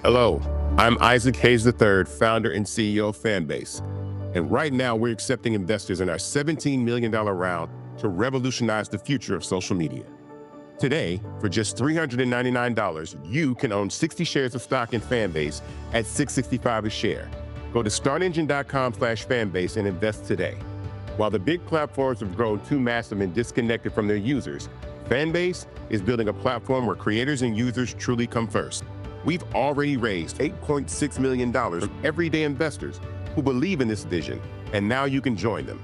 Hello, I'm Isaac Hayes III, founder and CEO of Fanbase. And right now we're accepting investors in our $17 million round to revolutionize the future of social media. Today, for just $399, you can own 60 shares of stock in Fanbase at $665 a share. Go to startengine.com/fanbase and invest today. While the big platforms have grown too massive and disconnected from their users, Fanbase is building a platform where creators and users truly come first. We've already raised $8.6 million from everyday investors who believe in this vision, and now you can join them.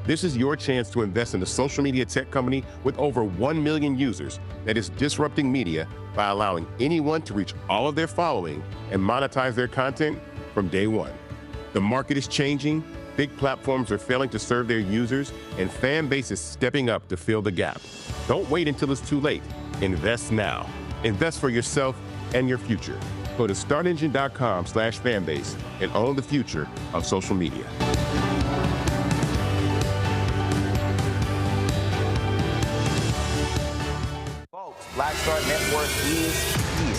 This is your chance to invest in a social media tech company with over 1 million users that is disrupting media by allowing anyone to reach all of their following and monetize their content from day one. The market is changing, big platforms are failing to serve their users, and Fanbase is stepping up to fill the gap. Don't wait until it's too late. Invest now. Invest for yourself and your future. Go to startengine.com/fanbase and own the future of social media. Black Star Network is here.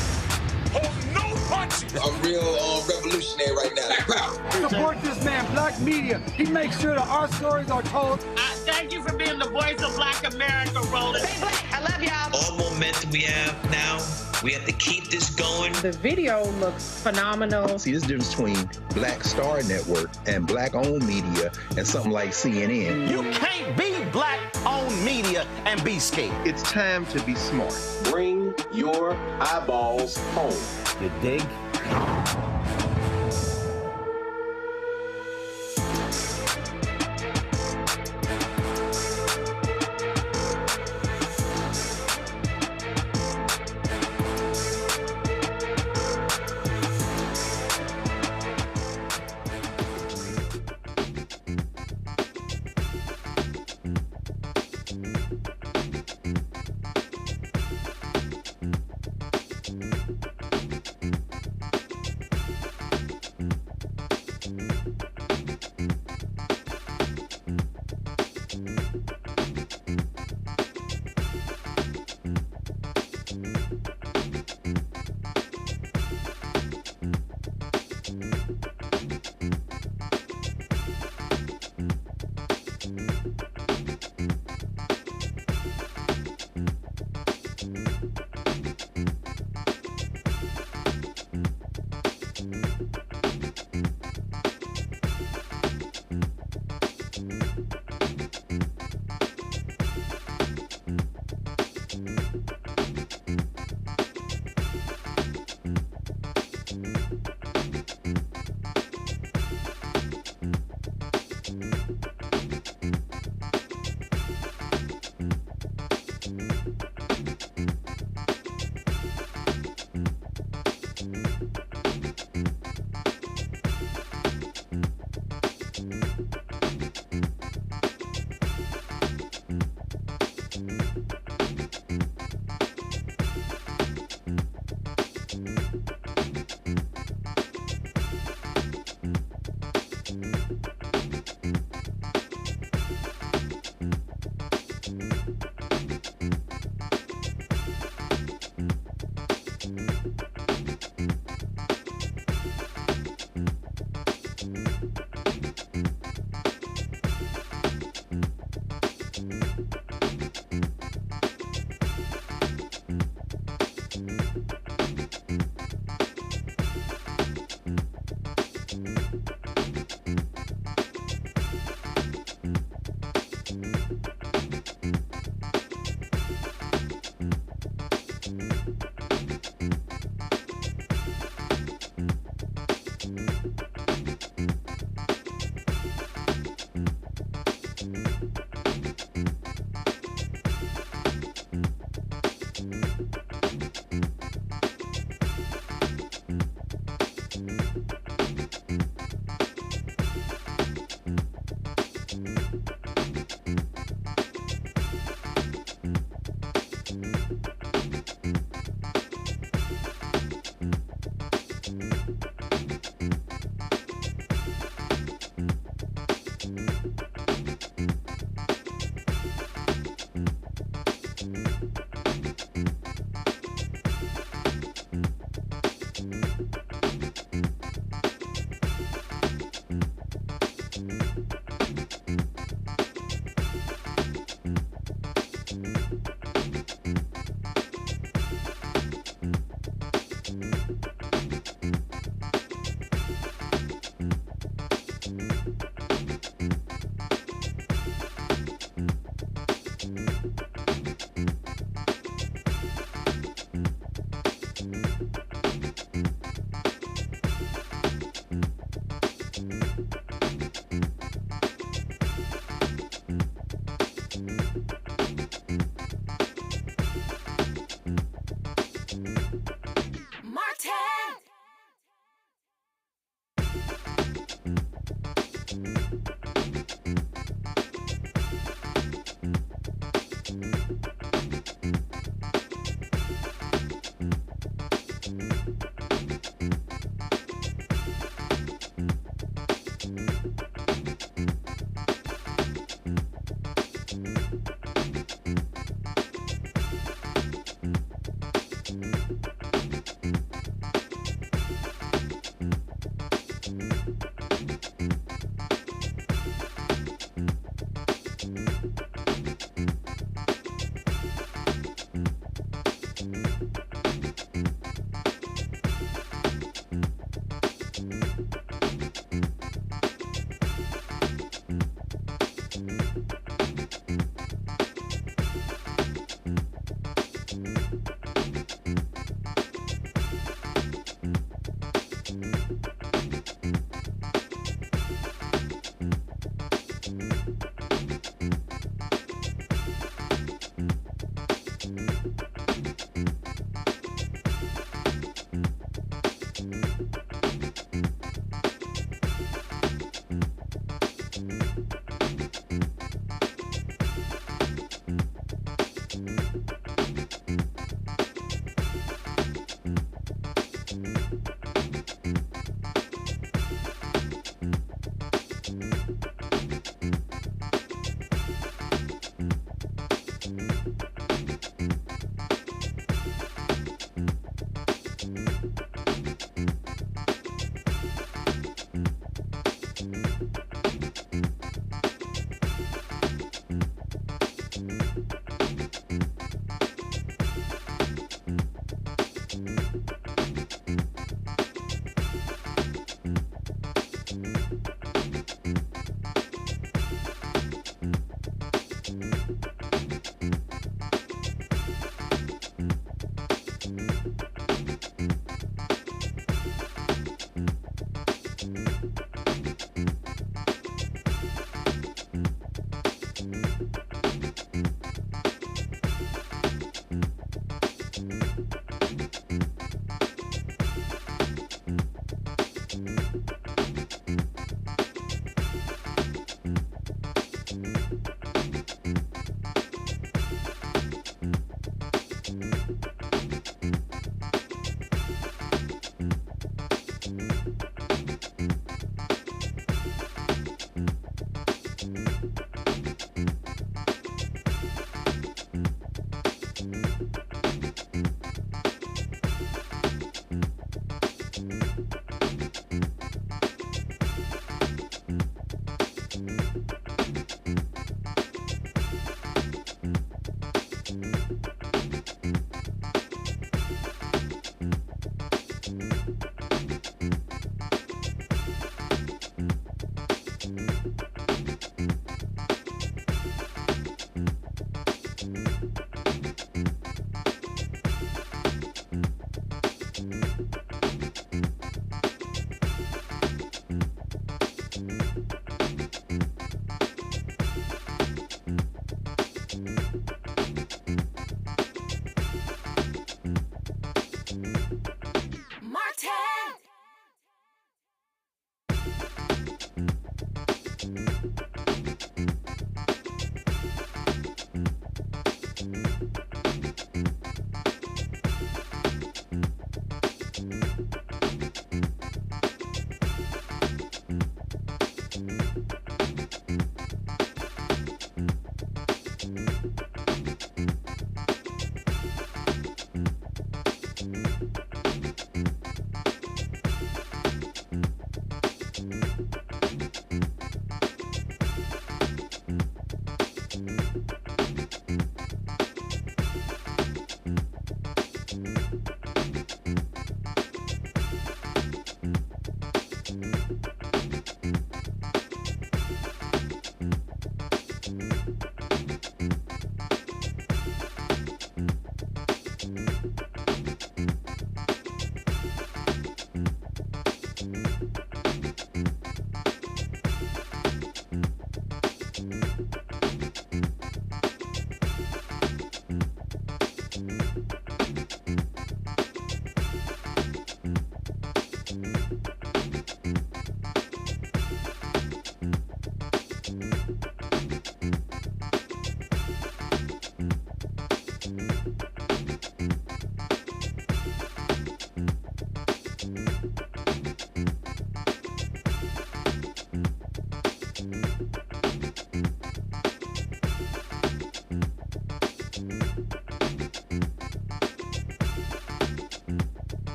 Oh, no punches! I'm real revolutionary right now. Black power. Support this man, Black Media. He makes sure that our stories are told. Thank you for being the voice of Black America, Roland. Stay black. I love y'all. All momentum we have now, we have to keep this going. The video looks phenomenal. See, there's a difference between Black Star Network and Black-owned media and something like CNN. You can't be Black-owned media and be scared. It's time to be smart. Bring your eyeballs home. You dig?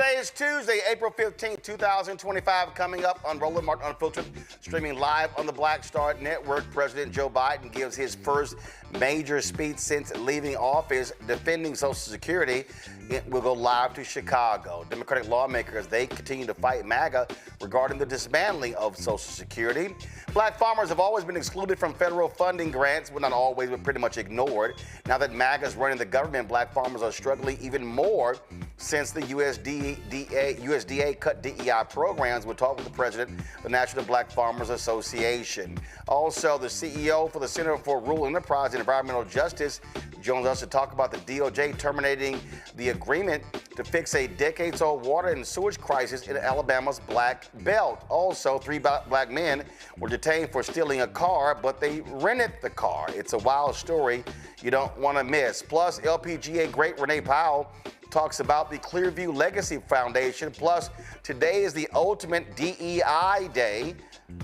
Today is Tuesday, April 15th, 2025. Coming up on Roland Martin Unfiltered, streaming live on the Black Star Network, President Joe Biden gives his first major speech since leaving office defending Social Security. It will go live to Chicago. Democratic lawmakers, they continue to fight MAGA regarding the dismantling of Social Security. Black farmers have always been excluded from federal funding grants, well, not always, but pretty much ignored. Now that MAGA is running the government, black farmers are struggling even more since the USDA cut DEI programs. We'll talk with the president of the National Black Farmers Association. Also, the CEO for the Center for Rural Enterprise and Environmental Justice joins us to talk about the DOJ terminating the agreement to fix a decades-old water and sewage crisis in Alabama's Black Belt. Also, 3 black men were detained for stealing a car, but they rented the car. It's a wild story you don't want to miss. Plus, LPGA great Renee Powell talks about the Clearview Legacy Foundation. Plus, today is the ultimate DEI day.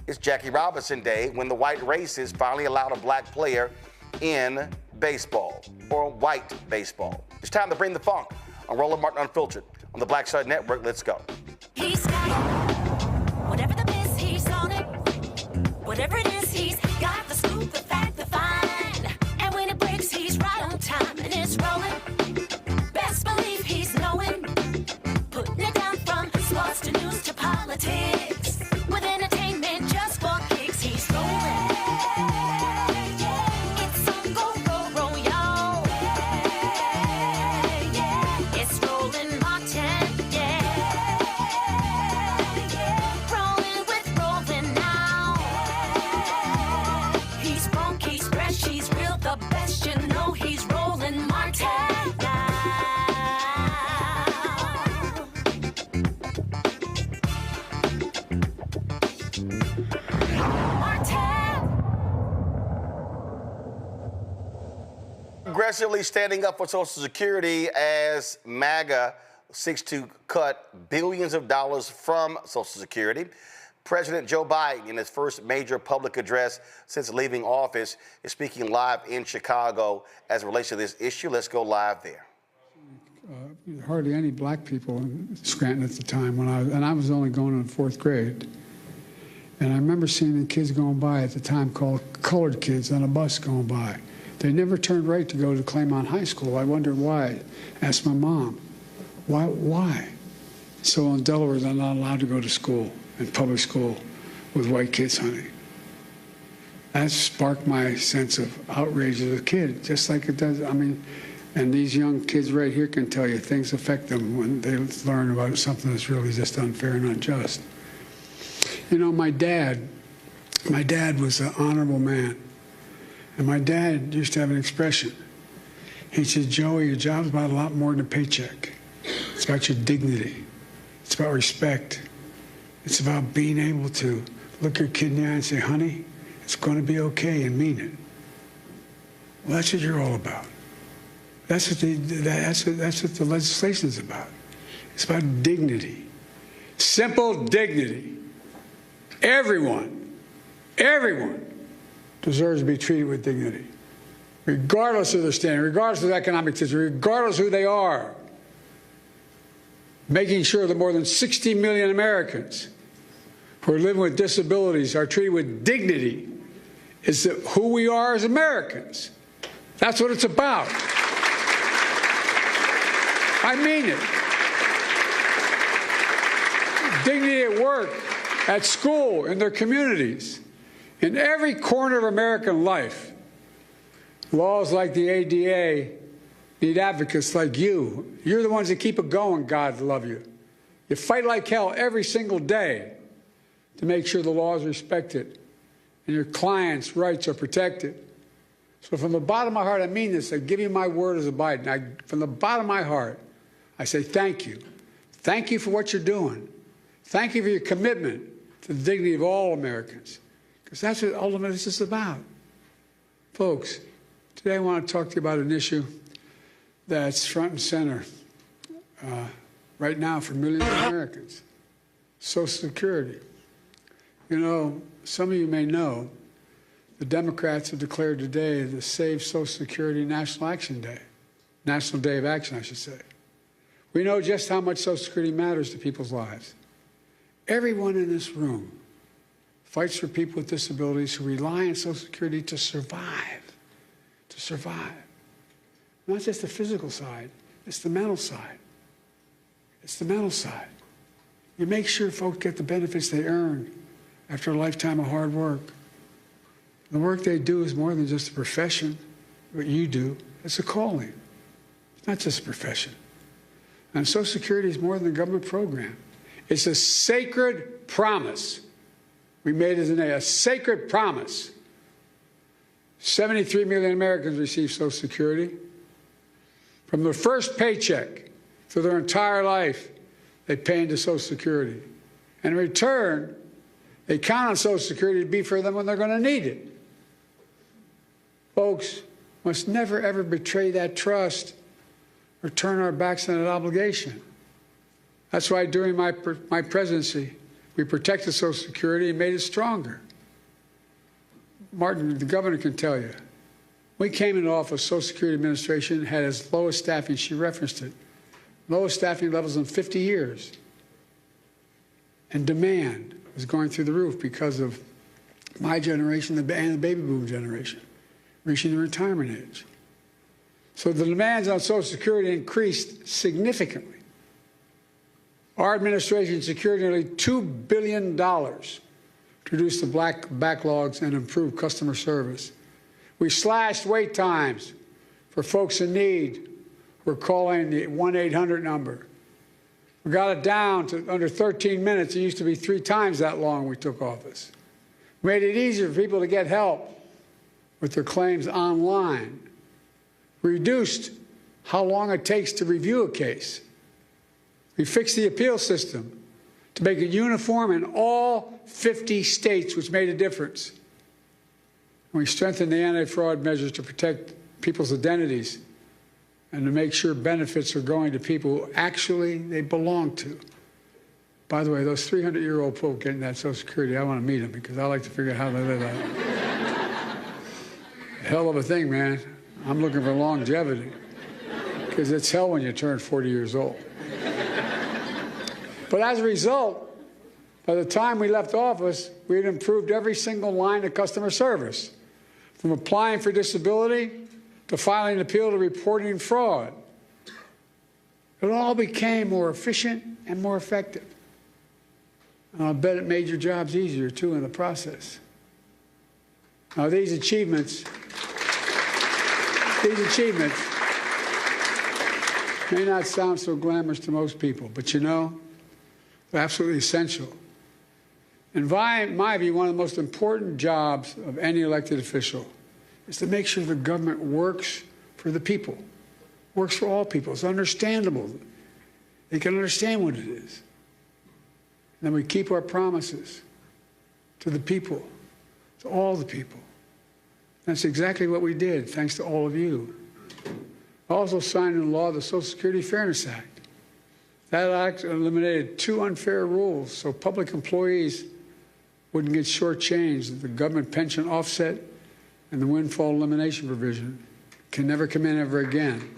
It's Jackie Robinson Day, when the white racists finally allowed a black player in baseball, or white baseball. It's time to bring the funk on Roland Martin Unfiltered on the Black Star Network. Let's go. He's got it. Whatever the miss, he's on it. Whatever it is, he's got the scoop, the fact, the find. And when it breaks, he's right on time, and it's rolling. Best believe he's knowing. Putting it down from sports to news to politics. With entertainment just for kicks, he's rolling. It's on go, roll, y'all. It's Roland Martin, rolling with Roland now. He's funky, he's fresh, he's real, the best, you know he's Roland Martin now. Aggressively standing up for Social Security as MAGA seeks to cut billions of dollars from Social Security. President Joe Biden, in his first major public address since leaving office, is speaking live in Chicago as it relates to this issue. Let's go live there. Hardly any black people in Scranton at the time I was only going in the 4th grade. And I remember seeing the kids going by at the time called colored kids on a bus going by. They never turned right to go to Claymont High School. I wondered why. Asked my mom, why? So in Delaware, they're not allowed to go to school, in public school, with white kids, honey. That sparked my sense of outrage as a kid, just like it does, and these young kids right here can tell you things affect them when they learn about something that's really just unfair and unjust. You know, my dad was an honorable man. And my dad used to have an expression. He said, Joey, your job's about a lot more than a paycheck. It's about your dignity. It's about respect. It's about being able to look your kid in the eye and say, honey, it's going to be okay, and mean it. Well, that's what you're all about. That's what the legislation is about. It's about dignity. Simple dignity. Everyone deserves to be treated with dignity, regardless of their standing, regardless of economic situation, regardless of who they are. Making sure that more than 60 million Americans who are living with disabilities are treated with dignity is who we are as Americans. That's what it's about. I mean it. Dignity at work, at school, in their communities. In every corner of American life, laws like the ADA need advocates like you. You're the ones that keep it going, God love you. You fight like hell every single day to make sure the law is respected and your clients' rights are protected. So from the bottom of my heart, I mean this. I give you my word as a Biden. From the bottom of my heart, I say thank you. Thank you for what you're doing. Thank you for your commitment to the dignity of all Americans. Because that's what ultimately this is about. Folks, today I want to talk to you about an issue that's front and center right now for millions of Americans. Social Security. You know, some of you may know the Democrats have declared today the Save Social Security National Action Day. National Day of Action, I should say. We know just how much Social Security matters to people's lives. Everyone in this room fights for people with disabilities who rely on Social Security to survive. To survive. Not just the physical side, it's the mental side. It's the mental side. You make sure folks get the benefits they earn after a lifetime of hard work. The work they do is more than just a profession, what you do. It's a calling. It's not just a profession. And Social Security is more than a government program. It's a sacred promise. We made it today, a sacred promise. 73 million Americans receive Social Security. From their first paycheck through their entire life, they pay into Social Security. And in return, they count on Social Security to be for them when they're going to need it. Folks must never, ever betray that trust or turn our backs on that obligation. That's why during my presidency, we protected Social Security and made it stronger. Martin, the governor, can tell you. We came into office, Social Security Administration had its lowest staffing, she referenced it, lowest staffing levels in 50 years. And demand was going through the roof because of my generation and the baby boom generation reaching the retirement age. So the demands on Social Security increased significantly. Our administration secured nearly $2 billion to reduce the backlogs and improve customer service. We slashed wait times for folks in need who are calling the 1-800 number. We got it down to under 13 minutes. It used to be 3 times that long when we took office. We made it easier for people to get help with their claims online. We reduced how long it takes to review a case. We fixed the appeal system to make it uniform in all 50 states, which made a difference. And we strengthened the anti-fraud measures to protect people's identities and to make sure benefits are going to people who actually they belong to. By the way, those 300-year-old people getting that Social Security, I want to meet them because I like to figure out how they live that. Hell of a thing, man. I'm looking for longevity because it's hell when you turn 40 years old. But as a result, by the time we left office, we had improved every single line of customer service, from applying for disability to filing an appeal to reporting fraud. It all became more efficient and more effective. And I'll bet it made your jobs easier, too, in the process. Now, these achievements may not sound so glamorous to most people, but you know, they're absolutely essential. In my view, one of the most important jobs of any elected official is to make sure the government works for the people, works for all people. It's understandable. They can understand what it is. And then we keep our promises to the people, to all the people. That's exactly what we did, thanks to all of you. I also signed into law the Social Security Fairness Act. That act eliminated 2 unfair rules so public employees wouldn't get shortchanged. The government pension offset and the windfall elimination provision can never come in ever again.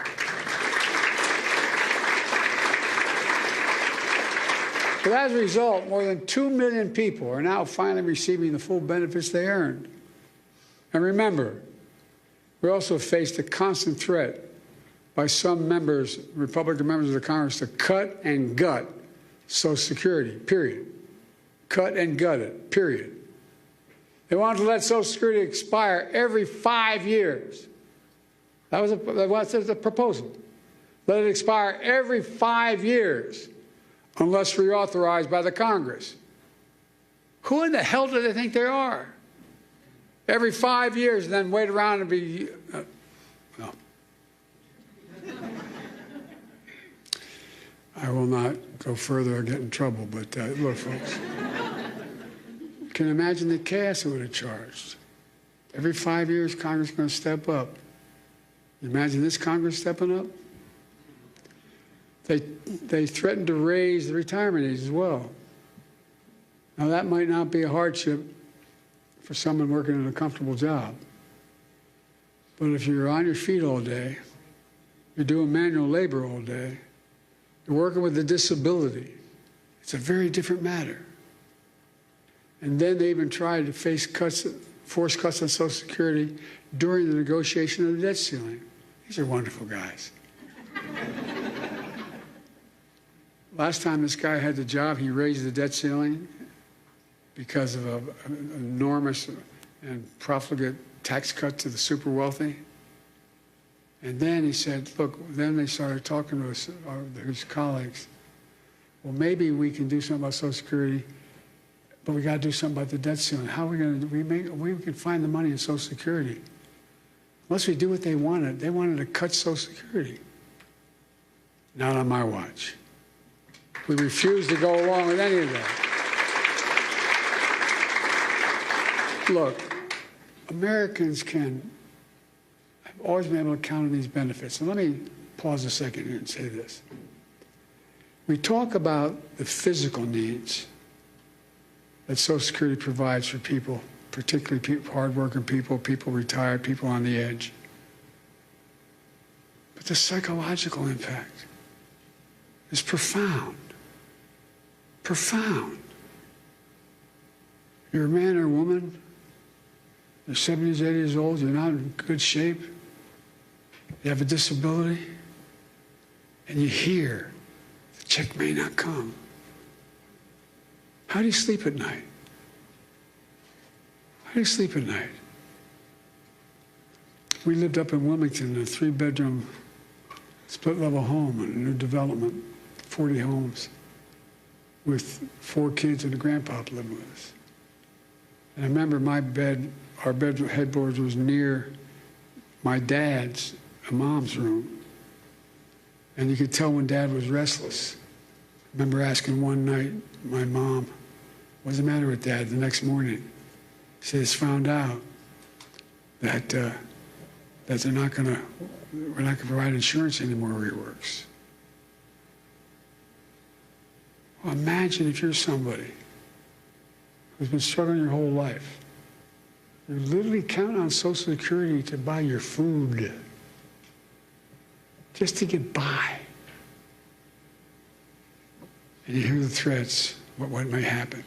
But as a result, more than 2 million people are now finally receiving the full benefits they earned. And remember, we also faced a constant threat by some members, Republican members of the Congress, to cut and gut Social Security, period. Cut and gut it, period. They wanted to let Social Security expire every 5 years. That was a proposal. Let it expire every 5 years unless reauthorized by the Congress. Who in the hell do they think they are? Every 5 years and then wait around and be... no. I will not go further or get in trouble, but look, folks. You can imagine the chaos it would have charged. Every 5 years, Congress is going to step up. You imagine this Congress stepping up? They threatened to raise the retirement age as well. Now, that might not be a hardship for someone working in a comfortable job. But if you're on your feet all day, you're doing manual labor all day, You're working with a disability. It's a very different matter. And then they even tried to face cuts, force cuts on Social Security during the negotiation of the debt ceiling. These are wonderful guys. Last time this guy had the job, he raised the debt ceiling because of an enormous and profligate tax cut to the super wealthy. And then he said, look, then they started talking to his colleagues. Well, maybe we can do something about Social Security, but we got to do something about the debt ceiling. How are we going to do? We can find the money in Social Security. Unless we do what they wanted. They wanted to cut Social Security. Not on my watch. We refused to go along with any of that. Look, Americans have always been able to count on these benefits. And let me pause a second here and say this. We talk about the physical needs that Social Security provides for people, particularly people, hardworking people, people retired, people on the edge. But the psychological impact is profound. Profound. You're a man or a woman, you're 70s, 80 years old, you're not in good shape, you have a disability, and you hear the check may not come. How do you sleep at night? How do you sleep at night? We lived up in Wilmington in a 3-bedroom split-level home in a new development, 40 homes, with 4 kids and a grandpa living with us. And I remember our bed headboard was near my dad's and mom's room. And you could tell when Dad was restless. I remember asking one night my mom, what's the matter with Dad? The next morning, she says, found out that we're not going to provide insurance anymore where he works. Well, imagine if you're somebody who's been struggling your whole life. You literally count on Social Security to buy your food, just to get by. And you hear the threats, what may happen.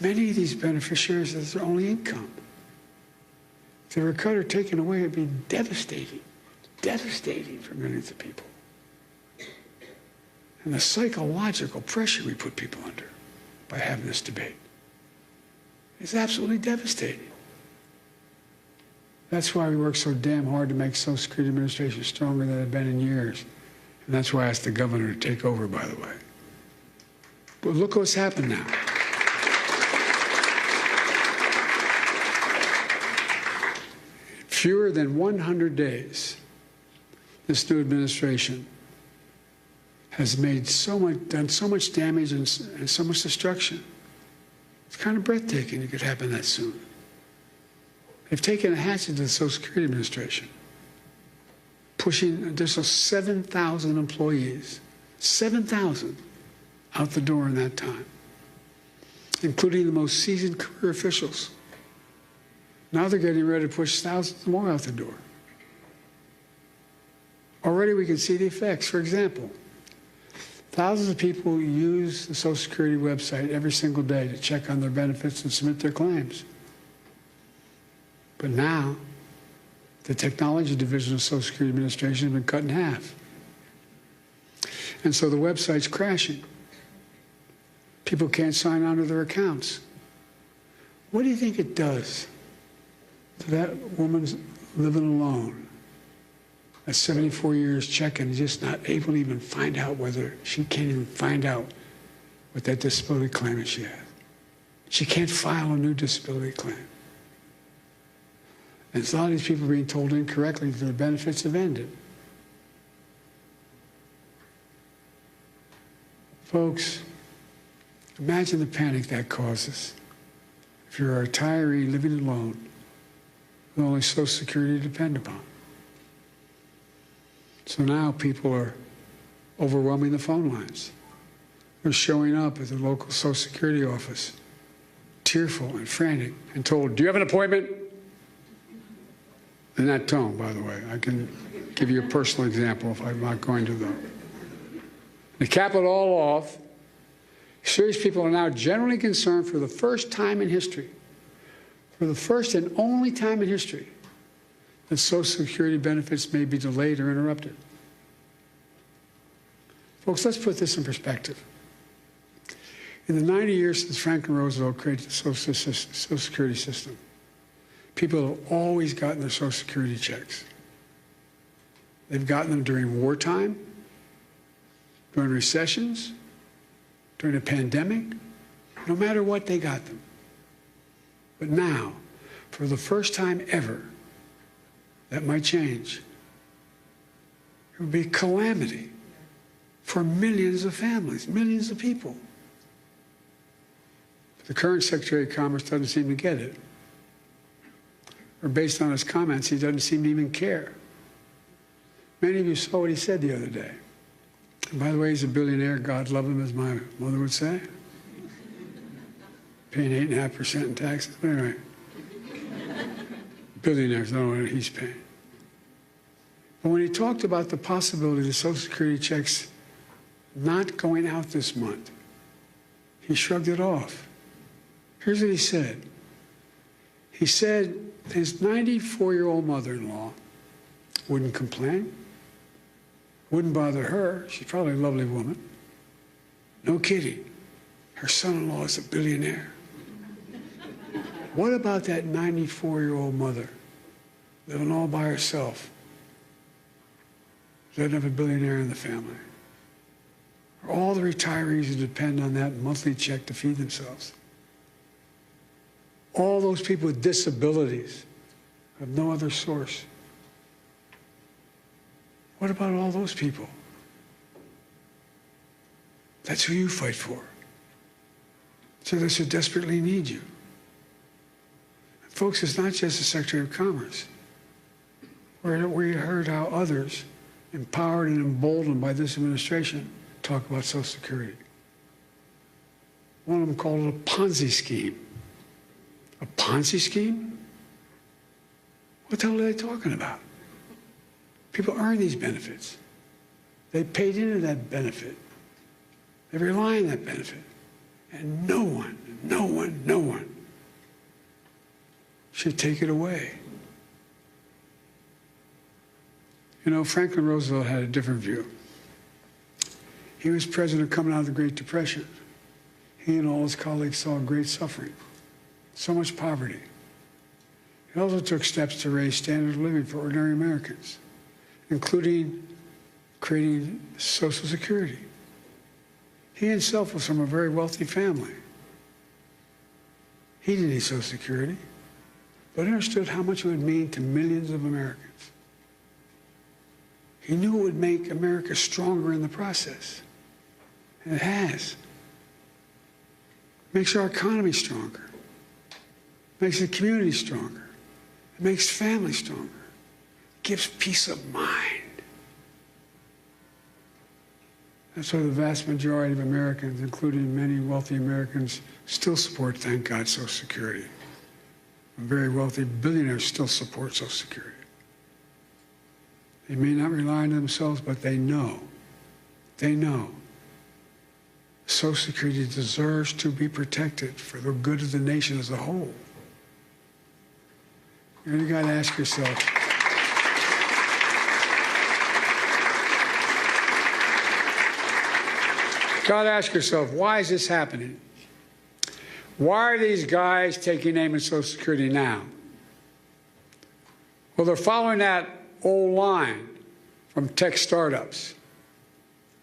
Many of these beneficiaries, that's their only income. If they were cut or taken away, it'd be devastating, devastating for millions of people. And the psychological pressure we put people under by having this debate is absolutely devastating. That's why we work so damn hard to make Social Security Administration stronger than it's been in years. And that's why I asked the governor to take over, by the way. But look what's happened now. Fewer than 100 days, this new administration has made done so much damage and so much destruction. It's kind of breathtaking it could happen that soon. They've taken a hatchet to the Social Security Administration, pushing an additional 7,000 employees, 7,000 out the door in that time, including the most seasoned career officials. Now they're getting ready to push thousands more out the door. Already we can see the effects. For example, thousands of people use the Social Security website every single day to check on their benefits and submit their claims. But now, the technology division of Social Security Administration has been cut in half. And so the website's crashing. People can't sign on to their accounts. What do you think it does to that woman's living alone at 74 years checking, just not able to even find out whether she can't even find out what that disability claim is she has. She can't file a new disability claim. And a lot of these people are being told incorrectly that their benefits have ended. Folks, imagine the panic that causes if you're a retiree living alone with only Social Security to depend upon. So now people are overwhelming the phone lines. They're showing up at the local Social Security office, tearful and frantic, and told, do you have an appointment? In that tone, by the way. I can give you a personal example if I'm not going to, though. To cap it all off, serious people are now generally concerned for the first time in history, for the first and only time in history, that Social Security benefits may be delayed or interrupted. Folks, let's put this in perspective. In the 90 years since Franklin Roosevelt created the Social Security system, people have always gotten their Social Security checks. They've gotten them during wartime, during recessions, during a pandemic. No matter what, they got them. But now, for the first time ever, that might change. It would be a calamity for millions of families, millions of people. But the current Secretary of Commerce doesn't seem to get it. Or based on his comments, he doesn't seem to even care. Many of you saw what he said the other day. And by the way, he's a billionaire. God love him, as my mother would say. Paying 8.5% in taxes. Anyway, billionaires don't know what he's paying. But when he talked about the possibility of the Social Security checks not going out this month, he shrugged it off. Here's what he said. He said his 94-year-old mother-in-law wouldn't complain, wouldn't bother her. She's probably a lovely woman. No kidding. Her son-in-law is a billionaire. What about that 94-year-old mother living all by herself? Doesn't have a billionaire in the family. Or all the retirees who depend on that monthly check to feed themselves. All those people with disabilities have no other source. What about all those people? That's who you fight for. So they should desperately need you. And folks, it's not just the Secretary of Commerce. We heard how others, empowered and emboldened by this administration, talk about Social Security. One of them called it a Ponzi scheme. A Ponzi scheme? What the hell are they talking about? People earn these benefits. They paid into that benefit. They rely on that benefit. And no one should take it away. You know, Franklin Roosevelt had a different view. He was president coming out of the Great Depression. He and all his colleagues saw great suffering, so much poverty. He also took steps to raise standard of living for ordinary Americans, including creating Social Security. He himself was from a very wealthy family. He didn't need Social Security, but understood how much it would mean to millions of Americans. He knew it would make America stronger in the process, and it has. It makes our economy stronger. It makes the community stronger. It makes families stronger. It gives peace of mind. That's why the vast majority of Americans, including many wealthy Americans, still support, thank God, Social Security. Very wealthy billionaires still support Social Security. They may not rely on themselves, but they know Social Security deserves to be protected for the good of the nation as a whole. You got to ask yourself, why is this happening? Why are these guys taking aim at Social Security now? Well, they're following that old line from tech startups.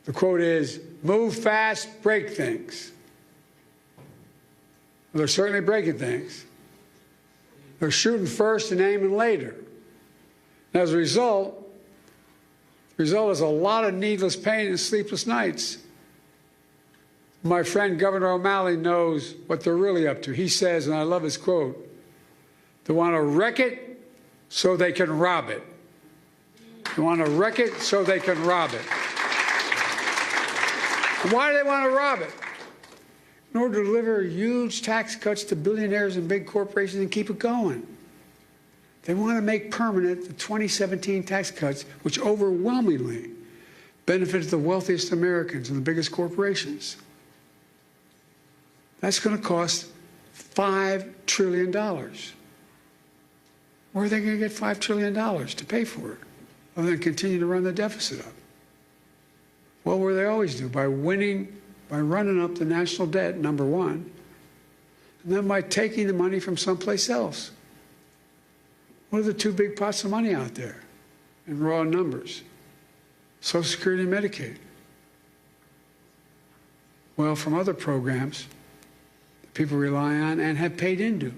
The quote is, move fast, break things. Well, they're certainly breaking things. They're shooting first and aiming later. And as a result, the result is a lot of needless pain and sleepless nights. My friend Governor O'Malley knows what they're really up to. He says, and I love his quote, they want to wreck it so they can rob it. They want to wreck it so they can rob it. And why do they want to rob it? In order to deliver huge tax cuts to billionaires and big corporations and keep it going. They want to make permanent the 2017 tax cuts, which overwhelmingly benefited the wealthiest Americans and the biggest corporations. That's going to cost $5 trillion. Where are they going to get $5 trillion to pay for it, other than continue to run the deficit up? Well, what do they always do? By running up the national debt, number one, and then by taking the money from someplace else. What are the two big pots of money out there in raw numbers? Social Security and Medicaid. Well, from other programs that people rely on and have paid into.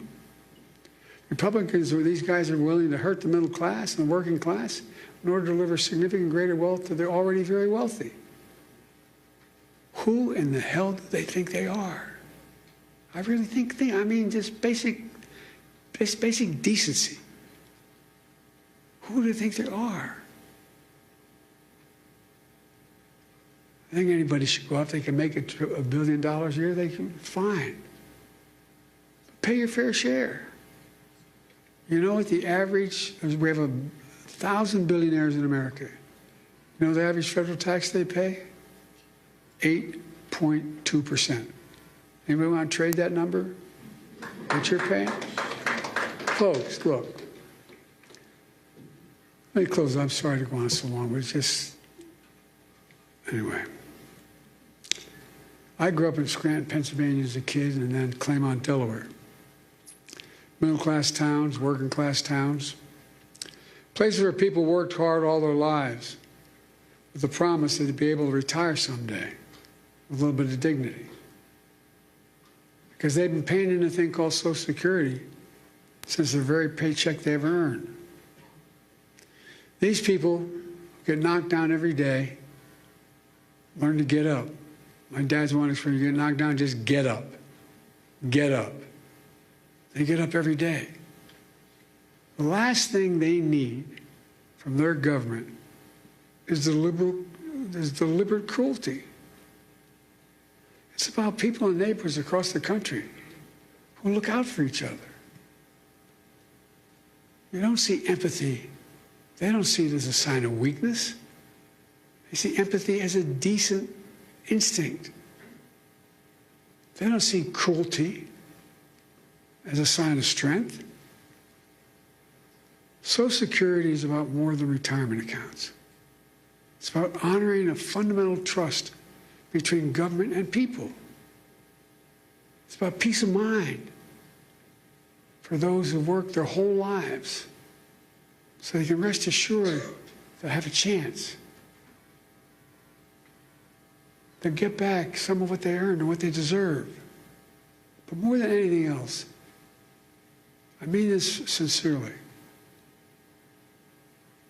Republicans, or these guys, are willing to hurt the middle class and the working class in order to deliver significant greater wealth to the already very wealthy. Who in the hell do they think they are? I really think, I mean, just basic decency. Who do they think they are? I think anybody should go out. They can make $1 billion a year. They can, fine. Pay your fair share. You know what the average? We have 1,000 billionaires in America. You know the average federal tax they pay? 8.2%. Anybody want to trade that number? What you're paying? Folks, look. Let me close. I'm sorry to go on so long, but it's just, anyway. I grew up in Scranton, Pennsylvania as a kid, and then Claymont, Delaware. Middle-class towns, working-class towns. Places where people worked hard all their lives with the promise that they'd be able to retire someday with a little bit of dignity. Because they've been paying in a thing called Social Security since the very paycheck they ever earned. These people get knocked down every day, learn to get up. My dad's one experience, you get knocked down, just get up. Get up. They get up every day. The last thing they need from their government is deliberate cruelty. It's about people and neighbors across the country who look out for each other. You don't see empathy. They don't see it as a sign of weakness. They see empathy as a decent instinct. They don't see cruelty as a sign of strength. Social Security is about more than retirement accounts. It's about honoring a fundamental trust between government and people. It's about peace of mind for those who work their whole lives so they can rest assured they'll have a chance. They'll get back some of what they earned and what they deserve. But more than anything else, I mean this sincerely.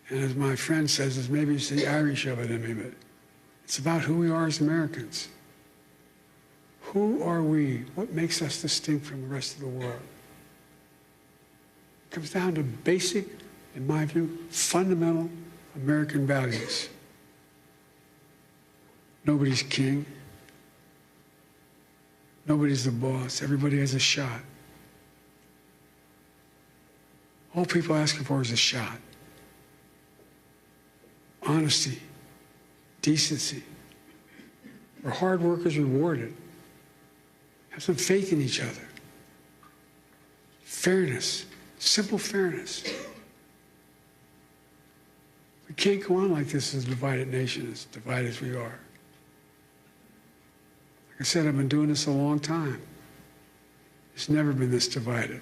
And as my friend says, maybe it's the Irish of it in me, but it's about who we are as Americans. Who are we? What makes us distinct from the rest of the world? It comes down to basic, in my view, fundamental American values. Nobody's king. Nobody's the boss. Everybody has a shot. All people are asking for is a shot. Honesty, decency, where hard work is rewarded. Have some faith in each other. Fairness, simple fairness. We can't go on like this as a divided nation, as divided as we are. Like I said, I've been doing this a long time. It's never been this divided.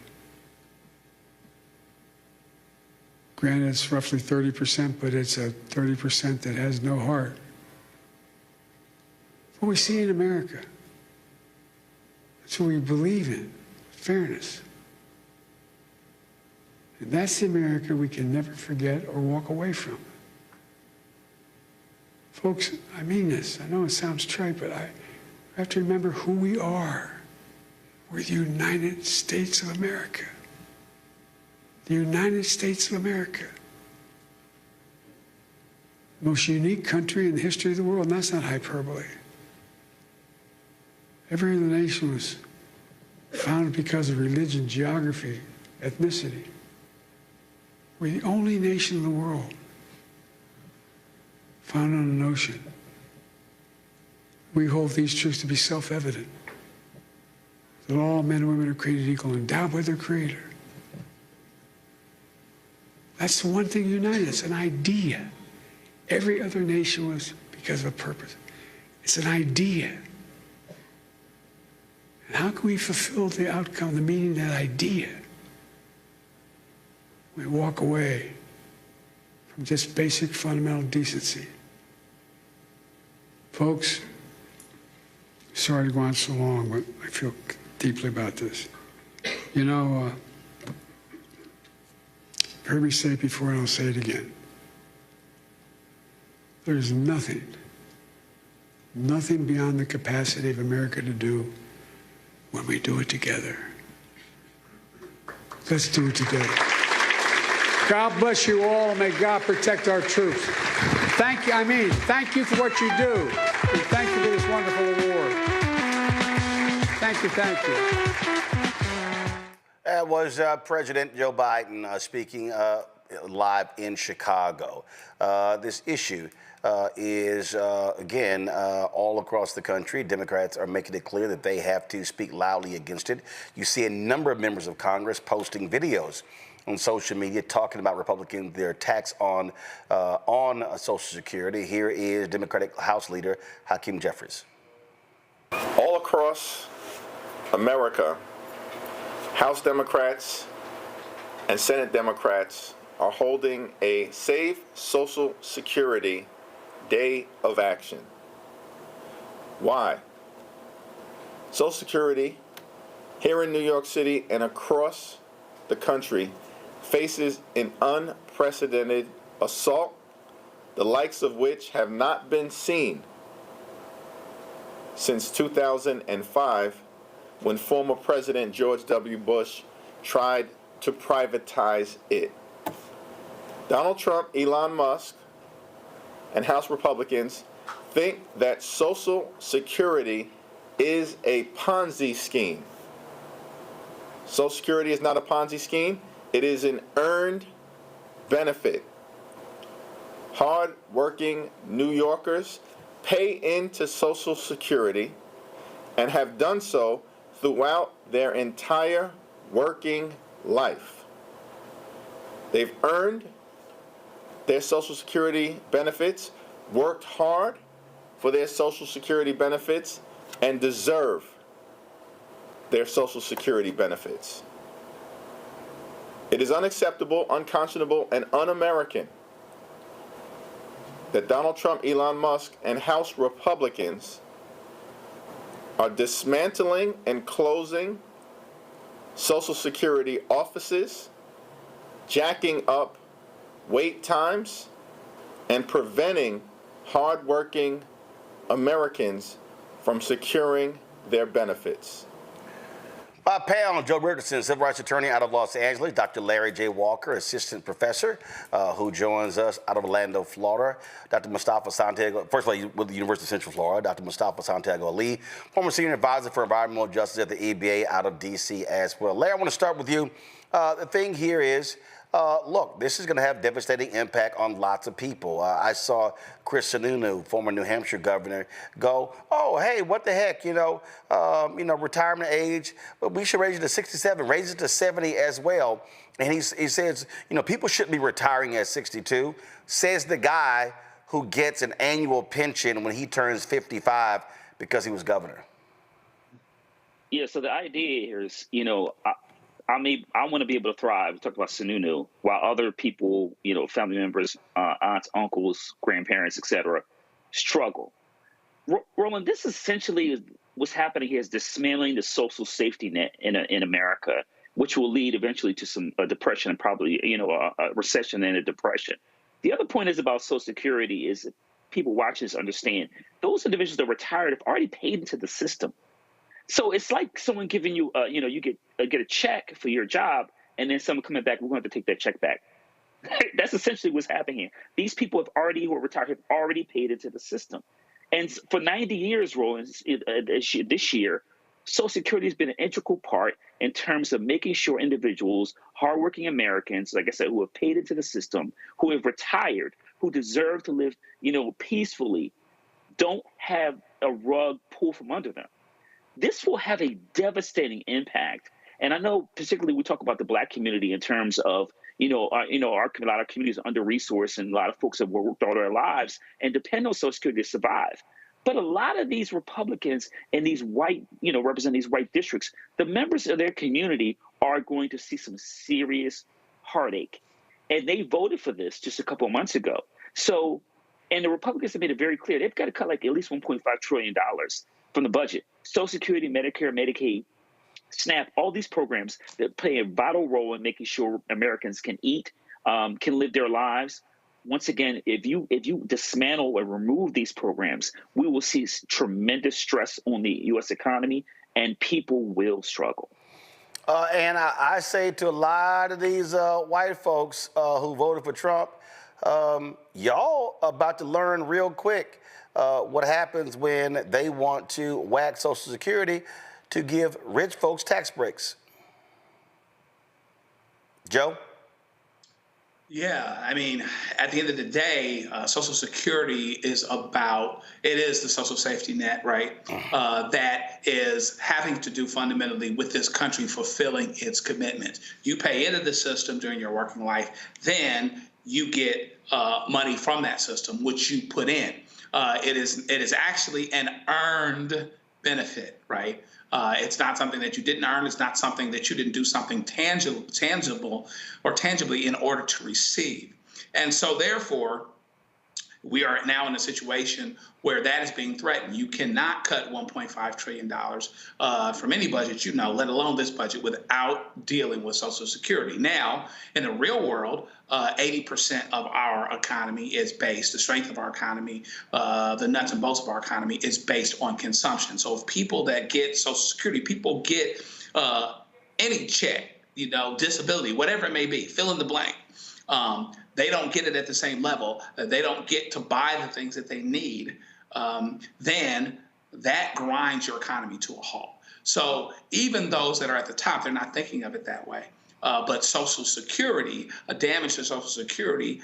Granted, it's roughly 30%, but it's a 30% that has no heart. What we see in America, that's what we believe in, fairness. And that's the America we can never forget or walk away from. Folks, I mean this. I know it sounds trite, but I have to remember who we are. We're the United States of America. The United States of America. Most unique country in the history of the world, and that's not hyperbole. Every other nation was founded because of religion, geography, ethnicity. We're the only nation in the world found on an ocean. We hold these truths to be self-evident, that all men and women are created equal, endowed by their Creator. That's the one thing that united us, an idea. Every other nation was because of a purpose. It's an idea. And how can we fulfill the outcome, the meaning of that idea? We walk away from just basic fundamental decency. Folks, sorry to go on so long, but I feel deeply about this. You know, you've heard me say it before and I'll say it again. There's nothing beyond the capacity of America to do when we do it together. Let's do it together. God bless you all, and may God protect our troops. Thank you, thank you for what you do, and thank you for this wonderful award. Thank you. That was President Joe Biden speaking live in Chicago. This issue is, again, all across the country. Democrats are making it clear that they have to speak loudly against it. You see a number of members of Congress posting videos on social media talking about Republicans, their attacks on Social Security. Here is Democratic House Leader Hakeem Jeffries. All across America, House Democrats and Senate Democrats are holding a Save Social Security Day of Action. Why? Social Security here in New York City and across the country faces an unprecedented assault, the likes of which have not been seen since 2005, when former President George W. Bush tried to privatize it. Donald Trump, Elon Musk, and House Republicans think that Social Security is a Ponzi scheme. Social Security is not a Ponzi scheme. It is an earned benefit. Hard-working New Yorkers pay into Social Security and have done so throughout their entire working life. They've earned their Social Security benefits, worked hard for their Social Security benefits, and deserve their Social Security benefits. It is unacceptable, unconscionable, and un-American that Donald Trump, Elon Musk, and House Republicans are dismantling and closing Social Security offices, jacking up wait times, and preventing hardworking Americans from securing their benefits. My panel, Joe Richardson, civil rights attorney out of Los Angeles, Dr. Larry J. Walker, assistant professor, who joins us out of Orlando, Florida, Dr. Mustafa Santiago, first of all, with the University of Central Florida, Dr. Mustafa Santiago Ali, former senior advisor for environmental justice at the EBA out of D.C. as well. Larry, I want to start with you. The thing here is, look, this is going to have devastating impact on lots of people. I saw Chris Sununu, former New Hampshire governor, go, "Oh, hey, what the heck? Retirement age. We should raise it to 67, raise it to 70 as well." And he says, people shouldn't be retiring at 62. Says the guy who gets an annual pension when he turns 55 because he was governor. Yeah. So the idea here is, I want to be able to thrive. We talked about Sununu, while other people, family members, aunts, uncles, grandparents, etc., struggle. Roland, this essentially what's happening here is dismantling the social safety net in America, which will lead eventually to some depression and probably, a recession and a depression. The other point is about Social Security is people watching this understand those individuals that are retired have already paid into the system. So it's like someone giving you, you get a check for your job, and then someone coming back, we're going to have to take that check back. That's essentially what's happening here. These people who are retired have already paid into the system. And for 90 years, Roland, this year, Social Security has been an integral part in terms of making sure individuals, hardworking Americans, like I said, who have paid into the system, who have retired, who deserve to live, peacefully, don't have a rug pulled from under them. This will have a devastating impact. And I know particularly we talk about the Black community in terms of, a lot of communities are under-resourced and a lot of folks have worked all their lives and depend on Social Security to survive. But a lot of these Republicans and these white, represent these white districts, the members of their community are going to see some serious heartache. And they voted for this just a couple of months ago. So, and the Republicans have made it very clear, they've got to cut like at least $1.5 trillion from the budget. Social Security, Medicare, Medicaid, SNAP, all these programs that play a vital role in making sure Americans can eat, can live their lives. Once again, if you dismantle or remove these programs, we will see tremendous stress on the U.S. economy, and people will struggle. And I say to a lot of these white folks who voted for Trump, y'all about to learn real quick what happens when they want to whack Social Security to give rich folks tax breaks. Joe? Yeah, I mean, at the end of the day, Social Security is the social safety net, right? That is having to do fundamentally with this country fulfilling its commitments. You pay into the system during your working life, then you get money from that system, which you put in. It is actually an earned benefit, right? It's not something that you didn't earn. It's not something that you didn't do something tangible or tangibly in order to receive. And so therefore, we are now in a situation where that is being threatened. You cannot cut $1.5 trillion from any budget, let alone this budget, without dealing with Social Security. Now, in the real world, 80% of our economy is based, the strength of our economy, the nuts and bolts of our economy is based on consumption. So if people that get Social Security, people get any check, disability, whatever it may be, fill in the blank. They don't get it at the same level. They don't get to buy the things that they need. Then that grinds your economy to a halt. So even those that are at the top, they're not thinking of it that way. But Social Security, a damage to Social Security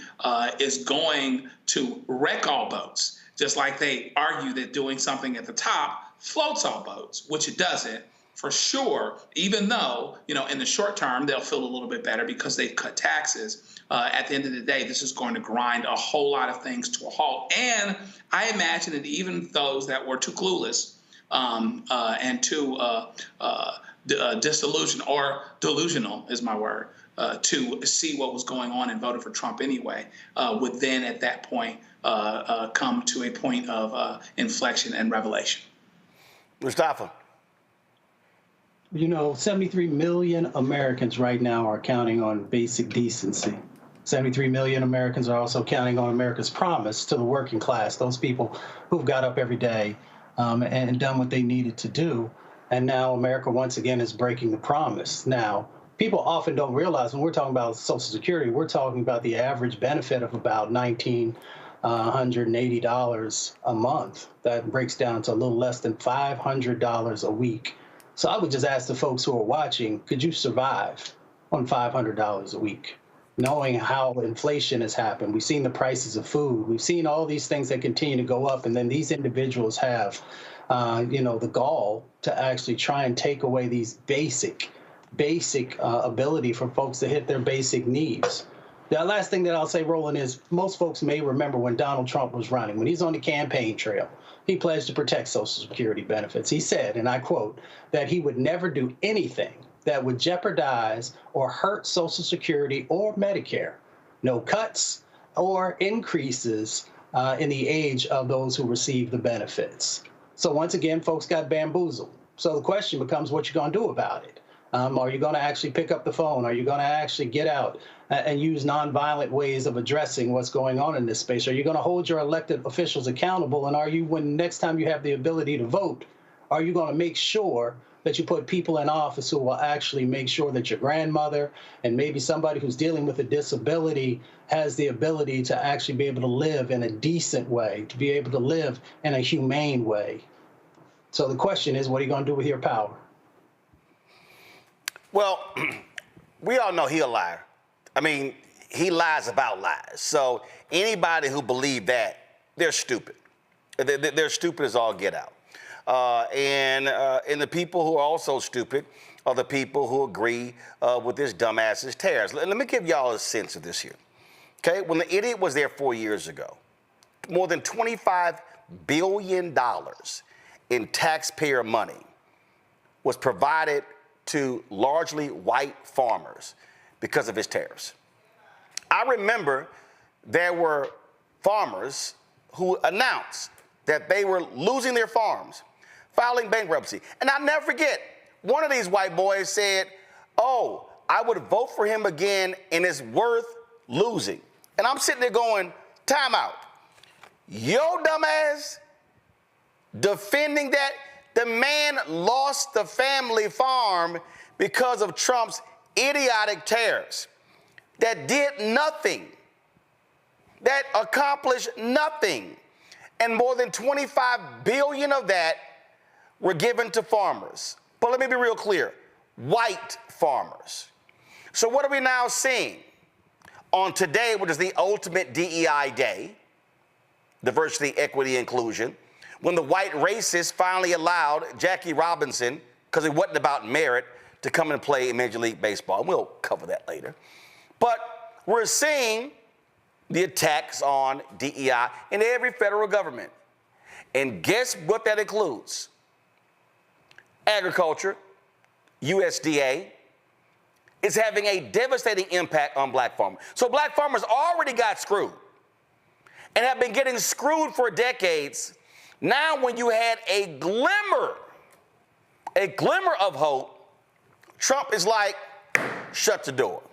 is going to wreck all boats, just like they argue that doing something at the top floats all boats, which it doesn't. For sure, even though, in the short term, they'll feel a little bit better because they've cut taxes. At the end of the day, this is going to grind a whole lot of things to a halt. And I imagine that even those that were too clueless and too disillusioned, or delusional is my word, to see what was going on and voted for Trump anyway, would then at that point come to a point of inflection and revelation. Mustafa. 73 million Americans right now are counting on basic decency. 73 million Americans are also counting on America's promise to the working class, those people who've got up every day and done what they needed to do. And now America, once again, is breaking the promise. Now, people often don't realize when we're talking about Social Security, we're talking about the average benefit of about $1,980 a month. That breaks down to a little less than $500 a week. So I would just ask the folks who are watching, could you survive on $500 a week? Knowing how inflation has happened, we've seen the prices of food, we've seen all these things that continue to go up, and then these individuals have, the gall to actually try and take away these basic ability for folks to hit their basic needs. The last thing that I'll say, Roland, is most folks may remember when Donald Trump was running, when he's on the campaign trail, he pledged to protect Social Security benefits. He said, and I quote, that he would never do anything that would jeopardize or hurt Social Security or Medicare. No cuts or increases in the age of those who receive the benefits. So once again, folks got bamboozled. So the question becomes what you're going to do about it. Are you going to actually pick up the phone? Are you going to actually get out and use nonviolent ways of addressing what's going on in this space? Are you going to hold your elected officials accountable? And are you, when next time you have the ability to vote, are you going to make sure that you put people in office who will actually make sure that your grandmother and maybe somebody who's dealing with a disability has the ability to actually be able to live in a decent way, to be able to live in a humane way? So the question is, what are you going to do with your power? Well, we all know he's a liar. I mean, he lies about lies. So anybody who believes that, they're stupid. They're stupid as all get out. And the people who are also stupid are the people who agree with this dumbass's tariffs. Let me give y'all a sense of this here. Okay, when the idiot was there 4 years ago, more than $25 billion in taxpayer money was provided to largely white farmers because of his tariffs. I remember there were farmers who announced that they were losing their farms, filing bankruptcy. And I'll never forget, one of these white boys said, oh, I would vote for him again and it's worth losing. And I'm sitting there going, time out. Yo dumbass defending that the man lost the family farm because of Trump's idiotic tariffs that did nothing, that accomplished nothing. And more than 25 billion of that were given to farmers. But let me be real clear, white farmers. So what are we now seeing? On today, which is the ultimate DEI day, diversity, equity, inclusion, when the white racists finally allowed Jackie Robinson, because it wasn't about merit, to come and play in Major League Baseball. And we'll cover that later. But we're seeing the attacks on DEI in every federal government. And guess what that includes? Agriculture, USDA, is having a devastating impact on black farmers. So black farmers already got screwed and have been getting screwed for decades. Now when you had a glimmer of hope, Trump is like, shut the door.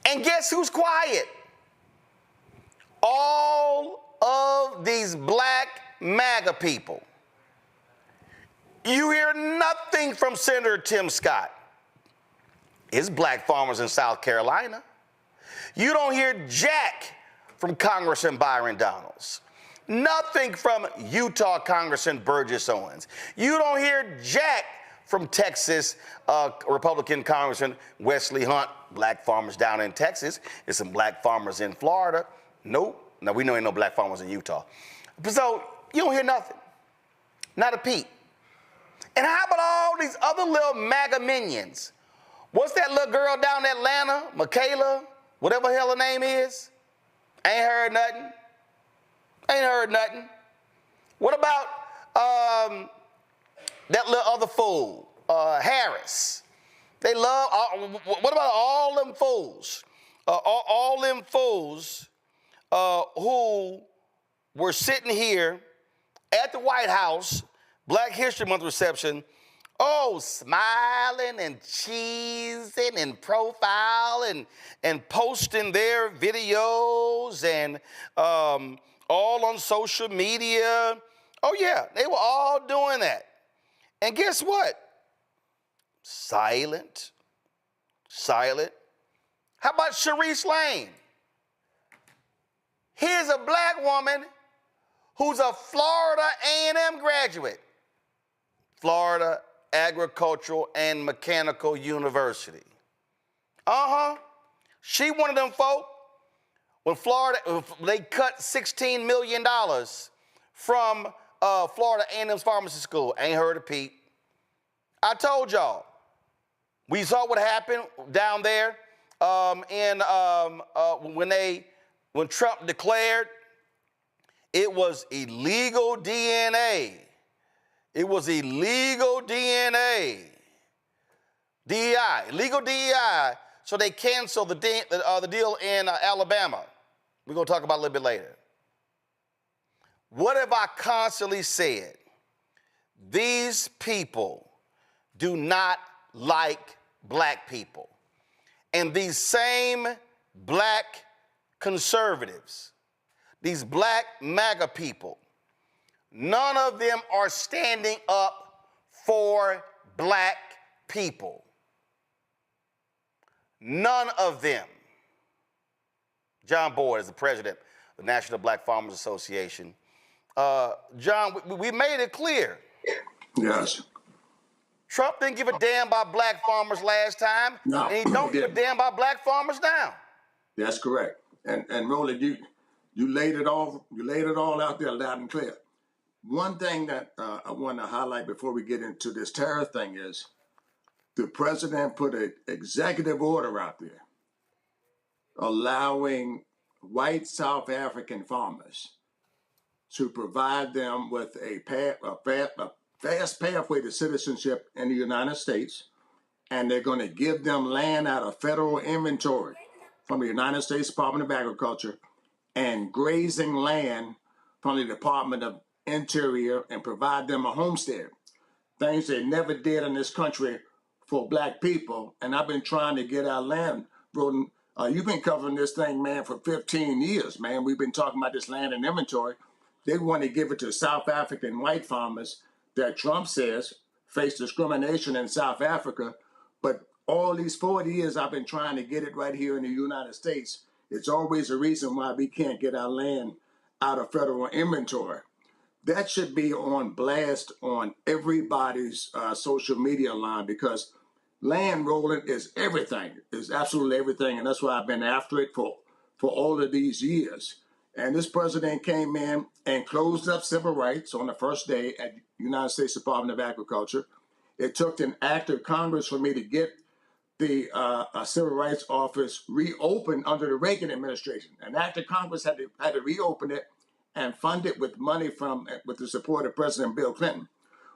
And guess who's quiet? All of these black MAGA people. You hear nothing from Senator Tim Scott. It's black farmers in South Carolina. You don't hear jack from Congressman Byron Donalds. Nothing from Utah Congressman Burgess Owens. You don't hear jack from Texas Republican Congressman Wesley Hunt. Black farmers down in Texas. There's some black farmers in Florida. Nope. Now, we know ain't no black farmers in Utah. So you don't hear nothing. Not a peep. And how about all these other little MAGA minions? What's that little girl down in Atlanta, Michaela, whatever the hell her name is? Ain't heard nothing. Ain't heard nothing. What about that little other fool, Harris? They love, what about all them fools? All them fools who were sitting here at the White House, Black History Month reception, smiling and cheesing and profiling and posting their videos and all on social media. Oh yeah, they were all doing that. And guess what? Silent. How about Sharice Lane? Here's a black woman who's a Florida A&M graduate. Florida Agricultural and Mechanical University. She one of them folk. When Florida, they cut $16 million from Florida A&M's pharmacy school. Ain't heard a peep. I told y'all. We saw what happened down there when Trump declared it was illegal DNA. It was illegal DNA. DEI, illegal DEI. So they canceled the deal in Alabama. We're going to talk about it a little bit later. What have I constantly said? These people do not like black people. And these same black conservatives, these black MAGA people, none of them are standing up for black people. None of them. John Boyd is the president of the National Black Farmers Association. John, we made it clear Yes. Trump didn't give a damn about black farmers last time, No, and he don't give a damn about black farmers now. That's correct. And Roland, you laid it all out there loud and clear. One thing that I want to highlight before we get into this tariff thing is the president put an executive order out there allowing white South African farmers to provide them with a fast pathway to citizenship in the United States, and they're going to give them land out of federal inventory from the United States Department of Agriculture and grazing land from the Department of Interior and provide them a homestead. Things they never did in this country for black people, and I've been trying to get our land, Roland. You've been covering this thing, man, for 15 years, man. We've been talking about this land and inventory. They want to give it to South African white farmers that Trump says face discrimination in South Africa. But all these 40 years I've been trying to get it right here in the United States. It's always a reason why we can't get our land out of federal inventory. That should be on blast on everybody's social media line, because land, Roland, is everything, is absolutely everything. And that's why I've been after it for all of these years. And this president came in and closed up civil rights on the first day at the United States Department of Agriculture. It took an act of Congress for me to get the Civil Rights Office reopened under the Reagan administration. An act of Congress had to reopen it and fund it with money with the support of President Bill Clinton.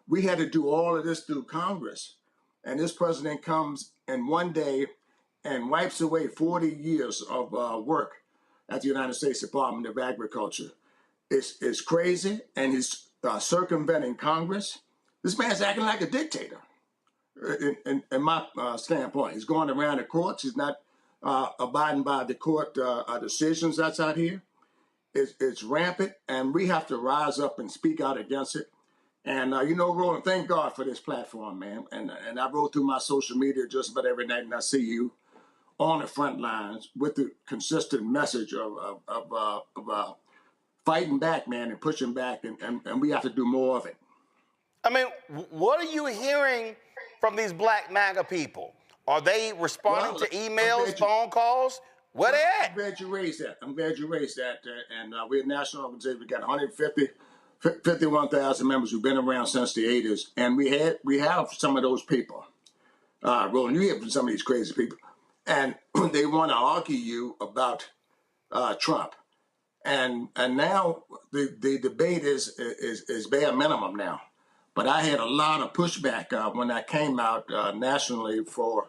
We had to do all of this through Congress. And this president comes in one day and wipes away 40 years of work at the United States Department of Agriculture. It's crazy, and he's circumventing Congress. This man's acting like a dictator, in my standpoint. He's going around the courts. He's not abiding by the court decisions that's out here. It's rampant, and we have to rise up and speak out against it. And, Roland, thank God for this platform, man. And I roll through my social media just about every night, and I see you on the front lines with the consistent message of fighting back, man, and pushing back, and we have to do more of it. I mean, what are you hearing from these black MAGA people? Are they responding to emails, phone calls? Where they at? I'm glad you raised that. And we're a national organization. We got 51,000 members who've been around since the 80s. And we have some of those people. Roland, you hear from some of these crazy people. And they want to argue you about Trump. And now the debate is bare minimum now. But I had a lot of pushback when I came out nationally for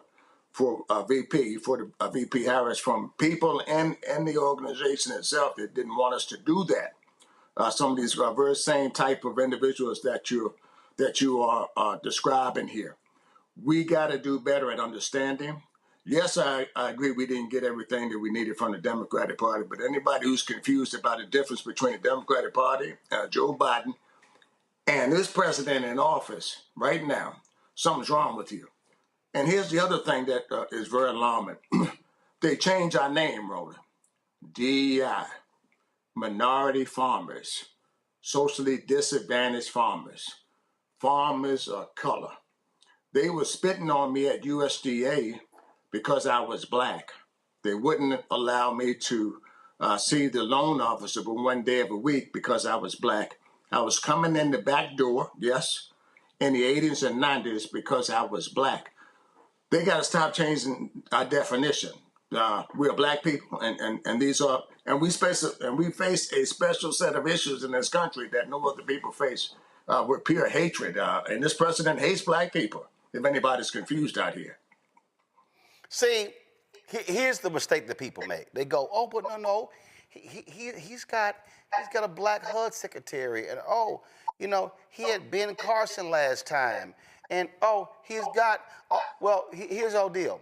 VP Harris, from people and the organization itself that didn't want us to do that. Some of these very same type of individuals that you are describing here. We got to do better at understanding. Yes, I agree we didn't get everything that we needed from the Democratic Party, but anybody who's confused about the difference between the Democratic Party, Joe Biden, and this president in office right now, something's wrong with you. And here's the other thing that is very alarming. They changed our name, Roland. DEI, minority farmers, socially disadvantaged farmers, farmers of color. They were spitting on me at USDA because I was black. They wouldn't allow me to see the loan officer but one day of a week because I was black. I was coming in the back door, yes, in the 80s and 90s because I was black. They got to stop changing our definition. We're black people, and we face a special set of issues in this country that no other people face with pure hatred. And this president hates black people, if anybody's confused out here. See, here's the mistake that people make. They go, oh, but no, he's got a black HUD secretary, and he had Ben Carson last time, and he's got. Here's the whole deal.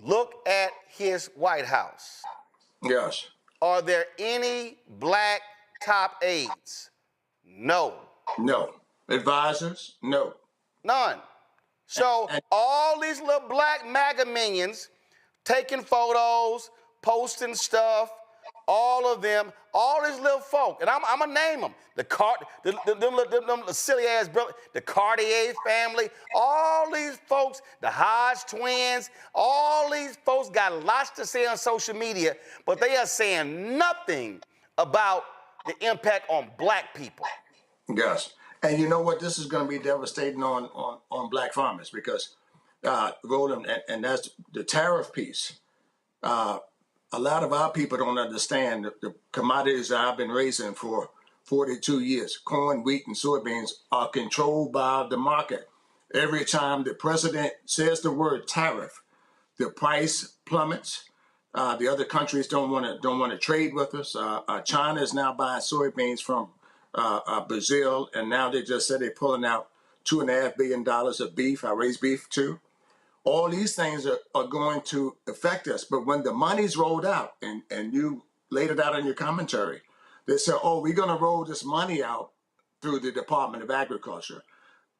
Look at his White House. Yes. Are there any black top aides? No. No. Advisors? No. None. So all these little black MAGA minions taking photos, posting stuff, all of them, all these little folk, and I'm gonna name them, them silly ass brother, the Cartier family, all these folks, the Hodge twins, all these folks got lots to say on social media, but they are saying nothing about the impact on black people. Yes. And you know what? This is going to be devastating on black farmers because, Roland, and that's the tariff piece. A lot of our people don't understand the commodities that I've been raising for 42 years, corn, wheat, and soybeans, are controlled by the market. Every time the president says the word tariff, the price plummets. The other countries don't want to trade with us. China is now buying soybeans from Brazil, and now they just said they're pulling out $2.5 billion of beef. I raise beef too. All these things are going to affect us. But when the money's rolled out, and you laid it out in your commentary, they say, oh, we're going to roll this money out through the Department of Agriculture.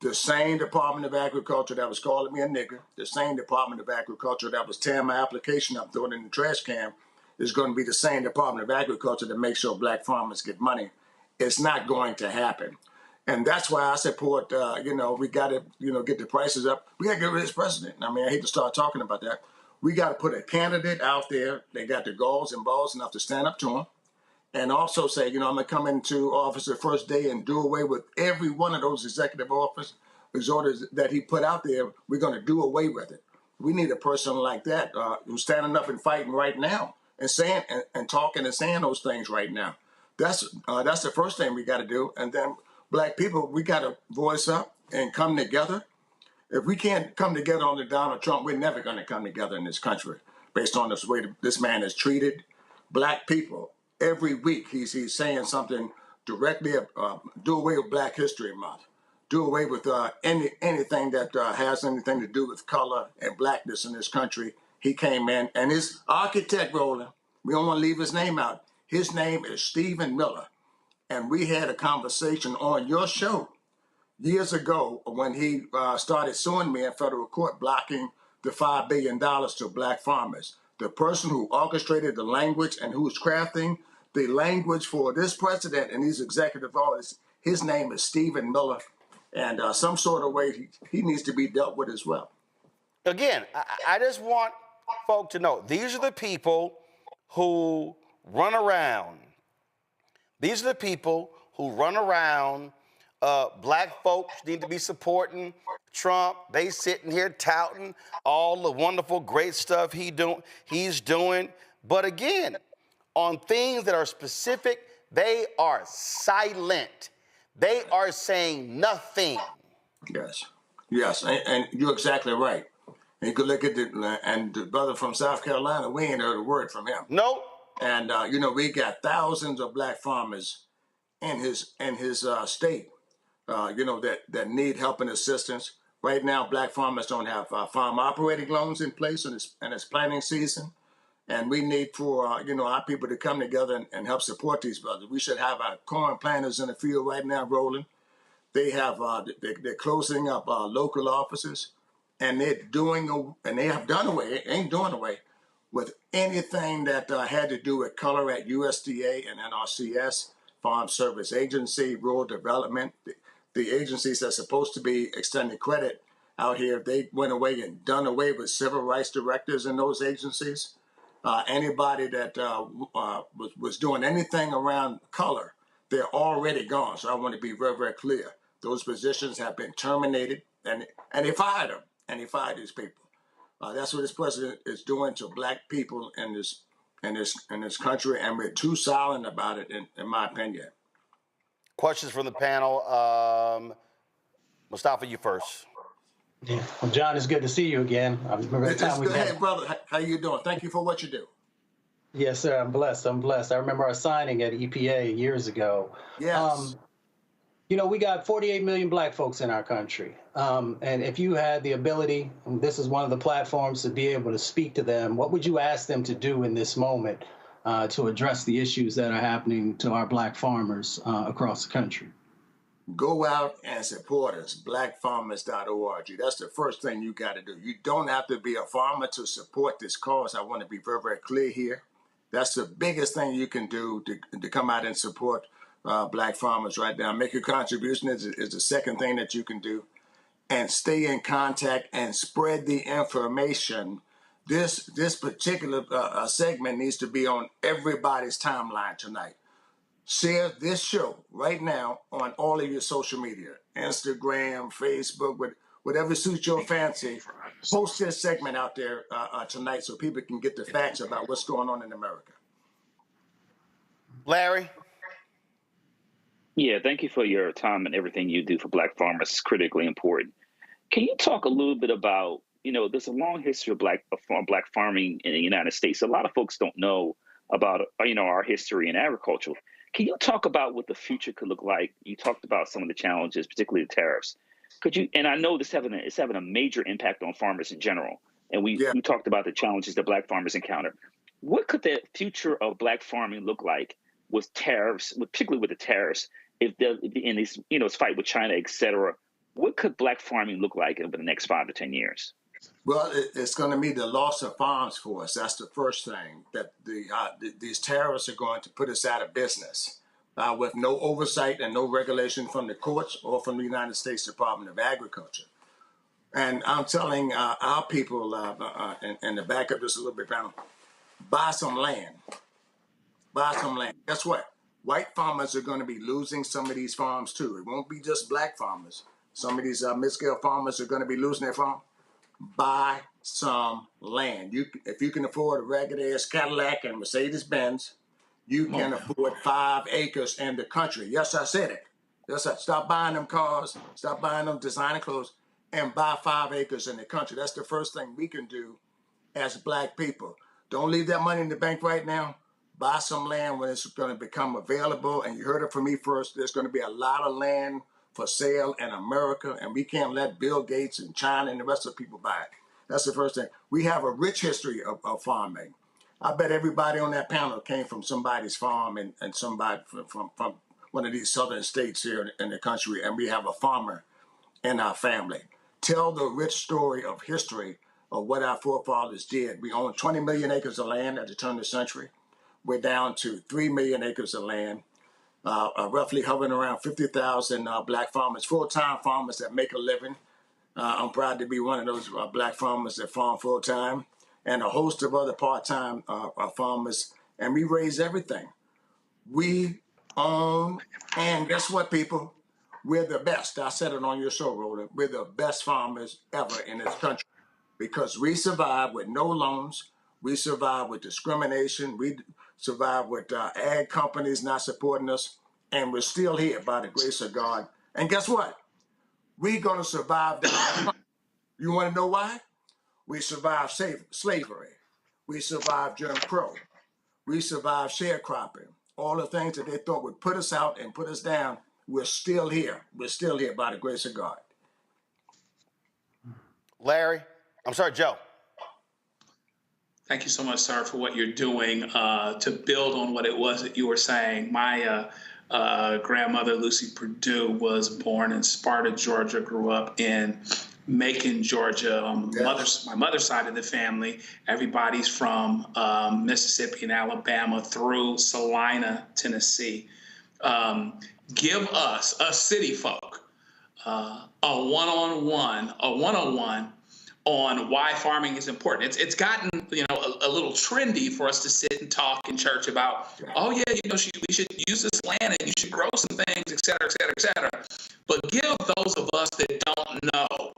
The same Department of Agriculture that was calling me a nigger, the same Department of Agriculture that was tearing my application up, throwing it in the trash can, is going to be the same Department of Agriculture that makes sure black farmers get money. It's not going to happen. And that's why I support, we got to, get the prices up. We got to get rid of this president. I mean, I hate to start talking about that. We got to put a candidate out there. They got the galls and balls enough to stand up to him. And also say, I'm going to come into office the first day and do away with every one of those executive orders that he put out there. We're going to do away with it. We need a person like that who's standing up and fighting right now and saying and talking and saying those things right now. That's the first thing we got to do. And then black people, we got to voice up and come together. If we can't come together under Donald Trump, we're never going to come together in this country based on this way this man has treated black people. Every week he's saying something directly, do away with Black History Month, do away with anything that has anything to do with color and blackness in this country. He came in, and his architect, Roland, we don't want to leave his name out. His name is Stephen Miller. And we had a conversation on your show years ago when he started suing me in federal court, blocking the $5 billion to black farmers. The person who orchestrated the language and who's crafting the language for this president and these executive orders, his name is Stephen Miller. And some sort of way he needs to be dealt with as well. Again, I just want folk to know, these are the people who run around. These are the people who run around. Black folks need to be supporting Trump. They sitting here touting all the wonderful, great stuff he's doing. But again, on things that are specific, they are silent. They are saying nothing. Yes, and you're exactly right. And you could look at the brother from South Carolina, we ain't heard a word from him. Nope. And we got thousands of black farmers in his state, that need help and assistance. Right now, black farmers don't have farm operating loans in place, and it's planting season. And we need for our people to come together and help support these brothers. We should have our corn planters in the field right now rolling. They have they're closing up local offices, and they have done away with anything that had to do with color at USDA and NRCS, Farm Service Agency, Rural Development. The agencies that's supposed to be extending credit out here, they went away and done away with civil rights directors in those agencies. Anybody that was doing anything around color, they're already gone. So I want to be very, very clear. Those positions have been terminated, and they fired them, and they fired these people. That's what this president is doing to black people in this country, and we're too silent about it, in my opinion. Questions from the panel. Mustafa, you first. Yeah. Well, John, it's good to see you again. Hey, brother, how you doing? Thank you for what you do. Yes, sir. I'm blessed. I remember our signing at EPA years ago. Yes. We got 48 million black folks in our country. And if you had the ability, and this is one of the platforms, to be able to speak to them, what would you ask them to do in this moment to address the issues that are happening to our black farmers across the country? Go out and support us, blackfarmers.org. That's the first thing you got to do. You don't have to be a farmer to support this cause. I want to be very, very clear here. That's the biggest thing you can do to come out and support black farmers right now. Make your contribution is the second thing that you can do. And stay in contact and spread the information. This particular segment needs to be on everybody's timeline tonight. Share this show right now on all of your social media, Instagram, Facebook, whatever suits your fancy. Post this segment out there tonight so people can get the facts about what's going on in America. Larry? Yeah, thank you for your time and everything you do for black farmers. It's critically important. Can you talk a little bit about, there's a long history of black farming in the United States. A lot of folks don't know about, our history in agriculture. Can you talk about what the future could look like? You talked about some of the challenges, particularly the tariffs. Could you, and I know it's having a major impact on farmers in general. And we talked about the challenges that black farmers encounter. What could the future of black farming look like with tariffs, particularly with the tariffs, in this, fight with China, et cetera? What could black farming look like over the next 5 to 10 years? Well, it's going to be the loss of farms for us. That's the first thing. That these tariffs are going to put us out of business with no oversight and no regulation from the courts or from the United States Department of Agriculture. And I'm telling our people, and to back up just a little bit, panel, buy some land. Buy some land. Guess what? White farmers are going to be losing some of these farms too. It won't be just black farmers. Some of these mid-scale farmers are going to be losing their farm. Buy some land. If you can afford a ragged-ass Cadillac and Mercedes-Benz, you can afford 5 acres in the country. Yes, I said it. Yes, stop buying them cars, stop buying them designer clothes, and buy 5 acres in the country. That's the first thing we can do as black people. Don't leave that money in the bank right now. Buy some land when it's going to become available. And you heard it from me first. There's going to be a lot of land for sale in America, and we can't let Bill Gates and China and the rest of the people buy it. That's the first thing. We have a rich history of farming. I bet everybody on that panel came from somebody's farm and somebody from one of these southern states here in the country, and we have a farmer in our family. Tell the rich story of history of what our forefathers did. We own 20 million acres of land at the turn of the century. We're down to 3 million acres of land. Roughly hovering around 50,000 black farmers, full-time farmers that make a living. I'm proud to be one of those black farmers that farm full-time, and a host of other part-time farmers, and we raise everything. We own, and guess what, people? We're the best. I said it on your show, Roland. We're the best farmers ever in this country because we survive with no loans. We survive with discrimination. We survive with ag companies not supporting us, and we're still here by the grace of God. And guess what? We're going to survive that. You want to know why? We survived slavery. We survived Jim Crow. We survived sharecropping. All the things that they thought would put us out and put us down, we're still here. We're still here by the grace of God. Larry, I'm sorry, Joe. Thank you so much, sir, for what you're doing to build on what it was that you were saying. My grandmother, Lucy Perdue, was born in Sparta, Georgia, grew up in Macon, Georgia. My mother's side of the family, everybody's from Mississippi and Alabama through Salina, Tennessee. Give us, city folk, a one-on-one on why farming is important. It's gotten, a little trendy for us to sit and talk in church about, we should use this land and you should grow some things, et cetera, et cetera, et cetera. But give those of us that don't know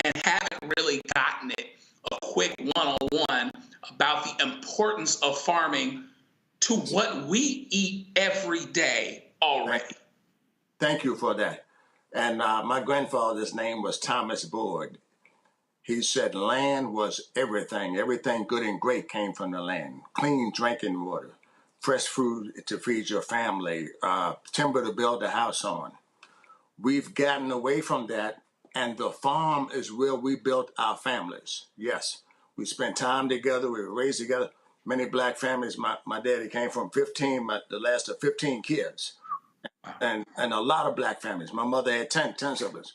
and haven't really gotten it a quick one-on-one about the importance of farming to what we eat every day already. Thank you for that. And my grandfather's name was Thomas Boyd. He said land was everything. Everything good and great came from the land. Clean drinking water, fresh food to feed your family, timber to build a house on. We've gotten away from that, and the farm is where we built our families. Yes, we spent time together. We were raised together. Many black families. My daddy came from the last of 15 kids, and a lot of black families. My mother had 10 siblings.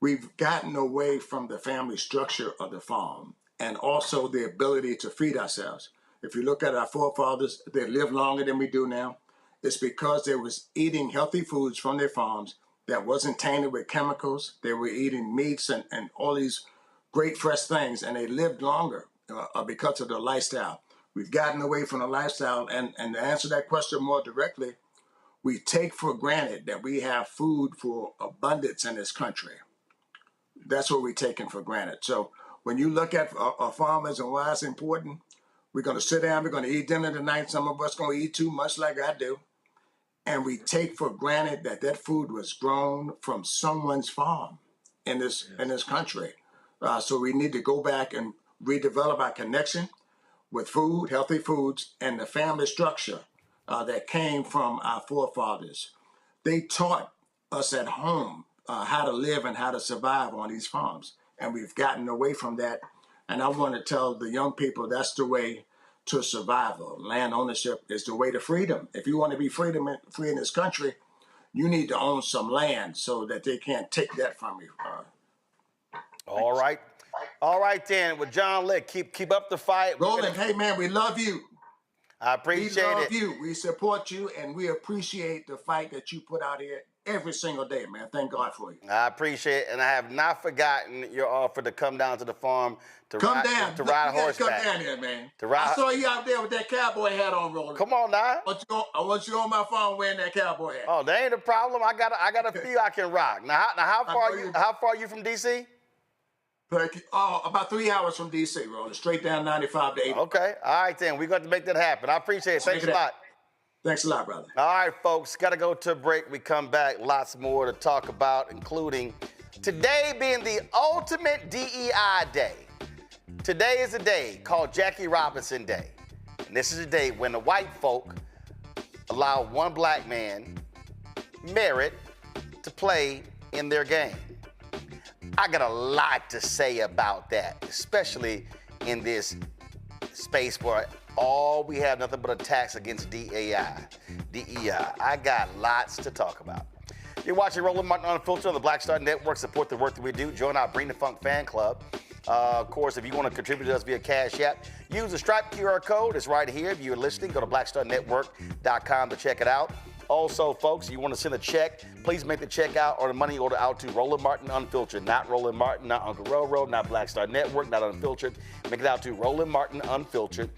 We've gotten away from the family structure of the farm and also the ability to feed ourselves. if you look at our forefathers, they lived longer than we do now. It's because they was eating healthy foods from their farms that wasn't tainted with chemicals. They were eating meats and all these great fresh things, and they lived longer because of the lifestyle. We've gotten away from the lifestyle, and to answer that question more directly, we take for granted that we have food for abundance in this country. That's what we're taking for granted. So when you look at farmers and why it's important, we're going to sit down, we're going to eat dinner tonight. Some of us going to eat too much like I do. And we take for granted that that food was grown from someone's farm in this country. So we need to go back and redevelop our connection with food, healthy foods, and the family structure that came from our forefathers. They taught us at home how to live and how to survive on these farms. And we've gotten away from that. And I want to tell the young people that's the way to survival. Land ownership is the way to freedom. If you want to be free in this country, you need to own some land so that they can't take that from you. All right. All right, then. Well, John Lick, keep up the fight. Roland, hey, man, we love you. I appreciate it. We love you. We support you, and we appreciate the fight that you put out here every single day, man. Thank God for you. I appreciate it, and I have not forgotten your offer to come down to the farm to ride horseback. Come down here, man. I saw you out there with that cowboy hat on, Roland. Come on now. I want you on my farm wearing that cowboy hat. Oh, that ain't a problem. I got a few I can rock. Now how far are you from D.C.? About 3 hours from D.C., Roland. Straight down 95 to 80. Okay. All right, then. We're going to make that happen. I appreciate it. Thanks a lot. Thanks a lot, brother. All right, folks. Got to go to a break. We come back. Lots more to talk about, including today being the ultimate DEI day. Today is a day called Jackie Robinson Day. And this is a day when the white folk allow one black man, merit, to play in their game. I got a lot to say about that, especially in this space where all we have nothing but attacks against DEI. I got lots to talk about. You're watching Roland Martin Unfiltered on the Black Star Network. Support the work that we do. Join our Bring the Funk fan club. Of course, if you want to contribute to us via Cash App, use the Stripe QR code. It's right here. If you're listening, go to blackstarnetwork.com to check it out. Also, folks, you want to send a check, please make the check out or the money order out to Roland Martin Unfiltered. Not Roland Martin, not Uncle Roro, not Black Star Network, not Unfiltered. Make it out to Roland Martin Unfiltered.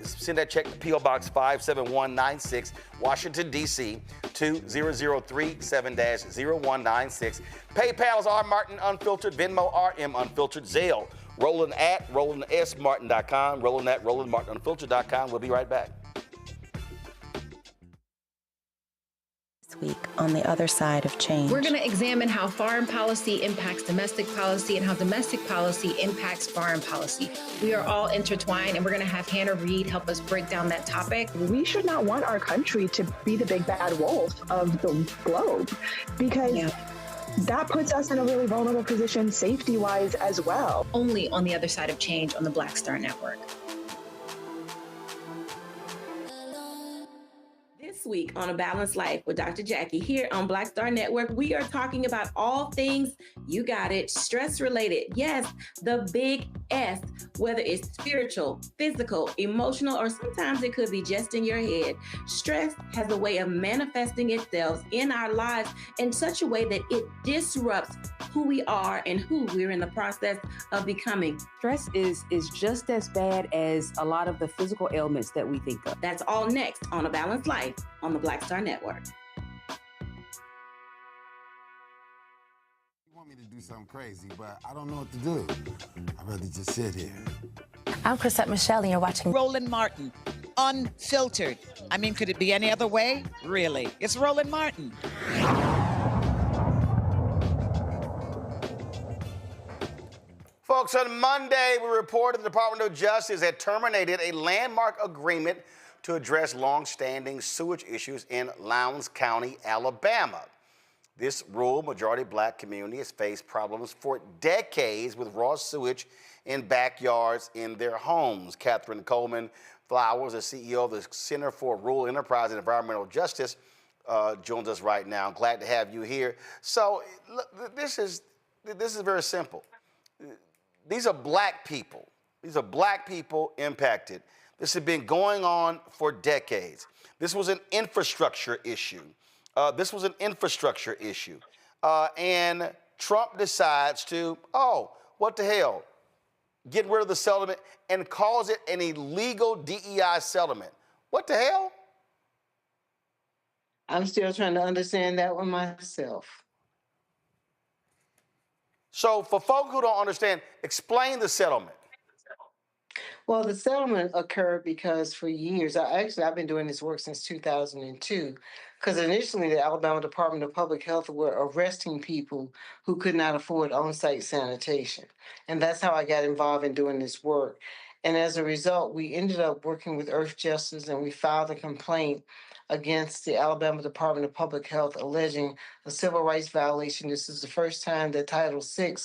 Send that check to P.O. Box 57196, Washington, D.C., 20037-0196. PayPal is R Martin Unfiltered, Venmo RM Unfiltered, Zelle, Roland at RolandSMartin.com, Roland at RolandMartinUnfiltered.com. We'll be right back. Week on the other side of change. We're going to examine how foreign policy impacts domestic policy and how domestic policy impacts foreign policy. We are all intertwined, and we're going to have Hannah Reid help us break down that topic. We should not want our country to be the big bad wolf of the globe, because that puts us in a really vulnerable position safety-wise as well. Only on the other side of change on the Black Star Network. This week on A Balanced Life with Dr. Jackie here on Black Star Network, we are talking about all things, you got it, stress related. Yes, the big S, whether it's spiritual, physical, emotional, or sometimes it could be just in your head. Stress has a way of manifesting itself in our lives in such a way that it disrupts who we are and who we're in the process of becoming. Stress is just as bad as a lot of the physical ailments that we think of. That's all next on A Balanced Life on the Black Star Network. You want me to do something crazy, but I don't know what to do. I'd rather just sit here. I'm Chrisette Michelle, and you're watching Roland Martin, Unfiltered. I mean, could it be any other way? Really? It's Roland Martin. Folks, on Monday, we reported the Department of Justice had terminated a landmark agreement to address long-standing sewage issues in Lowndes County, Alabama. This rural, majority-black community has faced problems for decades with raw sewage in backyards in their homes. Catherine Coleman Flowers, the CEO of the Center for Rural Enterprise and Environmental Justice, joins us right now. Glad to have you here. So look, this is very simple. These are black people. These are black people impacted. This had been going on for decades. This was an infrastructure issue. And Trump decides to, oh, what the hell? Get rid of the settlement and calls it an illegal DEI settlement. What the hell? I'm still trying to understand that one myself. So for folk who don't understand, explain the settlement. Well, the settlement occurred because for years, I've been doing this work since 2002, because initially the Alabama Department of Public Health were arresting people who could not afford on-site sanitation. And that's how I got involved in doing this work. And as a result, we ended up working with Earth Justice, and we filed a complaint against the Alabama Department of Public Health alleging a civil rights violation. This is the first time that Title VI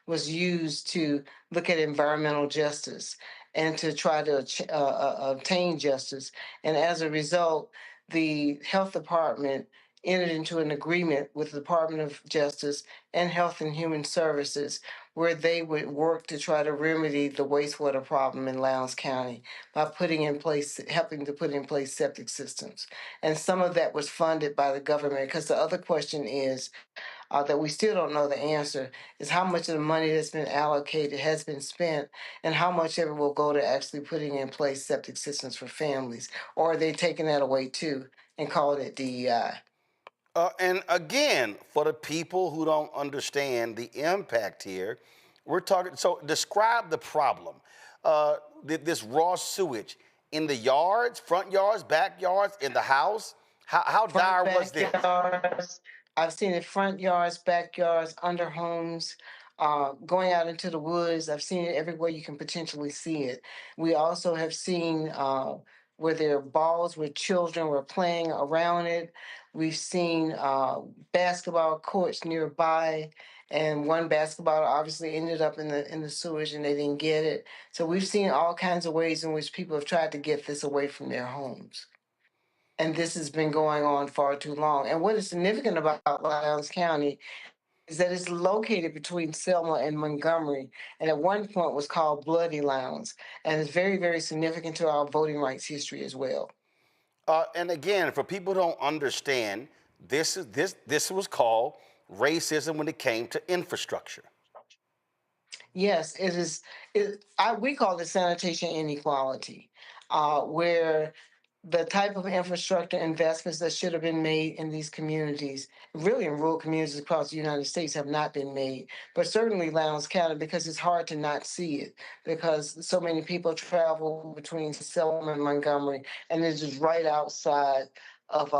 was used to look at environmental justice and to try to obtain justice. And as a result, the health department entered into an agreement with the Department of Justice and Health and Human Services, where they would work to try to remedy the wastewater problem in Lowndes County by helping to put in place septic systems. And some of that was funded by the government, because the other question is, that we still don't know the answer, is how much of the money that's been allocated has been spent, and how much of it will go to actually putting in place septic systems for families, or are they taking that away too and calling it DEI? And again, for the people who don't understand the impact here, we're talking, so describe the problem. This raw sewage in the yards, front yards, backyards, in the house. How dire was this? I've seen it front yards, backyards, under homes, going out into the woods. I've seen it everywhere you can potentially see it. We also have seen where there are balls where children were playing around it. We've seen basketball courts nearby, and one basketball obviously ended up in the sewage and they didn't get it. So we've seen all kinds of ways in which people have tried to get this away from their homes. And this has been going on far too long. And what is significant about Lowndes County is that it's located between Selma and Montgomery, and at one point was called Bloody Lowndes, and it's very, very significant to our voting rights history as well. And again, for people who don't understand, this was called racism when it came to infrastructure. Yes, it is. We call it sanitation inequality, where the type of infrastructure investments that should have been made in these communities, really in rural communities across the United States, have not been made. But certainly Lowndes County, because it's hard to not see it, because so many people travel between Selma and Montgomery, and it's just right outside of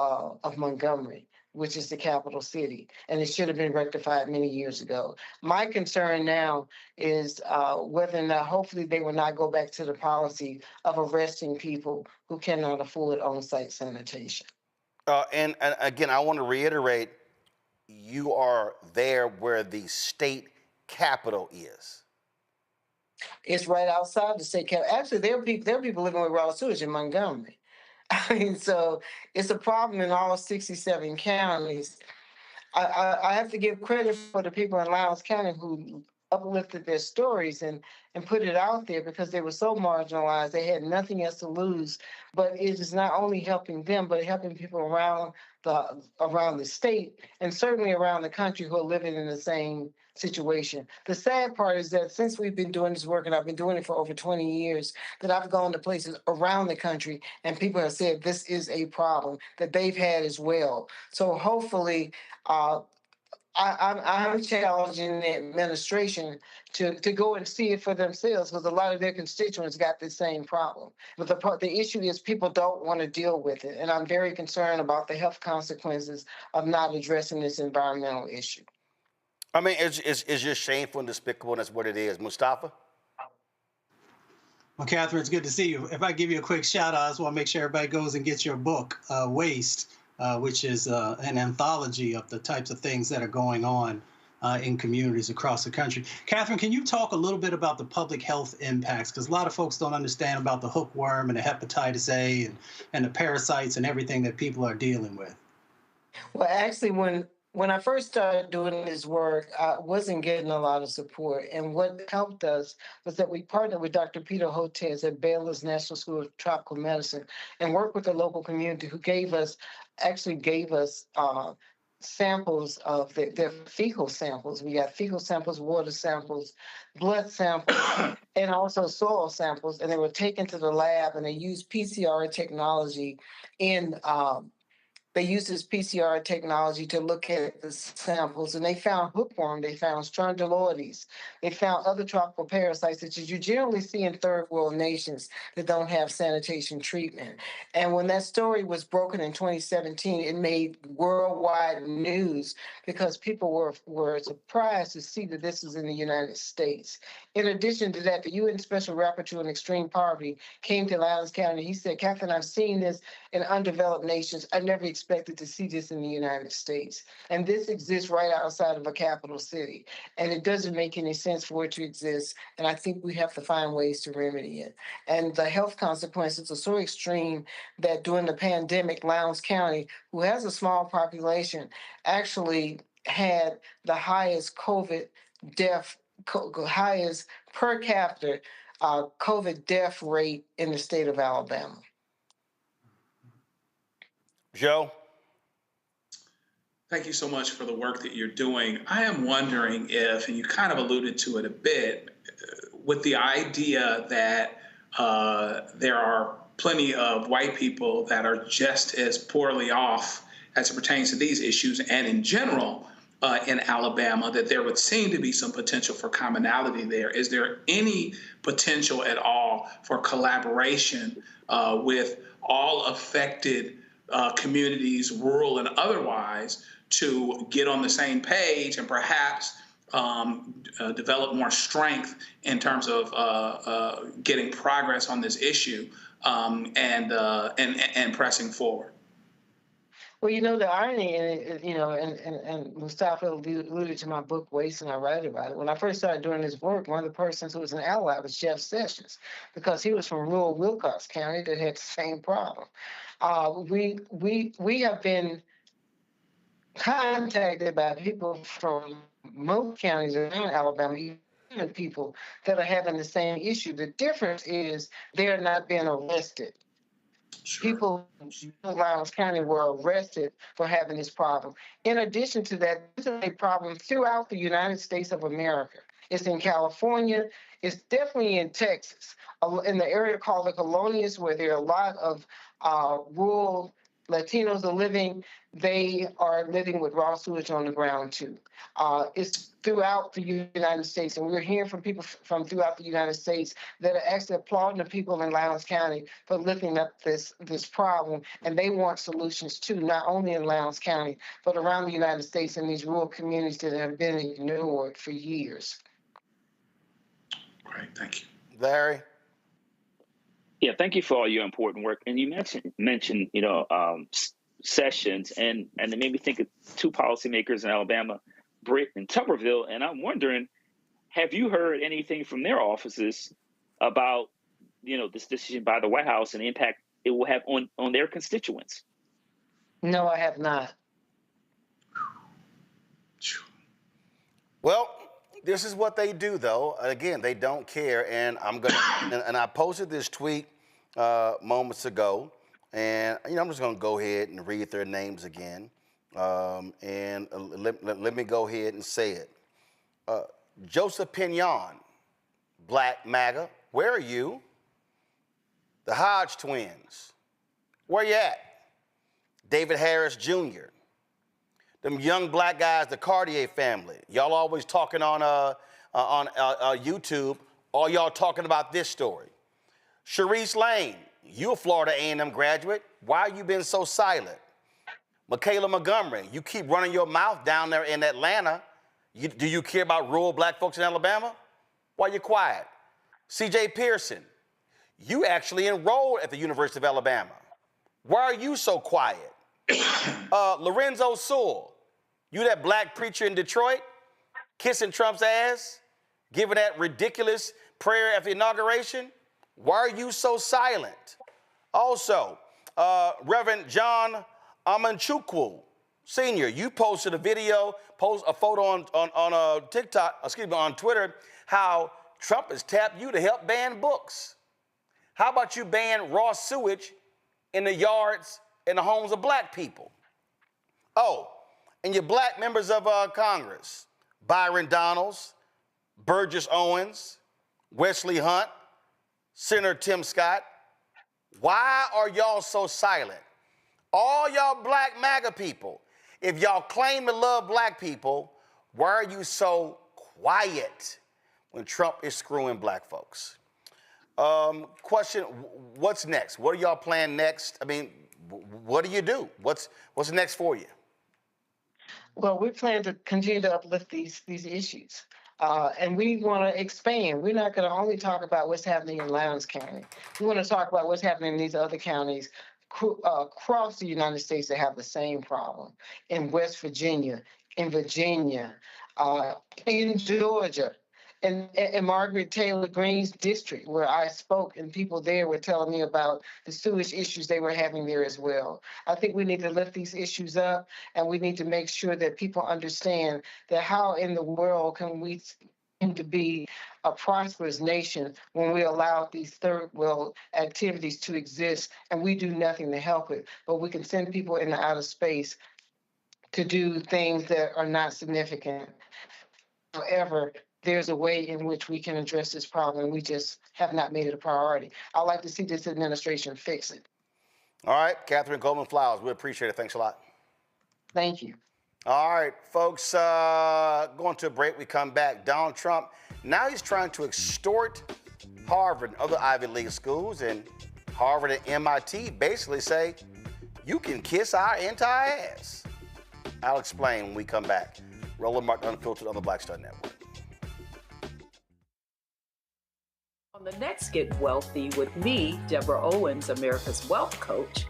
Montgomery, which is the capital city, and it should have been rectified many years ago. My concern now is whether or not, hopefully they will not go back to the policy of arresting people who cannot afford on-site sanitation. And again, I want to reiterate, you are there where the state capital is. It's right outside the state capital. Actually, there are people living with raw sewage in Montgomery. I mean, so it's a problem in all 67 counties. I have to give credit for the people in Lowndes County who uplifted their stories and put it out there, because they were so marginalized. They had nothing else to lose. But it is not only helping them, but helping people around the state and certainly around the country who are living in the same situation. The sad part is that since we've been doing this work, and I've been doing it for over 20 years, that I've gone to places around the country and people have said this is a problem that they've had as well. So hopefully, I'm challenging the administration to go and see it for themselves, because a lot of their constituents got the same problem. But the issue is people don't want to deal with it, and I'm very concerned about the health consequences of not addressing this environmental issue. I mean, it's just shameful and despicable, and that's what it is. Mustafa? Well, Catherine, it's good to see you. If I give you a quick shout out, I just want to make sure everybody goes and gets your book, Waste, which is an anthology of the types of things that are going on in communities across the country. Catherine, can you talk a little bit about the public health impacts? Because a lot of folks don't understand about the hookworm and the hepatitis A and the parasites and everything that people are dealing with. Well, actually, when when I first started doing this work, I wasn't getting a lot of support. And what helped us was that we partnered with Dr. Peter Hotez at Baylor's National School of Tropical Medicine and worked with the local community who actually gave us samples of their fecal samples. We got fecal samples, water samples, blood samples, and also soil samples. And they were taken to the lab and they used PCR technology they used this PCR technology to look at the samples, and they found hookworm, they found strongyloides, they found other tropical parasites that you generally see in third world nations that don't have sanitation treatment. And when that story was broken in 2017, it made worldwide news because people were surprised to see that this was in the United States. In addition to that, the UN Special Rapporteur on Extreme Poverty came to Lowndes County. He said, Catherine, I've seen this in undeveloped nations. I never expected to see this in the United States. And this exists right outside of a capital city. And it doesn't make any sense for it to exist. And I think we have to find ways to remedy it. And the health consequences are so extreme that during the pandemic, Lowndes County, who has a small population, actually had the highest highest per capita COVID death rate in the state of Alabama. Joe? Thank you so much for the work that you're doing. I am wondering if, and you kind of alluded to it a bit, with the idea that there are plenty of white people that are just as poorly off as it pertains to these issues and in general in Alabama, that there would seem to be some potential for commonality there. Is there any potential at all for collaboration with all affected communities, rural and otherwise, to get on the same page and perhaps develop more strength in terms of getting progress on this issue and pressing forward? Well, the irony in it, and Mustafa alluded to my book, Waste, and I write about it. When I first started doing this work, one of the persons who was an ally was Jeff Sessions, because he was from rural Wilcox County that had the same problem. We have been contacted by people from most counties around Alabama, even people that are having the same issue. The difference is they're not being arrested. People in Lowndes County were arrested for having this problem. In addition to that, this is a problem throughout the United States of America. It's in California. It's definitely in Texas, in the area called the Colonias, where there are a lot of rural Latinos are living. They are living with raw sewage on the ground too. It's throughout the United States, and we're hearing from people from throughout the United States that are actually applauding the people in Lowndes County for lifting up this problem, and they want solutions too, not only in Lowndes County, but around the United States in these rural communities that have been ignored for years. Great, thank you. Larry? Yeah, thank you for all your important work. And you mentioned Sessions, and it made me think of two policymakers in Alabama, Britt and Tuberville. And I'm wondering, have you heard anything from their offices about, this decision by the White House and the impact it will have on their constituents? No, I have not. Well, this is what they do, though. Again, they don't care, and and I posted this tweet moments ago, and I'm just gonna go ahead and read their names again, and let me go ahead and say it. Joseph Pignon, Black MAGA, where are you? The Hodge twins, where you at? David Harris Jr., them young black guys, the Cartier family. Y'all always talking on YouTube. All y'all talking about this story. Sharice Lane, you a Florida A&M graduate. Why you been so silent? Michaela Montgomery, you keep running your mouth down there in Atlanta. Do you care about rural black folks in Alabama? Why you quiet? C.J. Pearson, you actually enrolled at the University of Alabama. Why are you so quiet? Lorenzo Sewell, you that black preacher in Detroit, kissing Trump's ass, giving that ridiculous prayer at the inauguration. Why are you so silent? Also, Reverend John Amanchukwu, Senior, you posted a video, post a photo on TikTok, on Twitter, how Trump has tapped you to help ban books. How about you ban raw sewage in the yards and the homes of black people? Oh, and your black members of Congress, Byron Donalds, Burgess Owens, Wesley Hunt, Senator Tim Scott, why are y'all so silent? All y'all black MAGA people, if y'all claim to love black people, why are you so quiet when Trump is screwing black folks? Question, what's next? What are y'all planning next? I mean, what do you do? What's next for you? Well, we plan to continue to uplift these issues. And we want to expand. We're not going to only talk about what's happening in Lowndes County. We want to talk about what's happening in these other counties across the United States that have the same problem. In West Virginia, in Virginia, in Georgia, and Margaret Taylor Greene's district, where I spoke, and people there were telling me about the sewage issues they were having there as well. I think we need to lift these issues up, and we need to make sure that people understand that how in the world can we seem to be a prosperous nation when we allow these third world activities to exist and we do nothing to help it, but we can send people into outer space to do things that are not significant. However, there's a way in which we can address this problem, and we just have not made it a priority. I'd like to see this administration fix it. All right, Catherine Coleman Flowers, we appreciate it. Thanks a lot. Thank you. All right, folks, going to a break. We come back. Donald Trump, now he's trying to extort Harvard and other Ivy League schools, and Harvard and MIT basically say, you can kiss our entire ass. I'll explain when we come back. Roland Martin Unfiltered on the Black Star Network. On the next Get Wealthy with me, Deborah Owens, America's Wealth Coach,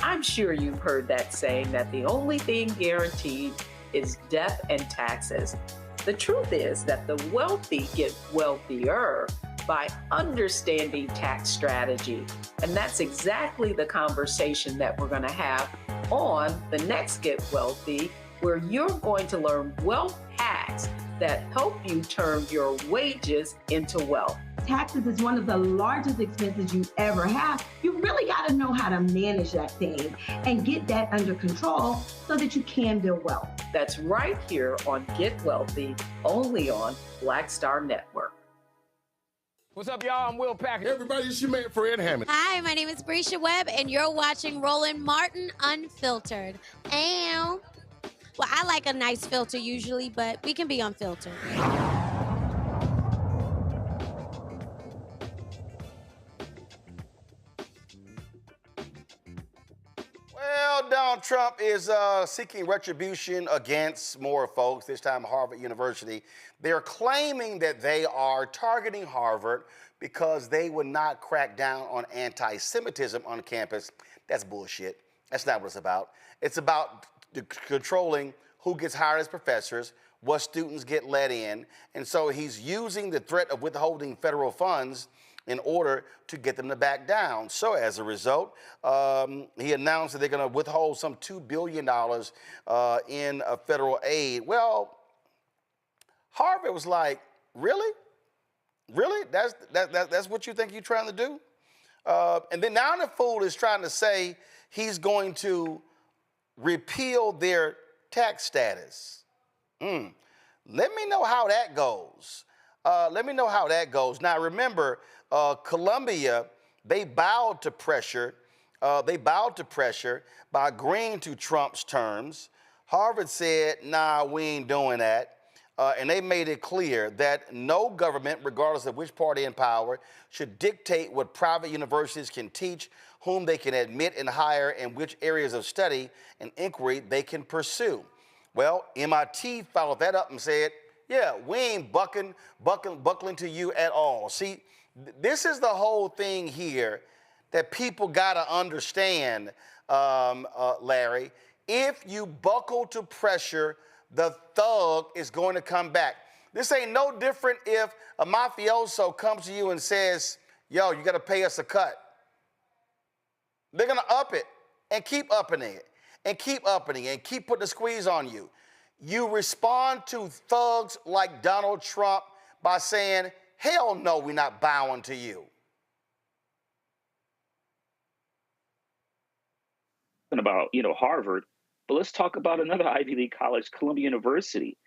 I'm sure you've heard that saying that the only thing guaranteed is death and taxes. The truth is that the wealthy get wealthier by understanding tax strategy. And that's exactly the conversation that we're going to have on the next Get Wealthy, where you're going to learn wealth hacks that help you turn your wages into wealth. Taxes is one of the largest expenses you ever have. You really got to know how to manage that thing and get that under control so that you can build wealth. That's right here on Get Wealthy, only on Black Star Network. What's up, y'all? I'm Will Packer. Everybody, it's your man, Fred Hammond. Hi, my name is Brescia Webb, and you're watching Roland Martin Unfiltered. Ow. Well, I like a nice filter usually, but we can be unfiltered. Well, Donald Trump is seeking retribution against more folks, this time Harvard University. They're claiming that they are targeting Harvard because they would not crack down on anti-Semitism on campus. That's bullshit. That's not what it's about. It's about controlling who gets hired as professors, what students get let in, and so he's using the threat of withholding federal funds in order to get them to back down. So as a result, he announced that they're going to withhold some $2 billion in federal aid. Well, Harvard was like, really? Really? That's what you think you're trying to do? And then now the fool is trying to say he's going to repeal their tax status. Let me know how that goes. Let me know how that goes. Now, remember, Columbia, they bowed to pressure. By agreeing to Trump's terms. Harvard said, nah, we ain't doing that. And they made it clear that no government, regardless of which party in power, should dictate what private universities can teach, whom they can admit and hire, and which areas of study and inquiry they can pursue. Well, MIT followed that up and said, yeah, we ain't buckling to you at all. See, this is the whole thing here that people got to understand, Larry. If you buckle to pressure, the thug is going to come back. This ain't no different if a mafioso comes to you and says, yo, you got to pay us a cut. They're going to up it and keep upping it. and keep upping and keep putting the squeeze on you. You respond to thugs like Donald Trump by saying, hell no, we're not bowing to you. About, Harvard, but let's talk about another Ivy League college, Columbia University.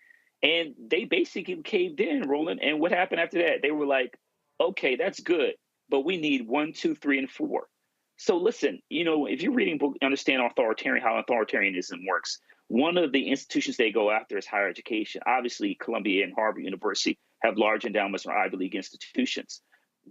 And they basically caved in, Roland. And what happened after that? They were like, okay, that's good, but we need 1, 2, 3, and 4. So listen, if you're reading book, understand how authoritarianism works. One of the institutions they go after is higher education. Obviously, Columbia and Harvard University have large endowments from Ivy League institutions.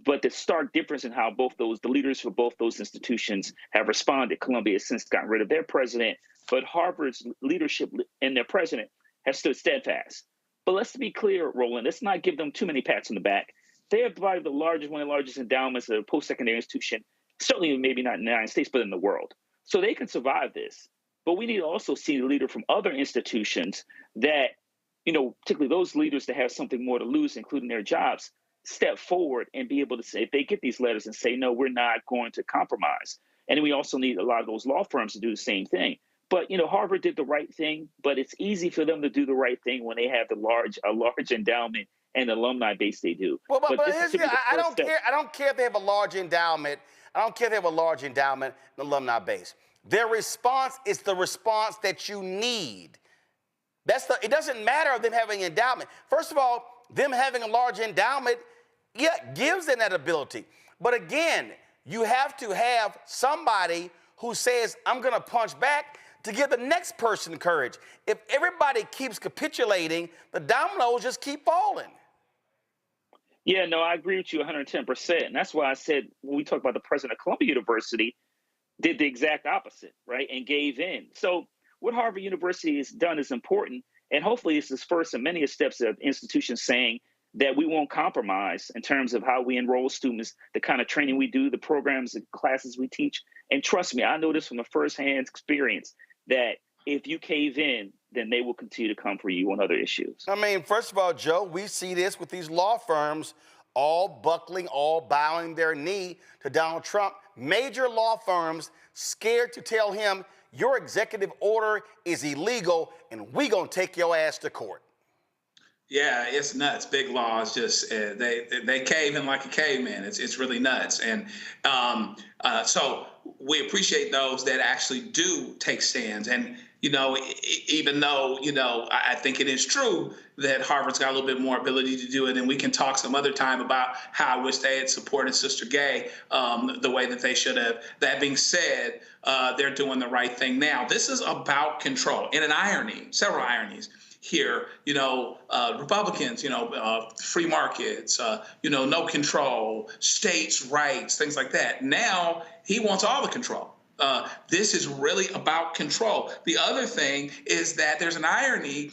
But the stark difference in how the leaders for both those institutions have responded. Columbia has since gotten rid of their president, but Harvard's leadership and their president have stood steadfast. But let's be clear, Roland, let's not give them too many pats on the back. They have provided one of the largest endowments of a post-secondary institution, certainly maybe not in the United States, but in the world. So they can survive this. But we need to also see the leader from other institutions that, particularly those leaders that have something more to lose, including their jobs, step forward and be able to say, if they get these letters and say, no, we're not going to compromise. And we also need a lot of those law firms to do the same thing. But, Harvard did the right thing, but it's easy for them to do the right thing when they have a large endowment and alumni base they do. Well, but here's the, I don't care if they have a large endowment. I don't care if they have a large endowment and alumni base. Their response is the response that you need. It doesn't matter of them having an endowment. First of all, them having a large endowment, gives them that ability. But again, you have to have somebody who says, I'm going to punch back to give the next person courage. If everybody keeps capitulating, the dominoes just keep falling. Yeah, no, I agree with you 110%. And that's why I said when we talk about the president of Columbia University, did the exact opposite, right, and gave in. So what Harvard University has done is important. And hopefully it's the first of many steps of institutions saying that we won't compromise in terms of how we enroll students, the kind of training we do, the programs and classes we teach. And trust me, I know this from a firsthand experience that if you cave in, then they will continue to come for you on other issues. I mean, first of all, Joe, we see this with these law firms all buckling, all bowing their knee to Donald Trump. Major law firms scared to tell him, your executive order is illegal and we gonna take your ass to court. Yeah, it's nuts. Big law is just they cave in like a caveman. It's really nuts. And so we appreciate those that actually do take stands. And even though I think it is true that Harvard's got a little bit more ability to do it, and we can talk some other time about how I wish they had supported Sister Gay the way that they should have. That being said, they're doing the right thing now. This is about control. And an irony, several ironies here, Republicans, free markets, no control, states' rights, things like that. Now he wants all the control. This is really about control. The other thing is that there's an irony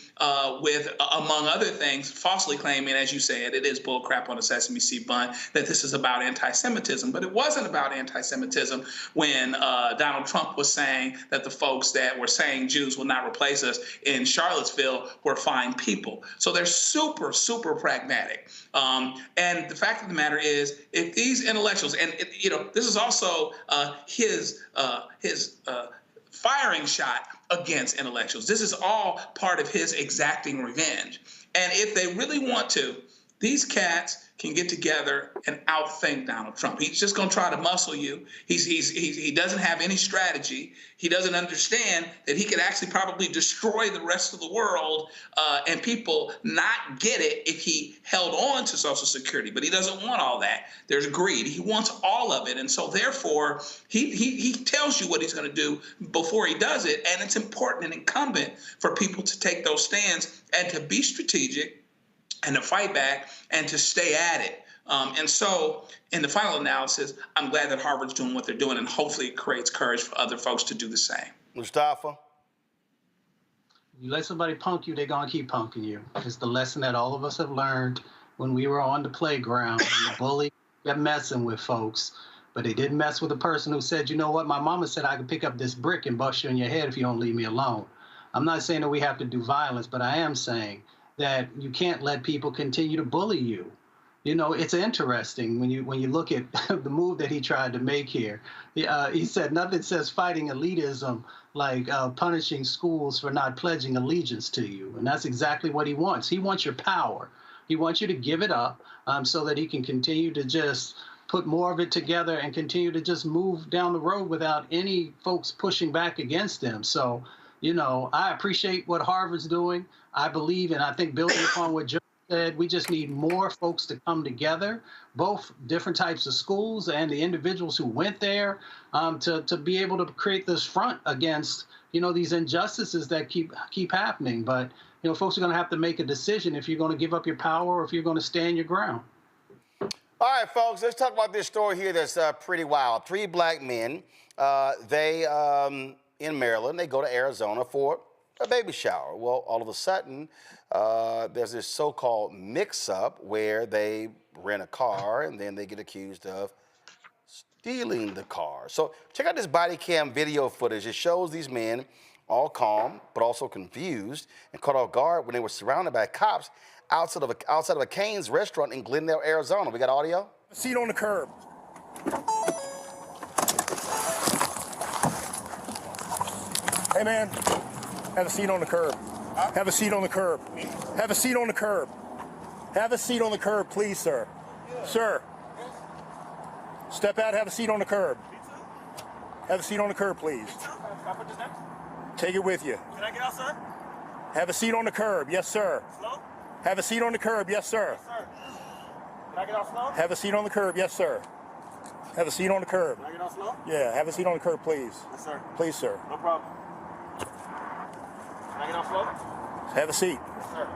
with, among other things, falsely claiming, as you said, it is bullcrap on a sesame seed bun, that this is about anti-Semitism. But it wasn't about anti-Semitism when Donald Trump was saying that the folks that were saying Jews will not replace us in Charlottesville were fine people. So they're super, super pragmatic. And the fact of the matter is, if these intellectuals, and this is also his firing shot against intellectuals. This is all part of his exacting revenge. And if they really want to, these cats can get together and outthink Donald Trump. He's just going to try to muscle you. He doesn't have any strategy. He doesn't understand that he could actually probably destroy the rest of the world and people not get it if he held on to Social Security. But he doesn't want all that. There's greed. He wants all of it. And so therefore, he tells you what he's going to do before he does it. And it's important and incumbent for people to take those stands and to be strategic and to fight back and to stay at it. And so in the final analysis, I'm glad that Harvard's doing what they're doing, and hopefully it creates courage for other folks to do the same. Mustafa? You let somebody punk you, they're going to keep punking you. It's the lesson that all of us have learned when we were on the playground. And the bully kept messing with folks, but they didn't mess with the person who said, you know what, my mama said I could pick up this brick and bust you in your head if you don't leave me alone. I'm not saying that we have to do violence, but I am saying that you can't let people continue to bully you. You know, it's interesting when you look at the move that he tried to make here. He said nothing says fighting elitism like punishing schools for not pledging allegiance to you, and that's exactly what he wants. He wants your power. He wants you to give it up so that he can continue to just put more of it together and continue to just move down the road without any folks pushing back against him. So, you know, I appreciate what Harvard's doing. I believe, and I think building upon what Joe said, we just need more folks to come together, both different types of schools and the individuals who went there, to be able to create this front against, you know, these injustices that keep happening. But, you know, folks are going to have to make a decision if you're going to give up your power or if you're going to stand your ground. All right, folks, let's talk about this story here that's pretty wild. 3 black men, in Maryland, they go to Arizona for a baby shower. Well, all of a sudden, there's this so-called mix-up where they rent a car and then they get accused of stealing the car. So check out this body cam video footage. It shows these men all calm but also confused and caught off guard when they were surrounded by cops outside of a Cane's restaurant in Glendale, Arizona. We got audio? Seat on the curb. Hey, man, have a seat on the curb. Have a seat on the curb. Have a seat on the curb. Have a seat on the curb, please, sir. Sir. Step out, have a seat on the curb. Have a seat on the curb, please. Take it with you. Can I get out, sir? Have a seat on the curb, yes, sir. Slow? Have a seat on the curb, yes, sir. Yes, sir. Can I get out slow? Have a seat on the curb, yes, sir. Have a seat on the curb. Can I get out slow? Yeah, have a seat on the curb, please. Yes, sir. Please, sir. No problem. Can I get out slow? Have a seat. Yes, sir.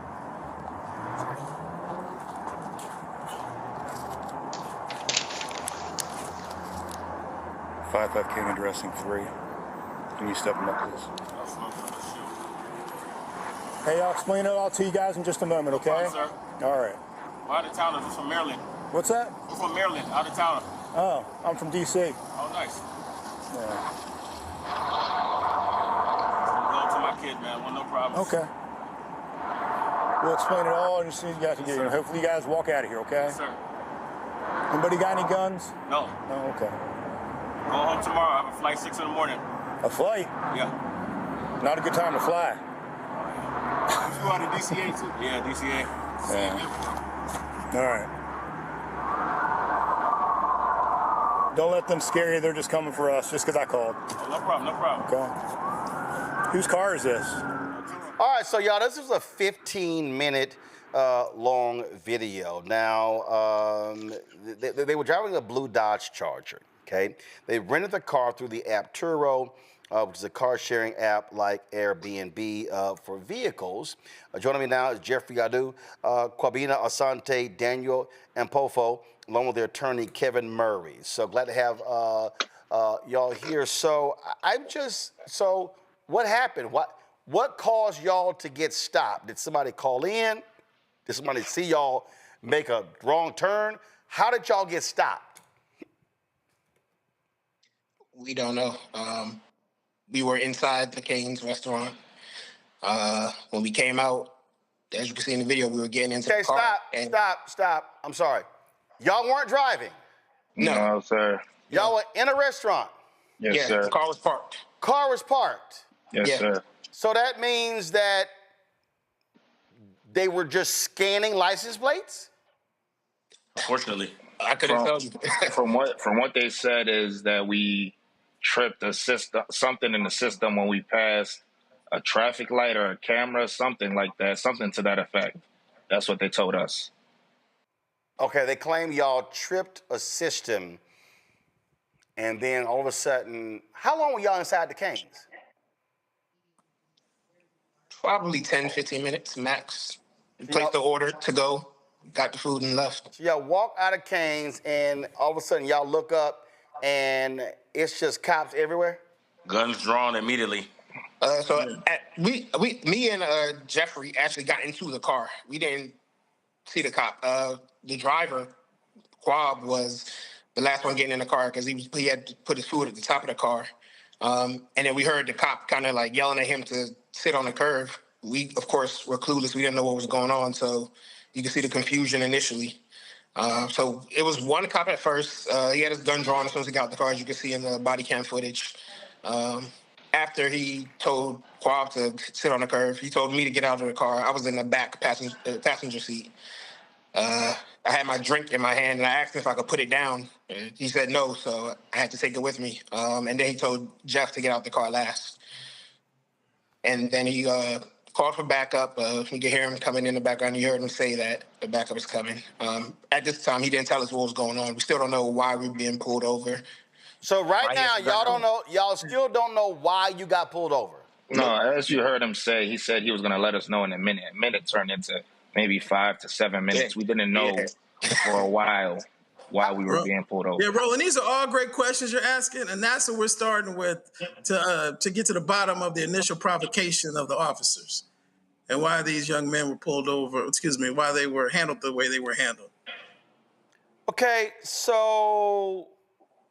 Five King addressing 3. Can you step him up, please? Hey, I'll explain it all to you guys in just a moment, okay? No problem, sir. All right. We're out of towners. We're from Maryland. What's that? We're from Maryland, out of town. Oh, I'm from D.C. Oh, nice. Yeah. Go to my kid, man. Well, no problem. Okay. We'll explain it all and see you guys can get here. Hopefully you guys walk out of here, okay? Yes, sir. Anybody got any guns? No. No, okay. Go home tomorrow. I have a flight 6 in the morning. A flight? Yeah. Not a good time to fly. You flew out of DCA, too? Yeah, DCA. Yeah. All right. Don't let them scare you. They're just coming for us just because I called. Oh, no problem, no problem. Okay. Whose car is this? All right, so y'all, this is a 15-minute long video. Now, they were driving a blue Dodge Charger, okay? They rented the car through the app Turo, which is a car-sharing app like Airbnb for vehicles. Joining me now is Jeffrey Gadu, Kwabena Asante, Daniel Mpofo, along with their attorney, Kevin Murray. So glad to have y'all here. So so what happened? What caused y'all to get stopped? Did somebody call in? Did somebody see y'all make a wrong turn? How did y'all get stopped? We don't know. We were inside the Cane's restaurant. When we came out, as you can see in the video, we were getting into the car. Stop. I'm sorry. Y'all weren't driving? No, sir. Y'all were in a restaurant? Yes, sir. The car was parked. Car was parked? Yes, sir. So that means that they were just scanning license plates? Unfortunately, I couldn't tell you. from what they said is that we tripped a system, something in the system when we passed a traffic light or a camera, something like that, something to that effect. That's what they told us. Okay, they claim y'all tripped a system, and then all of a sudden, how long were y'all inside the Cane's? Probably 10, 15 minutes max. We placed the order to go, got the food and left. So y'all walk out of Cane's, and all of a sudden y'all look up, and it's just cops everywhere? Guns drawn immediately. Me and Jeffrey actually got into the car. We didn't see the cop. The driver, Quab, was the last one getting in the car because he had to put his food at the top of the car. And then we heard the cop kind of like yelling at him to sit on the curb. We, of course, were clueless. We didn't know what was going on. So you can see the confusion initially. So it was one cop at first. He had his gun drawn as soon as he got out the car, as you can see in the body cam footage. After he told Quab to sit on the curb, he told me to get out of the car. I was in the back passenger seat. I had my drink in my hand, and I asked him if I could put it down. He said no, so I had to take it with me. And then he told Jeff to get out the car last. And then he called for backup. You could hear him coming in the background. You heard him say that the backup is coming. At this time, he didn't tell us what was going on. We still don't know why we were being pulled over. So right now, y'all don't know. Y'all still don't know why you got pulled over. No, as you heard him say, he said he was going to let us know in a minute. A minute turned into maybe 5 to 7 minutes. We didn't know for a while why we were being pulled over. Yeah, Roland, these are all great questions you're asking, and that's what we're starting with to get to the bottom of the initial provocation of the officers and why these young men were pulled over, why they were handled the way they were handled. Okay, so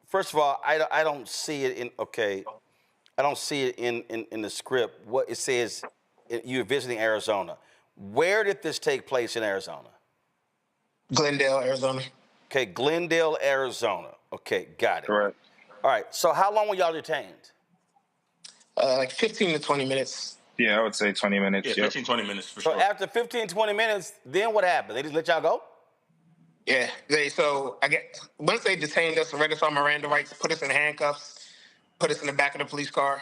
first of all, I don't see it in, I don't see it in the script. What it says, you're visiting Arizona. Where did this take place in Arizona? Glendale, Arizona. Okay, Glendale, Arizona. Okay, got it. Correct. All right, so how long were y'all detained? Like 15 to 20 minutes. Yeah, I would say 20 minutes. Yeah, 15, 20 minutes for so sure. So after 15, 20 minutes, then what happened? They just let y'all go? Yeah, once they detained us, read us our Miranda rights, put us in handcuffs, put us in the back of the police car,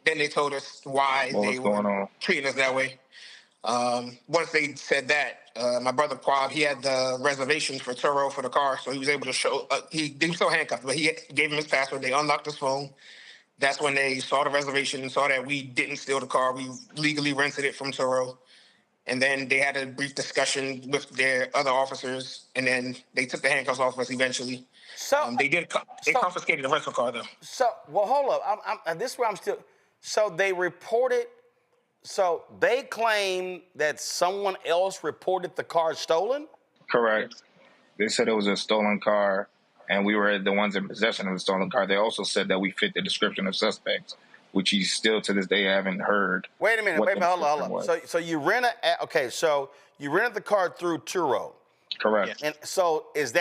then they told us why they were treating us that way. Once they said that, my brother Quab, he had the reservation for Turo for the car, so he was able to show, he was still handcuffed, but he gave him his password. They unlocked his phone. That's when they saw the reservation and saw that we didn't steal the car. We legally rented it from Turo. And then they had a brief discussion with their other officers, and then they took the handcuffs off us eventually. So they confiscated the rental car, though. So, well, hold up. This is where I'm still. So they reported. So they claim that someone else reported the car stolen? Correct. They said it was a stolen car, and we were the ones in possession of the stolen car. They also said that we fit the description of suspects, which you still to this day haven't heard. Wait a minute, hold up. So you rented the car through Turo. Correct. And so was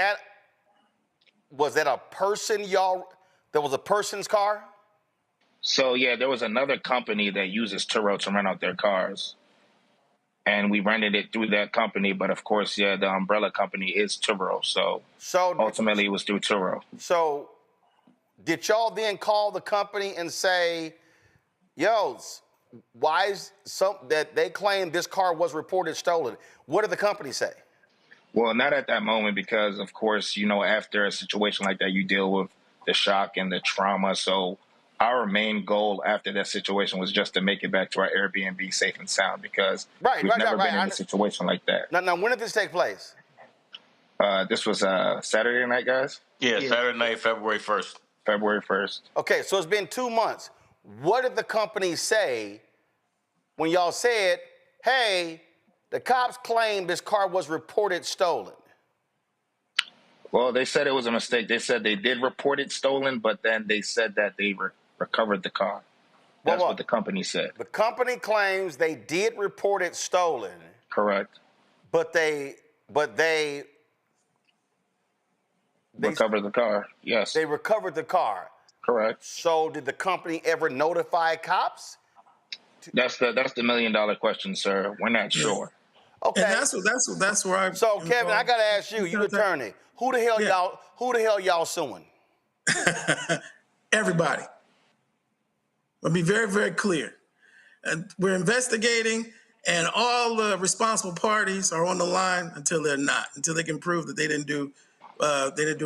that a person there was a person's car? So yeah, there was another company that uses Turo to rent out their cars. And we rented it through that company, but of course, yeah, the umbrella company is Turo. So ultimately it was through Turo. So did y'all then call the company and say, yo, why is that they claim this car was reported stolen? What did the company say? Well, not at that moment, because of course, after a situation like that, you deal with the shock and the trauma. So our main goal after that situation was just to make it back to our Airbnb safe and sound, because we've never been in a situation like that. Now, when did this take place? This was Saturday night, guys? Yeah, Saturday night, February 1st. February 1st. Okay, so it's been 2 months. What did the company say when y'all said, hey, the cops claim this car was reported stolen? Well, they said it was a mistake. They said they did report it stolen, but then they said that they recovered the car. That's what the company said. The company claims they did report it stolen. Correct. But they recovered the car. Yes. They recovered the car. Correct. So did the company ever notify cops? That's the $1 million question, sir. We're not sure. Okay. And that's where I. So Kevin, I gotta ask you, you attorney, who the hell y'all suing? Everybody. I'll be very, very clear. We're investigating, and all the responsible parties are on the line until they're not, until they can prove that they didn't do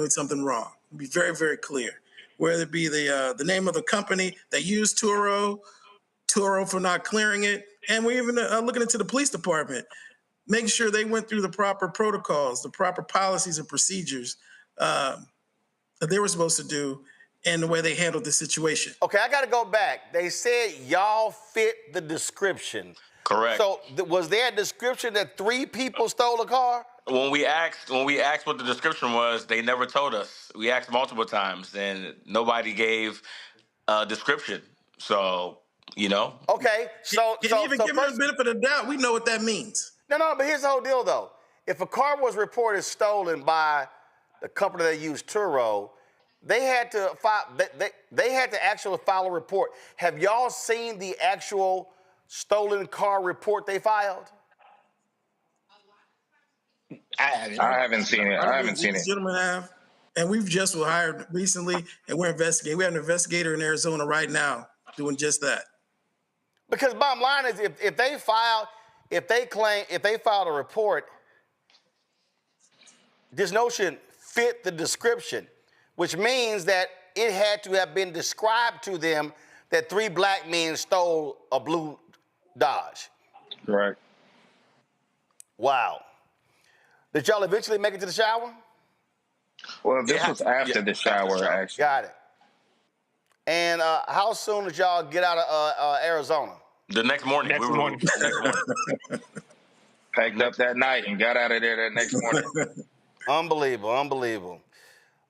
something wrong. I'll be very, very clear. Whether it be the name of the company that used Turo for not clearing it, and we're even looking into the police department, making sure they went through the proper protocols, the proper policies and procedures that they were supposed to do, and the way they handled the situation. Okay, I got to go back. They said y'all fit the description. Correct. So was there a description that 3 people stole a car? When we asked what the description was, they never told us. We asked multiple times, and nobody gave a description. So, Okay, so even give them the benefit of the doubt, we know what that means. No, but here's the whole deal, though. if a car was reported stolen by the company that used Turo, they had to file. They had to actually file a report. Have y'all seen the actual stolen car report they filed? I haven't seen it. I haven't seen These it. gentlemen have, and we've just were hired recently, and we're investigating. We have an investigator in Arizona right now doing just that. Because bottom line is, if they filed a report, this notion fit the description, which means that it had to have been described to them that 3 black men stole a blue Dodge. Right. Wow. Did y'all eventually make it to the shower? Well, this was after the shower, actually. Got it. And how soon did y'all get out of Arizona? The next morning. Next morning. Packed up that night and got out of there that next morning. Unbelievable.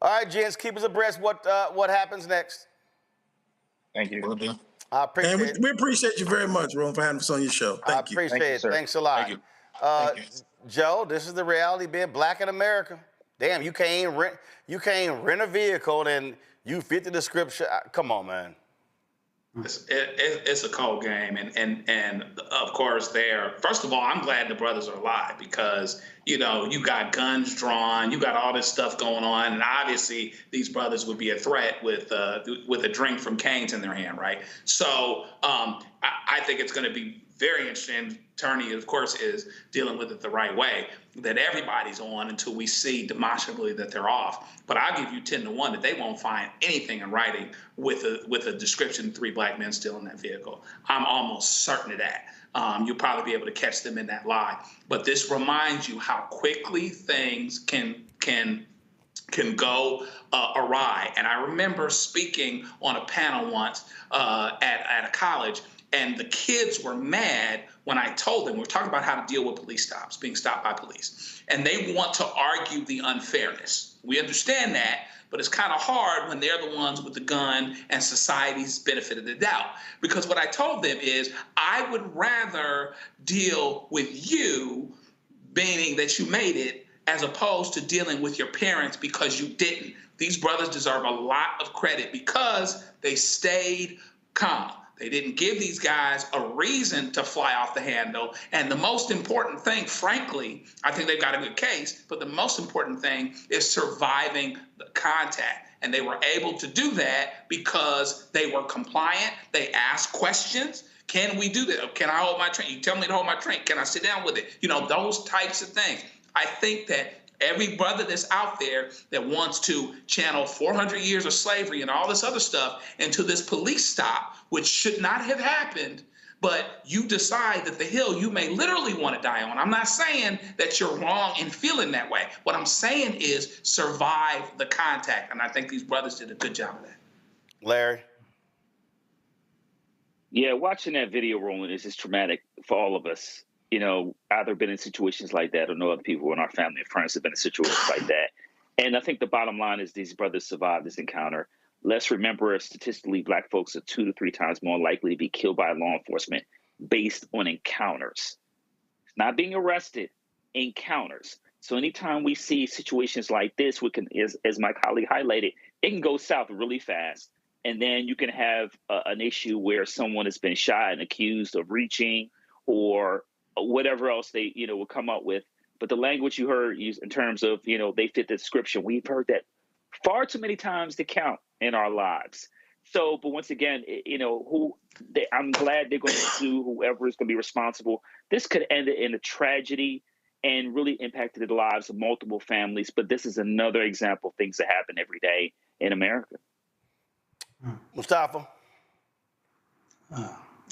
All right, gents, keep us abreast what happens next. Thank you. I appreciate it. We appreciate you very much, Roland, for having us on your show. Thank you. I appreciate it. Thanks a lot. Thank you. Joe, this is the reality of being black in America. Damn, you can't rent a vehicle and you fit the description. Come on, man. It's a cold game, and of course, first of all, I'm glad the brothers are alive because you got guns drawn, you got all this stuff going on, and obviously these brothers would be a threat with a drink from Cane's in their hand, right? So I think it's going to be very interesting. Attorney, of course, is dealing with it the right way, that everybody's on until we see demonstrably that they're off. But I'll give you 10-1 that they won't find anything in writing with a description 3 black men still in that vehicle. I'm almost certain of that. You'll probably be able to catch them in that lie. But this reminds you how quickly things can go awry. And I remember speaking on a panel once at a college, and the kids were mad when I told them, we're talking about how to deal with police stops, being stopped by police. And they want to argue the unfairness. We understand that, but it's kind of hard when they're the ones with the gun and society's benefit of the doubt. Because what I told them is, I would rather deal with you, meaning that you made it, as opposed to dealing with your parents because you didn't. These brothers deserve a lot of credit because they stayed calm. They didn't give these guys a reason to fly off the handle. And the most important thing, frankly, I think they've got a good case, but the most important thing is surviving the contact. And they were able to do that because they were compliant. They asked questions. Can we do that? Can I hold my drink? You tell me to hold my drink. Can I sit down with it? Those types of things. I think that every brother that's out there that wants to channel 400 years of slavery and all this other stuff into this police stop, which should not have happened, but you decide that the hill you may literally want to die on. I'm not saying that you're wrong in feeling that way. What I'm saying is survive the contact. And I think these brothers did a good job of that. Larry? Yeah, watching that video, Roland, is just traumatic for all of us. Either been in situations like that or know other people in our family and friends have been in situations like that. And I think the bottom line is these brothers survived this encounter. Let's remember, statistically, black folks are 2 to 3 times more likely to be killed by law enforcement based on encounters. It's not being arrested, encounters. So anytime we see situations like this, we can, as my colleague highlighted, it can go south really fast. And then you can have an issue where someone has been shot and accused of reaching or whatever else they, will come up with. But the language you heard used in terms of, they fit the description. We've heard that far too many times to count in our lives. So, but once again, I'm glad they're going to sue whoever is going to be responsible. This could end in a tragedy and really impacted the lives of multiple families. But this is another example of things that happen every day in America. Mustafa?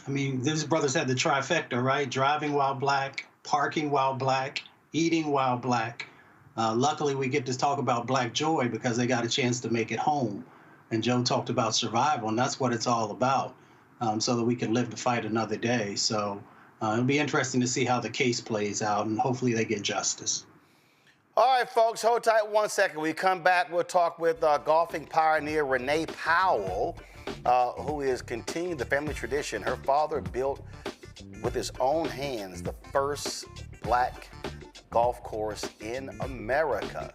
These brothers had the trifecta, right? Driving while black, parking while black, eating while black. Luckily, we get to talk about Black joy because they got a chance to make it home. And Joe talked about survival, and that's what it's all about, so that we can live to fight another day. So it'll be interesting to see how the case plays out, and hopefully they get justice. All right, folks, hold tight 1 second. We come back, we'll talk with golfing pioneer Renee Powell, who is continuing the family tradition. Her father built with his own hands the first black golf course in America.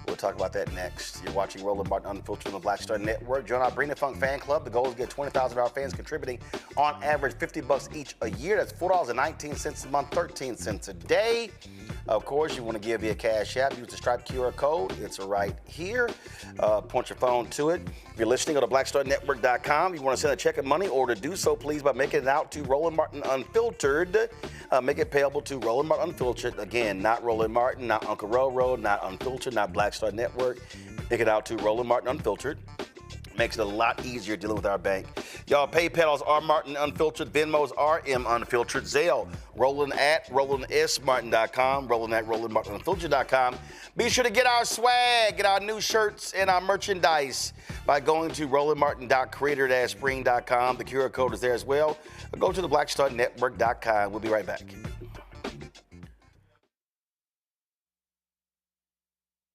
We'll talk about that next. You're watching Roland Martin Unfiltered on the Black Star Network. Join our Bring the Funk fan club. The goal is to get $20,000 fans contributing on average $50 each a year. That's $4.19 a month, 13 cents a day. Of course, you want to give via Cash App. Use the Stripe QR code. It's right here. Point your phone to it. If you're listening, go to blackstarnetwork.com. You want to send a check of money or to do so, please, by making it out to Roland Martin Unfiltered. Make it payable to Roland Martin Unfiltered. Again, not Roland Martin, not Uncle Roro, not Unfiltered, not Black Star Network. Make it out to Roland Martin Unfiltered. Makes it a lot easier dealing with our bank. Y'all, PayPal's R Martin Unfiltered, Venmo's RM Unfiltered, Zelle, Roland at RolandSMartin.com, Roland at RolandMartinUnfiltered.com. Be sure to get our swag, get our new shirts and our merchandise by going to RolandMartin.creator-spring.com. The QR code is there as well. Or go to the BlackStarNetwork.com. We'll be right back.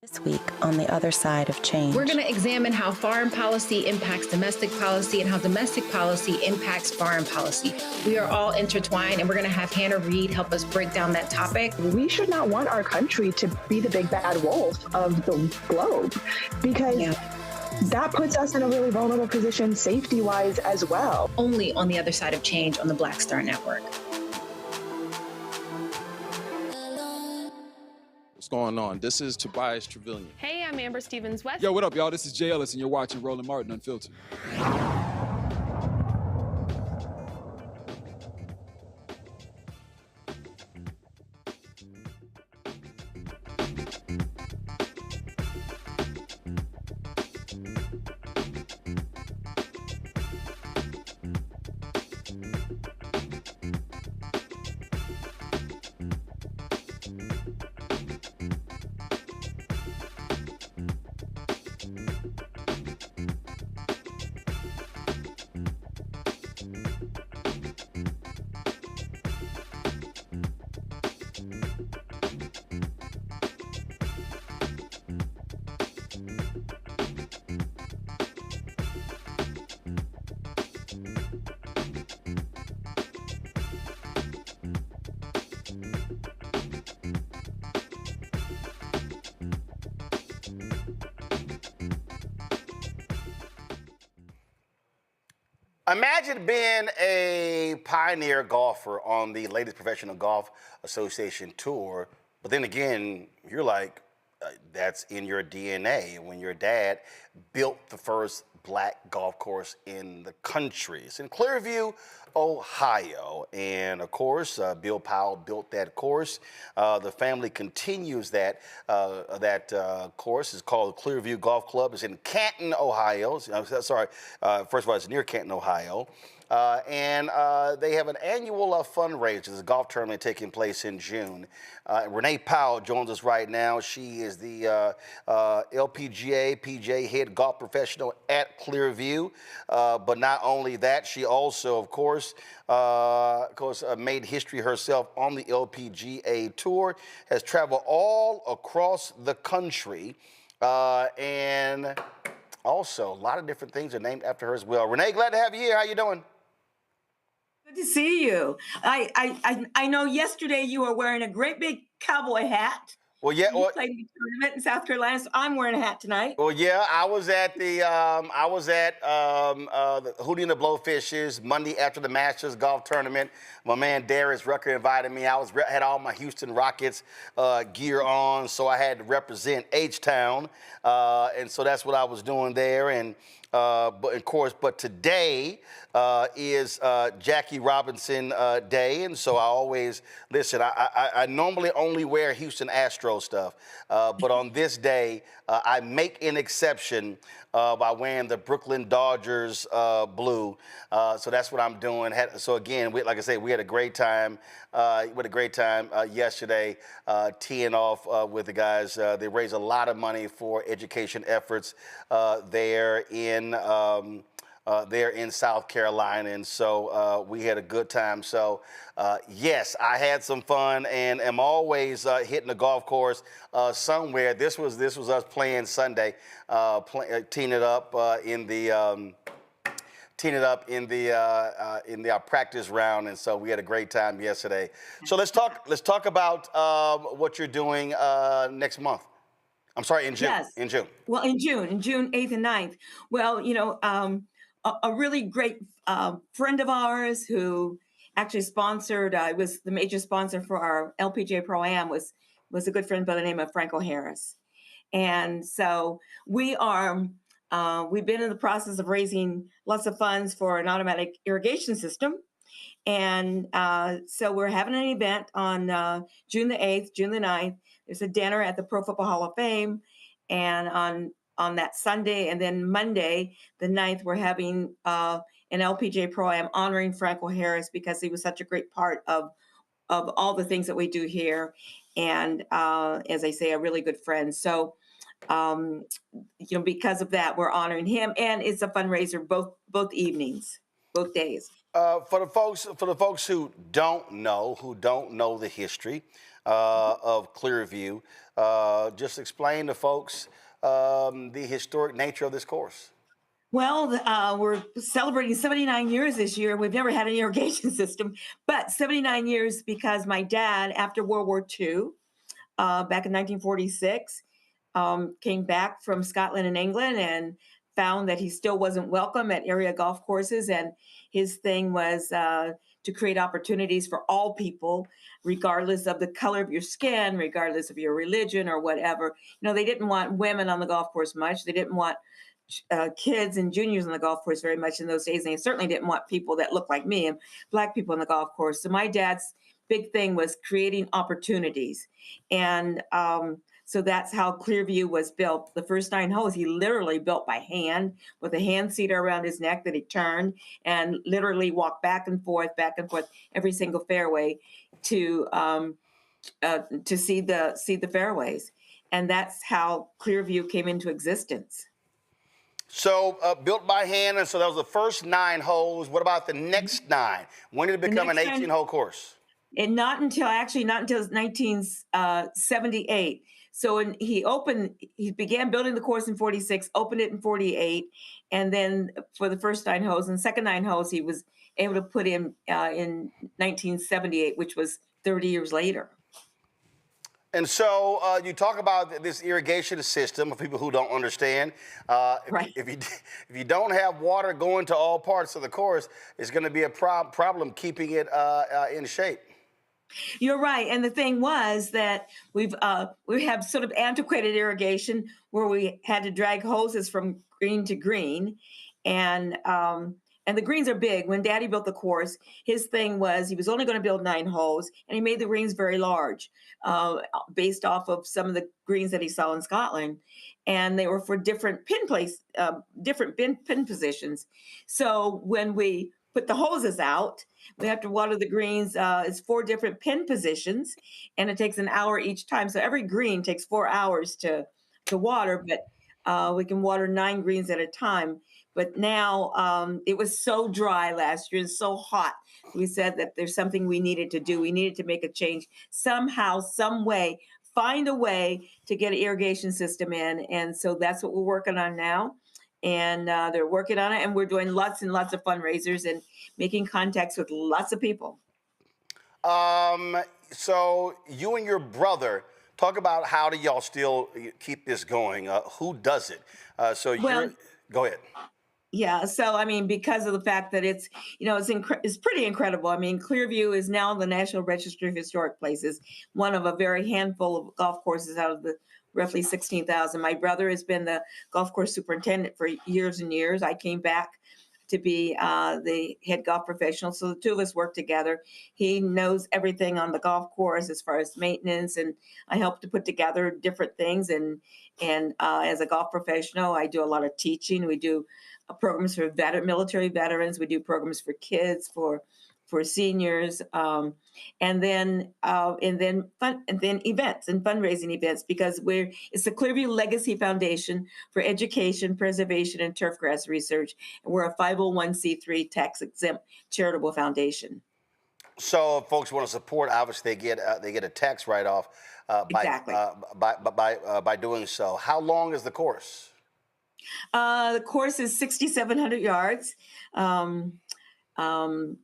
This week on the other side of change. We're going to examine how foreign policy impacts domestic policy and how domestic policy impacts foreign policy. We are all intertwined, and we're going to have Hannah Reid help us break down that topic. We should not want our country to be the big bad wolf of the globe, because that puts us in a really vulnerable position safety-wise as well. Only on the other side of change on the Black Star Network. What's going on? This is Tobias Trevelyan. Hey, I'm Amber Stevens-West. Yo, what up, y'all? This is Jay Ellis, and you're watching Roland Martin Unfiltered. Imagine being a pioneer golfer on the latest Professional Golf Association tour, but then again, you're like, that's in your DNA. When your dad built the first black golf course in the country. It's in Clearview, Ohio. And of course, Bill Powell built that course. The family continues that course. It's called Clearview Golf Club. It's in Canton, Ohio. First of all, it's near Canton, Ohio. And they have an annual fundraiser. There's a golf tournament taking place in June. Renee Powell joins us right now. She is the LPGA, PGA head golf professional at Clearview. But not only that, she also, of course, made history herself on the LPGA tour, has traveled all across the country, and also a lot of different things are named after her as well. Renee, glad to have you here. How you doing? Good to see you. I know yesterday you were wearing a great big cowboy hat. Well, yeah. You played in the tournament in South Carolina, so I'm wearing a hat tonight. Well, yeah, I was at the Hootie and the Blowfishes Monday after the Masters golf tournament. My man Darius Rucker invited me. I had all my Houston Rockets gear on, so I had to represent H-Town, and so that's what I was doing there. And but today is Jackie Robinson Day, and so I always listen. I normally only wear Houston Astros stuff, but on this day I make an exception by wearing the Brooklyn Dodgers blue. So that's what I'm doing. So again, like I said, we had a great time. Yesterday, teeing off with the guys. They raised a lot of money for education efforts there in South Carolina, and so we had a good time. So yes, I had some fun, and am always hitting the golf course somewhere. This was us playing Sunday, teeing it up in the teeing it up in the practice round, and so we had a great time yesterday. So let's talk about what you're doing next month. I'm sorry, in June. Yes. In June. Well, in June 8th and 9th. Well, a really great friend of ours who actually sponsored, was the major sponsor for our LPGA Pro-Am, was a good friend by the name of Franco Harris. And so we've been in the process of raising lots of funds for an automatic irrigation system. And so we're having an event on June the 8th, June the 9th. There's a dinner at the Pro Football Hall of Fame. And on that Sunday and then Monday, the 9th, we're having an LPGA Pro-Am honoring Franco Harris because he was such a great part of all the things that we do here. And as I say, a really good friend. So, because of that, we're honoring him. And it's a fundraiser both evenings, both days. For the folks who don't know the history of Clearview, just explain to folks the historic nature of this course. Well, we're celebrating 79 years this year. We've never had an irrigation system, but 79 years because my dad, after World War II, back in 1946, came back from Scotland and England and found that he still wasn't welcome at area golf courses. And his thing was to create opportunities for all people, regardless of the color of your skin, regardless of your religion or whatever. They didn't want women on the golf course much. They didn't want kids and juniors on the golf course very much in those days. And they certainly didn't want people that looked like me and Black people on the golf course. So my dad's big thing was creating opportunities. And so that's how Clearview was built. The first 9 holes, he literally built by hand with a hand seater around his neck that he turned and literally walked back and forth every single fairway to see the fairways. And that's how Clearview came into existence. So built by hand, and so that was the first 9 holes. What about the next 9? When did it become an 18-hole course? And not until 1978. So he began building the course in 46, opened it in 48, and then for the first 9 holes and second 9 holes, he was able to put in 1978, which was 30 years later. And so you talk about this irrigation system for people who don't understand. Right. If you don't have water going to all parts of the course, it's going to be a problem keeping it in shape. You're right. And the thing was that we have sort of antiquated irrigation where we had to drag hoses from green to green. And the greens are big. When Daddy built the course, his thing was he was only going to build 9 holes, and he made the greens very large, based off of some of the greens that he saw in Scotland. And they were for different pin positions. So when we put the hoses out, we have to water the greens. It's 4 different pin positions, and it takes an hour each time. So every green takes 4 hours to water, but we can water 9 greens at a time. But now it was so dry last year and so hot. We said that there's something we needed to do. We needed to make a change somehow, some way, find a way to get an irrigation system in. And so that's what we're working on now. And they're working on it. And we're doing lots and lots of fundraisers and making contacts with lots of people. So you and your brother, talk about how do y'all still keep this going? Who does it? Go ahead. Yeah, so I mean, because of the fact that it's pretty incredible. I mean, Clearview is now in the National Registry of Historic Places, one of a very handful of golf courses out of the roughly 16,000. My brother has been the golf course superintendent for years and years. I came back to be the head golf professional, so the two of us work together. He knows everything on the golf course as far as maintenance, and I help to put together different things. And as a golf professional, I do a lot of teaching. We do programs for military veterans. We do programs for kids, for seniors, and then events and fundraising events, because it's the Clearview Legacy Foundation for Education, Preservation, and Turfgrass Research, and we're a 501c3 tax-exempt charitable foundation. So, if folks want to support, obviously they get a tax write-off by doing so. How long is the course? The course is 6,700 yards. And from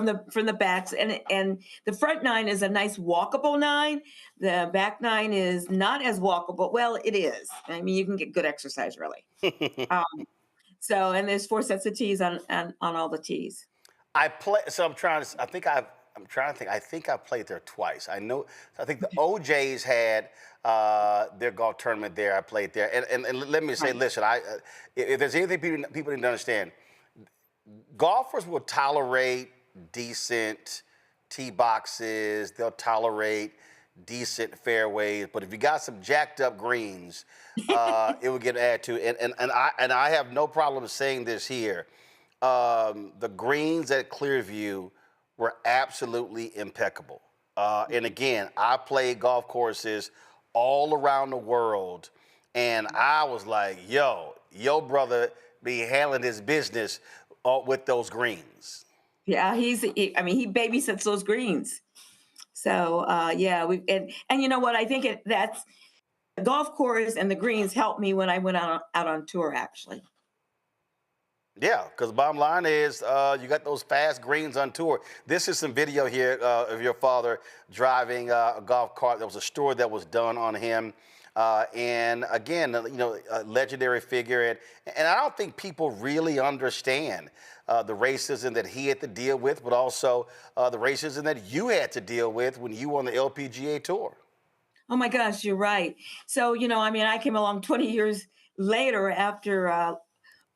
the backs, and the front 9 is a nice walkable 9. The back 9 is not as walkable. Well, it is. I mean, you can get good exercise really. So, and there's 4 sets of tees on all the tees. I'm trying to think. I think I played there twice. I think the OJs had their golf tournament there. I played there, and let me say, listen, if there's anything people need to understand, golfers will tolerate decent tee boxes. They'll tolerate decent fairways, but if you got some jacked up greens, it will get added to. And I have no problem saying this here. The greens at Clearview were absolutely impeccable. And again, I played golf courses all around the world, and I was like, yo, brother be handling his business with those greens. Yeah, he babysits those greens. So yeah, and you know what? I think that's the golf course and the greens helped me when I went out on tour, actually. Yeah, because the bottom line is you got those fast greens on tour. This is some video here of your father driving a golf cart. There was a story that was done on him. And again, a legendary figure. And I don't think people really understand the racism that he had to deal with, but also the racism that you had to deal with when you were on the LPGA tour. Oh my gosh, you're right. So, I came along 20 years later after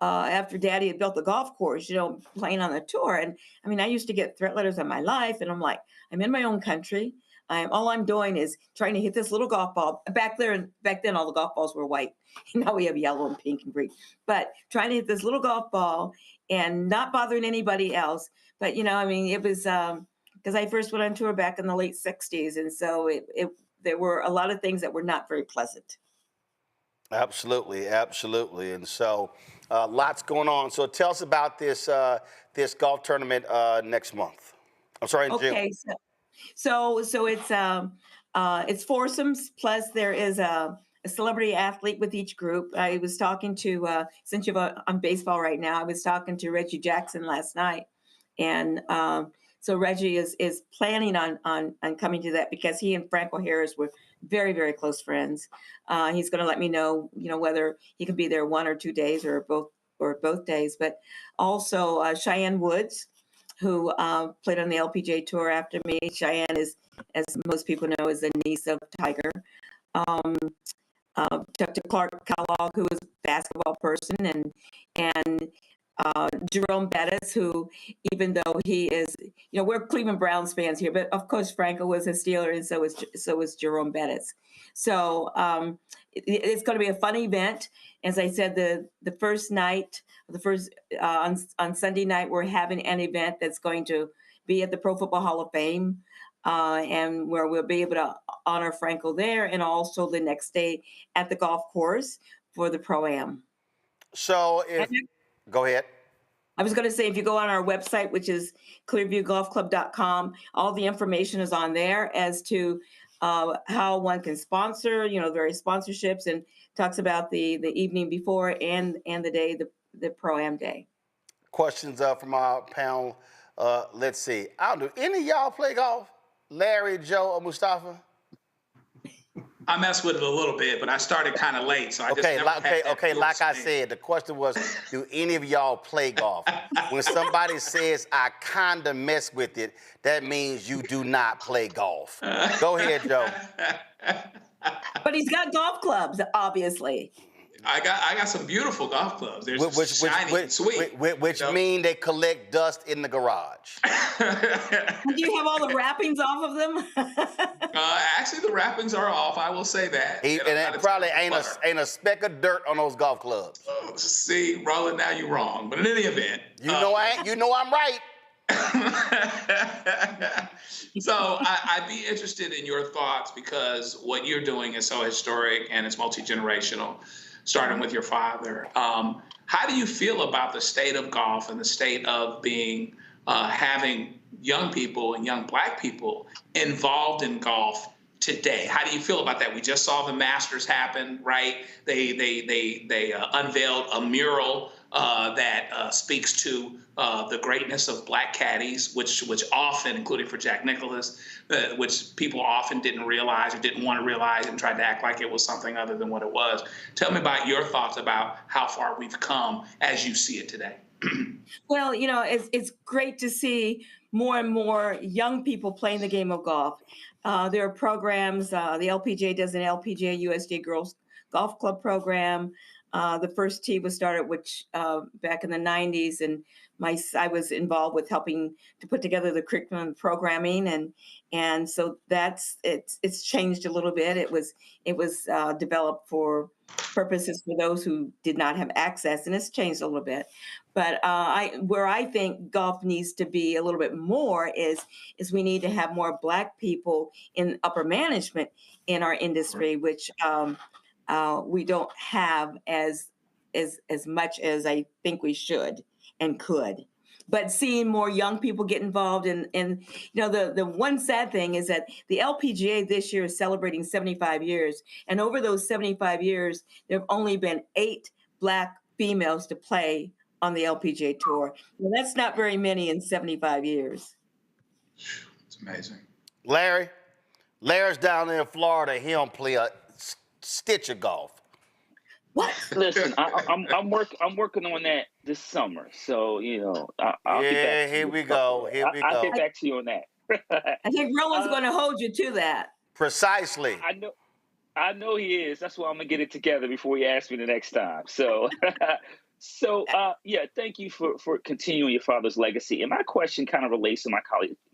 Daddy had built the golf course, playing on the tour. And I used to get threat letters on my life, and I'm like, I'm in my own country. All I'm doing is trying to hit this little golf ball. Back then, all the golf balls were white. Now we have yellow and pink and green. But trying to hit this little golf ball and not bothering anybody else. But, it was because I first went on tour back in the late 60s. And so there were a lot of things that were not very pleasant. Absolutely, absolutely. And so lots going on. So tell us about this golf tournament next month. I'm sorry, in June. Okay, so it's foursomes, plus there is a celebrity athlete with each group. I was talking to, since you're on baseball right now, I was talking to Reggie Jackson last night. And so Reggie is planning on coming to that because he and Franco Harris were very, very close friends. He's going to let me know, whether he can be there 1 or 2 days or both days. But also Cheyenne Woods, who played on the LPGA tour after me. Cheyenne is, as most people know, is the niece of Tiger. Dr. Clark Kellogg, who is a basketball person, and Jerome Bettis, who, even though he is, we're Cleveland Browns fans here, but of course Franco was a Steeler, and so was Jerome Bettis. So it's going to be a fun event. As I said, the first night, on Sunday night, we're having an event that's going to be at the Pro Football Hall of Fame, and where we'll be able to honor Franco there, and also the next day at the golf course for the Pro-Am. So go ahead. I was going to say, if you go on our website, which is clearviewgolfclub.com, all the information is on there as to how one can sponsor, various sponsorships, and talks about the evening before and the day, the Pro-Am day. Questions from our panel. Let's see. Do any of y'all play golf? Larry, Joe, or Mustafa? I messed with it a little bit, but I started kind of late, so I just never had that like I said, the question was, do any of y'all play golf? When somebody says, I kind of mess with it, that means you do not play golf. Go ahead, Joe. But he's got golf clubs, obviously. I got some beautiful golf clubs. They're shiny and sweet. Which mean they collect dust in the garage. Do you have all the wrappings off of them? Actually, the wrappings are off. I will say that. And it probably ain't a speck of dirt on those golf clubs. See, Roland, now you're wrong. But in any event, you know I'm right. So I'd be interested in your thoughts, because what you're doing is so historic and it's multi-generational, starting with your father. How do you feel about the state of golf and the state of having young people and young Black people involved in golf today? How do you feel about that? We just saw the Masters happen, right? They unveiled a mural that speaks to the greatness of black caddies, which often, including for Jack Nicklaus, which people often didn't realize or didn't want to realize and tried to act like it was something other than what it was. Tell me about your thoughts about how far we've come as you see it today. Well, it's great to see more and more young people playing the game of golf. There are programs. The LPGA does an LPGA USDA Girls Golf Club program. The first tee was started, back in the 90s, and I was involved with helping to put together the curriculum and programming, and so it's changed a little bit. It was developed for purposes for those who did not have access, and it's changed a little bit. But where I think golf needs to be a little bit more is we need to have more Black people in upper management in our industry, which we don't have as much as I think we should and could. But seeing more young people get involved and the one sad thing is that the LPGA this year is celebrating 75 years. And over those 75 years, there have only been 8 Black females to play on the LPGA Tour. Well, that's not very many in 75 years. It's amazing. Larry's down there in Florida. He don't play a stitch of golf. What? Listen, I'm working on that this summer. So I'll get back to here you. we go. I'll get back to you on that. I think Roland's going to hold you to that. Precisely. I know he is. That's why I'm gonna get it together before he asks me the next time. So, thank you for continuing your father's legacy. And my question kind of relates to my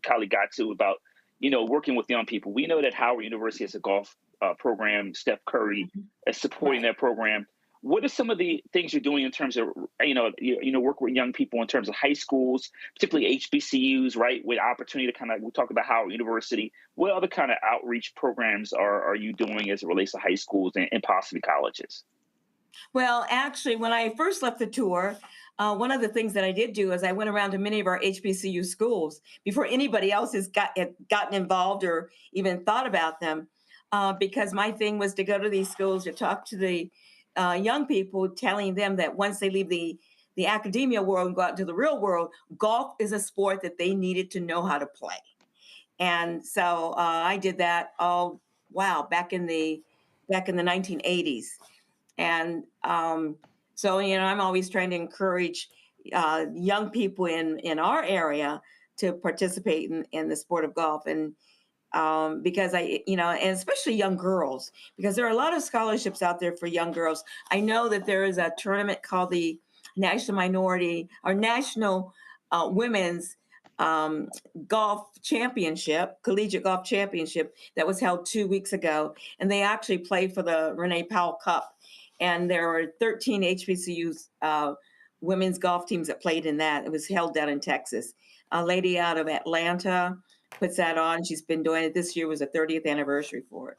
colleague got to about working with young people. We know that Howard University has a golf program. Steph Curry is supporting that program. What are some of the things you're doing in terms of, work with young people in terms of high schools, particularly HBCUs, right, with opportunity to we talk about Howard University. What other kind of outreach programs are you doing as it relates to high schools and possibly colleges? Well, actually, when I first left the tour, one of the things that I did do is I went around to many of our HBCU schools before anybody else has gotten involved or even thought about them, because my thing was to go to these schools to talk to the young people, telling them that once they leave the academia world and go out into the real world, golf is a sport that they needed to know how to play. And so I did that back in the 1980s. And so I'm always trying to encourage young people in our area to participate in the sport of golf, and because and especially young girls, because there are a lot of scholarships out there for young girls. I know that there is a tournament called the National Women's Golf Championship, Collegiate Golf Championship, that was held 2 weeks ago, and they actually play for the Renee Powell Cup. And there were 13 HBCUs women's golf teams that played in that. It was held down in Texas. A lady out of Atlanta puts that on. She's been doing it. This year was the 30th anniversary for it.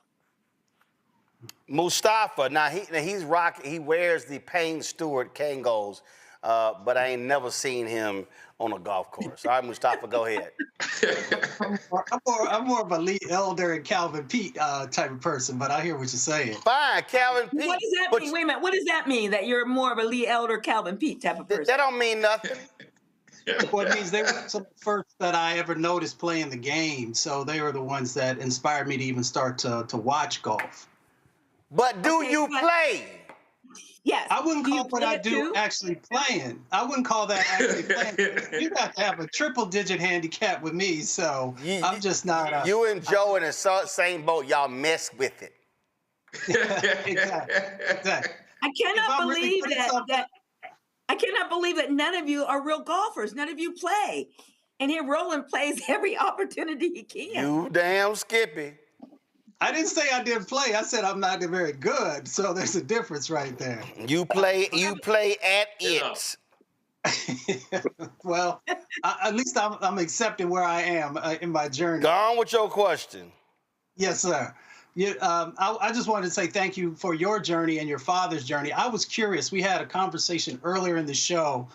Mustafa, now he's rocking. He wears the Payne Stewart Kangos, but I ain't never seen him on a golf course. All right, Mustafa, go ahead. I'm more of a Lee Elder and Calvin Pete type of person, but I hear what you're saying. Fine, Calvin Pete. What does that mean? Wait a minute. What does that mean? That you're more of a Lee Elder, Calvin Pete type of person? That don't mean nothing. Well, it means they were some of the first that I ever noticed playing the game, so they were the ones that inspired me to even start to watch golf. But you play? Yes. I wouldn't call what I do actually playing. I wouldn't call that actually playing. You got to have a triple-digit handicap with me, so I'm just not. You and Joe in the same boat. Y'all mess with it. Exactly. I cannot believe that. I cannot believe that none of you are real golfers. None of you play. And here Roland plays every opportunity he can. You damn Skippy. I didn't say I didn't play. I said I'm not very good. So there's a difference right there. You play at it. Well, at least I'm accepting where I am in my journey. Go on with your question. Yes, sir. I just wanted to say thank you for your journey and your father's journey. I was curious. We had a conversation earlier in the show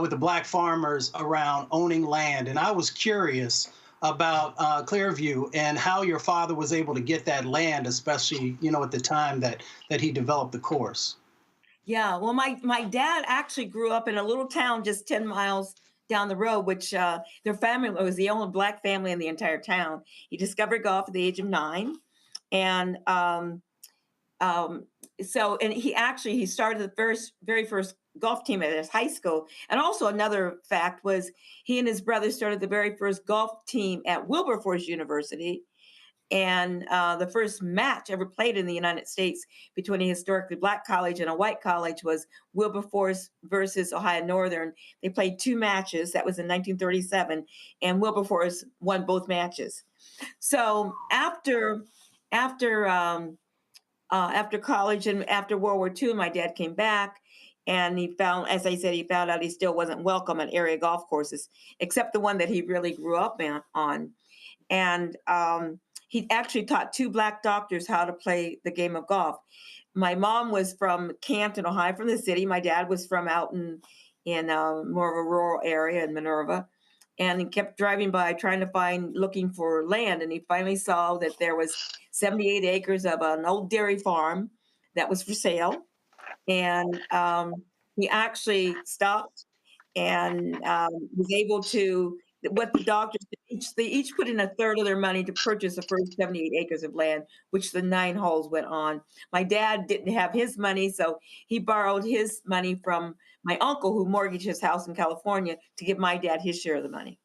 with the Black farmers around owning land. And I was curious about Clearview and how your father was able to get that land, especially, at the time that he developed the course. Yeah, well, my dad actually grew up in a little town just 10 miles down the road, which their family was the only Black family in the entire town. He discovered golf at the age of 9. And and he started the very first golf team at his high school. And also another fact was he and his brother started the very first golf team at Wilberforce University. And the first match ever played in the United States between a historically Black college and a white college was Wilberforce versus Ohio Northern. They played 2 matches. That was in 1937, and Wilberforce won both matches. So after college and after World War II, my dad came back, and he found out he still wasn't welcome at area golf courses, except the one that he really grew up on. And he actually taught 2 Black doctors how to play the game of golf. My mom was from Canton, Ohio, from the city. My dad was from out in more of a rural area in Minerva. And he kept driving by looking for land. And he finally saw that there was 78 acres of an old dairy farm that was for sale. And he actually stopped and was able to, what the doctors, they each put in a third of their money to purchase the first 78 acres of land, which the 9 holes went on. My dad didn't have his money, so he borrowed his money from my uncle, who mortgaged his house in California, to give my dad his share of the money.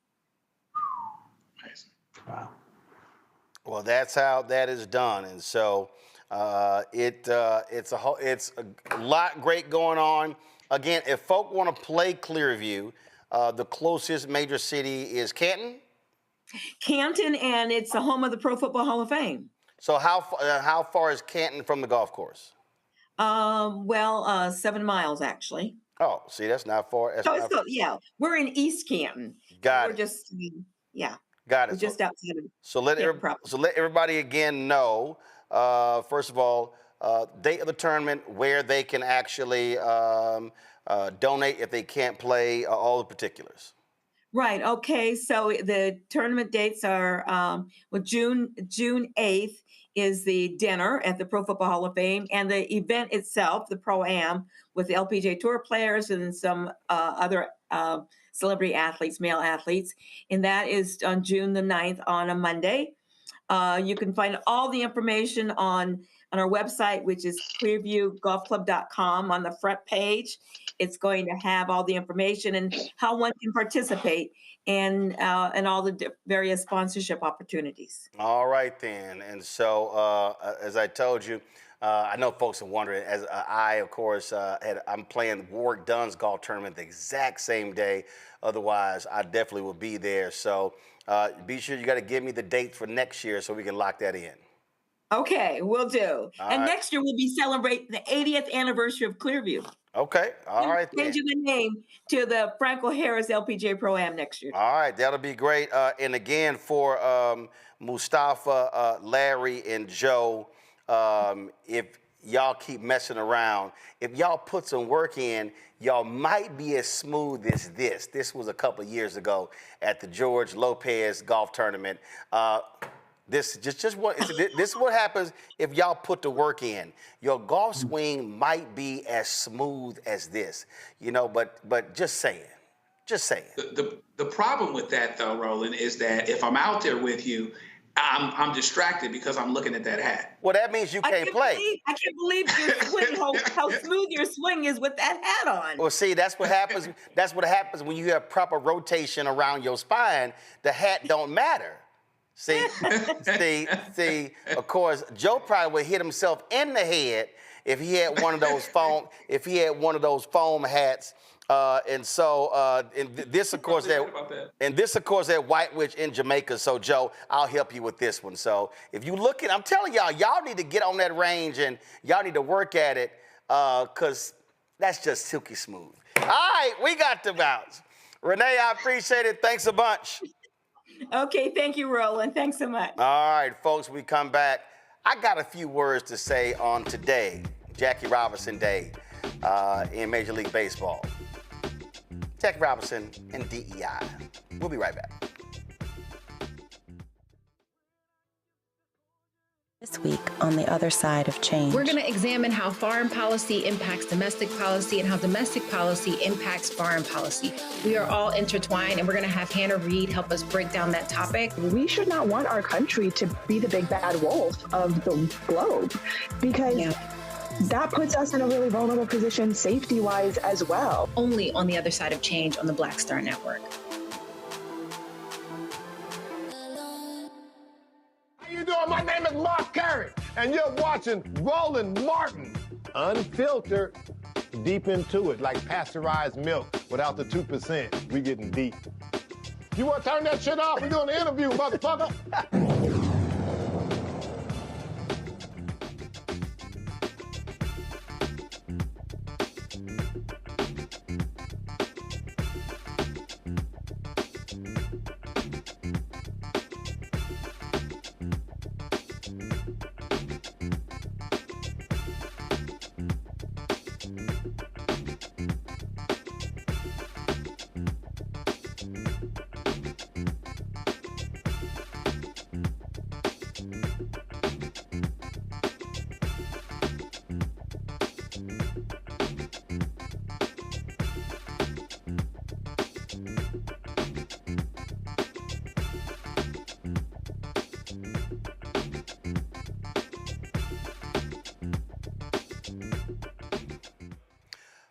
Wow. Well, that's how that is done, and so it's a lot great going on. Again, if folk want to play Clearview, the closest major city is Canton? Canton, and it's the home of the Pro Football Hall of Fame. So how far is Canton from the golf course? 7 miles, actually. Oh, see, that's not far. Yeah, we're in East Canton. Got it. We're just, yeah. Got it. We're just outside of So let everybody again know, first of all, date of the tournament, where they can actually donate if they can't play, all the particulars. Right. Okay. So the tournament dates are June 8th is the dinner at the Pro Football Hall of Fame, and the event itself, the Pro-Am, with the LPGA Tour players and some other celebrity athletes, male athletes, and that is on June the 9th on a Monday. You can find all the information on our website, which is clearviewgolfclub.com. On the front page, it's going to have all the information and how one can participate and all the various sponsorship opportunities. All right, then. And so, as I told you, I know folks are wondering, as I, of course, I'm playing Warwick Dunn's golf tournament the exact same day. Otherwise, I definitely will be there. So be sure you got to give me the date for next year so we can lock that in. Okay, we'll do. All and right. Next year, we'll be celebrating the 80th anniversary of Clearview. Okay, all right. Changing the name to the Franco Harris LPGA Pro-Am next year. All right, that'll be great. And again, for Mustafa, Larry, and Joe, if y'all keep messing around, if y'all put some work in, y'all might be as smooth as this. This was a couple of years ago at the George Lopez golf tournament. This is what happens if y'all put the work in. Your golf swing might be as smooth as this, but just saying. The problem with that, though, Roland, is that if I'm out there with you, I'm distracted because I'm looking at that hat. Well, that means you can't play. I can't believe your swing, how smooth your swing is with that hat on. Well, see, that's what happens. That's what happens when you have proper rotation around your spine. The hat don't matter. See, of course, Joe probably would hit himself in the head if he had one of those foam hats. And this, of course, that White Witch in Jamaica. So, Joe, I'll help you with this one. So, if you look at, I'm telling y'all need to get on that range and y'all need to work at it, because that's just silky smooth. All right, we got to bounce. Renee, I appreciate it. Thanks a bunch. Okay, thank you, Roland. Thanks so much. All right, folks, we come back. I got a few words to say on today, Jackie Robinson Day, in Major League Baseball. Jackie Robinson and DEI. We'll be right back. This week on the other side of change. We're going to examine how foreign policy impacts domestic policy and how domestic policy impacts foreign policy. We are all intertwined, and we're going to have Hannah Reid help us break down that topic. We should not want our country to be the big bad wolf of the globe, because that puts us in a really vulnerable position safety-wise as well. Only on the other side of change on the Black Star Network. How you doing? My name is Mark Carey, and you're watching Roland Martin Unfiltered. Deep into it, like pasteurized milk without the 2%. We getting deep. You want to turn that shit off? We're doing an interview, motherfucker.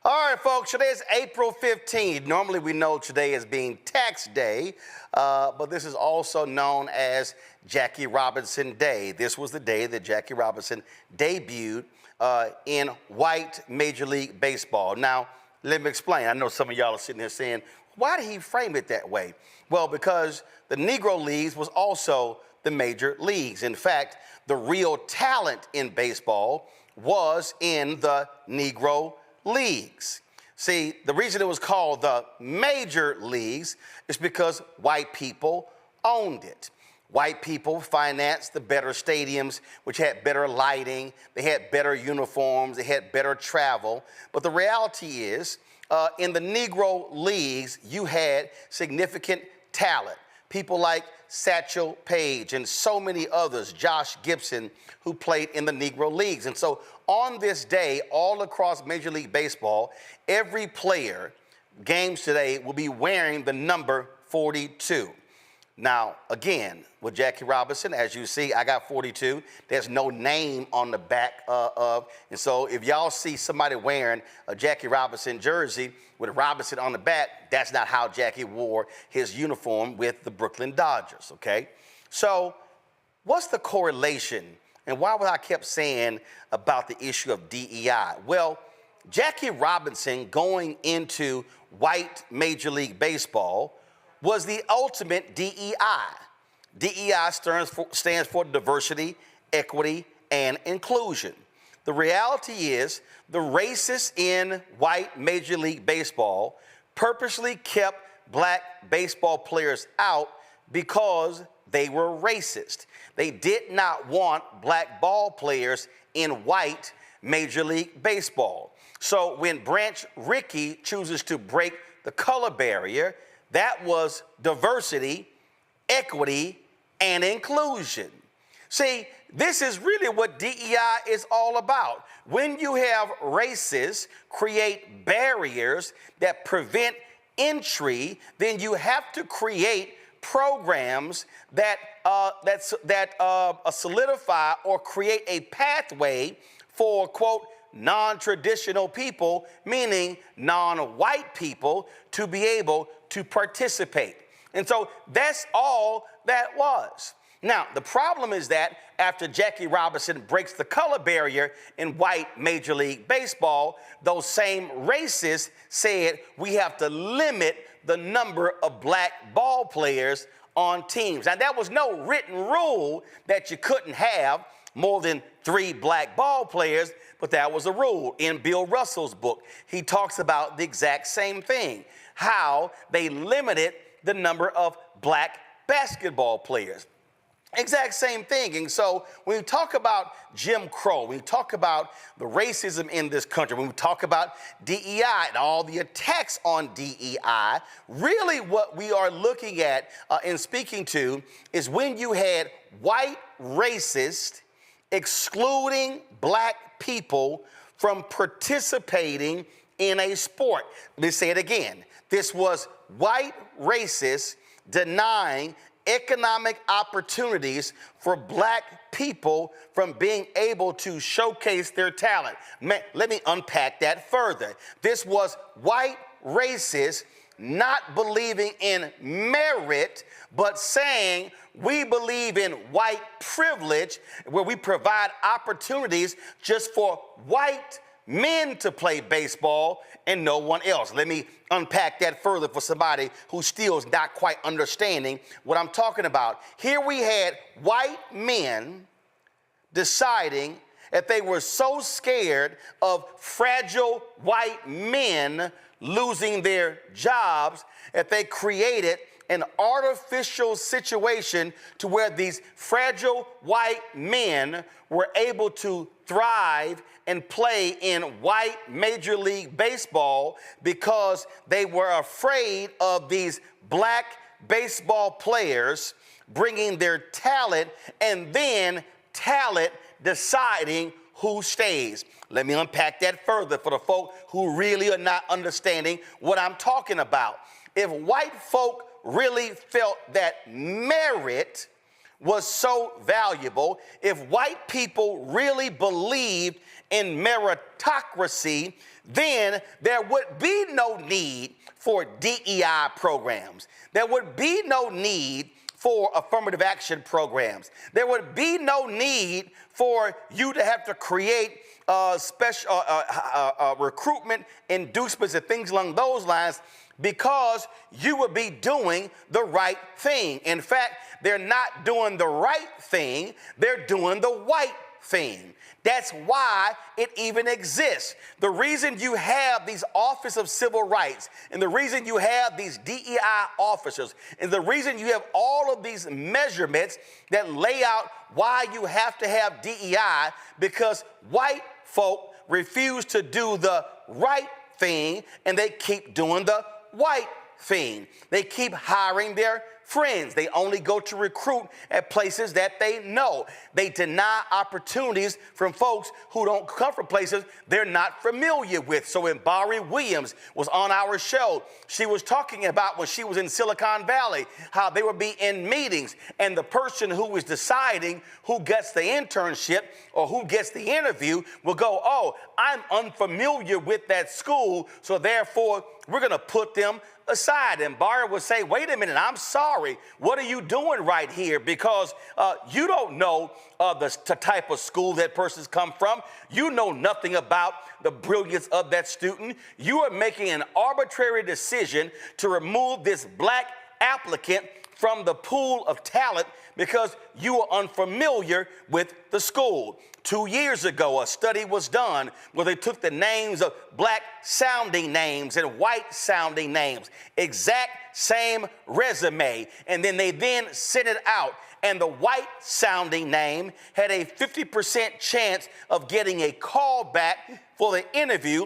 All right, folks, today is April 15th. Normally we know today as being tax day, but this is also known as Jackie Robinson Day. This was the day that Jackie Robinson debuted in white Major League Baseball. Now, let me explain. I know some of y'all are sitting here saying, why did he frame it that way? Well, because the Negro Leagues was also the major leagues. In fact, the real talent in baseball was in the Negro Leagues. See, the reason it was called the Major Leagues is because white people owned it. White people financed the better stadiums, which had better lighting, they had better uniforms, they had better travel. But the reality is, in the Negro Leagues, you had significant talent. People like Satchel Paige and so many others, Josh Gibson, who played in the Negro Leagues. And so on this day, all across Major League Baseball, every player, games today, will be wearing the number 42. Now, again, with Jackie Robinson, as you see, I got 42. There's no name on the back of, and so if y'all see somebody wearing a Jackie Robinson jersey with Robinson on the back, that's not how Jackie wore his uniform with the Brooklyn Dodgers, okay? So what's the correlation, and why would I kept saying about the issue of DEI? Well, Jackie Robinson going into white Major League Baseball was the ultimate DEI. DEI stands for diversity, equity, and inclusion. The reality is the racists in white Major League Baseball purposely kept black baseball players out because they were racist. They did not want black ball players in white Major League Baseball. So when Branch Rickey chooses to break the color barrier, that was diversity, equity, and inclusion. See, this is really what DEI is all about. When you have racists create barriers that prevent entry, then you have to create programs that solidify or create a pathway for, quote, non-traditional people, meaning non-white people, to be able to participate. And so that's all that was. Now, the problem is that after Jackie Robinson breaks the color barrier in white Major League Baseball, those same racists said we have to limit the number of black ball players on teams. Now, there was no written rule that you couldn't have more than 3 black ball players, but that was a rule. In Bill Russell's book, he talks about the exact same thing, how they limited the number of black basketball players. Exact same thing. And so when we talk about Jim Crow, when we talk about the racism in this country, when we talk about DEI and all the attacks on DEI, really what we are looking at and speaking to is when you had white racists excluding black people from participating in a sport. Let me say it again. This was white racists denying economic opportunities for black people from being able to showcase their talent. Let me unpack that further. This was white racists not believing in merit, but saying we believe in white privilege, where we provide opportunities just for white men to play baseball and no one else. Let me unpack that further for somebody who still is not quite understanding what I'm talking about. Here we had white men deciding that they were so scared of fragile white men losing their jobs that they created an artificial situation to where these fragile white men were able to thrive and play in white Major League Baseball because they were afraid of these black baseball players bringing their talent and then talent deciding who stays. Let me unpack that further for the folk who really are not understanding what I'm talking about. If white folk really felt that merit was so valuable, if white people really believed in meritocracy, then there would be no need for DEI programs. There would be no need for affirmative action programs. There would be no need for you to have to create special recruitment inducements and things along those lines, because you would be doing the right thing. In fact, they're not doing the right thing, they're doing the white thing. That's why it even exists. The reason you have these Office of Civil Rights and the reason you have these DEI officers and the reason you have all of these measurements that lay out why you have to have DEI, because white folk refuse to do the right thing and they keep doing the white thing. They keep hiring their friends. They only go to recruit at places that they know. They deny opportunities from folks who don't come from places they're not familiar with. So when Barry Williams was on our show, she was talking about when she was in Silicon Valley, how they would be in meetings and the person who was deciding who gets the internship or who gets the interview will go, oh, I'm unfamiliar with that school, so therefore we're going to put them aside. And Barry would say, wait a minute, I'm sorry. What are you doing right here? Because you don't know the type of school that person's come from. You know nothing about the brilliance of that student. You are making an arbitrary decision to remove this black applicant from the pool of talent because you are unfamiliar with the school. 2 years ago, a study was done where they took the names of black-sounding names and white-sounding names, exact same resume, and then they sent it out, and the white-sounding name had a 50% chance of getting a call back for the interview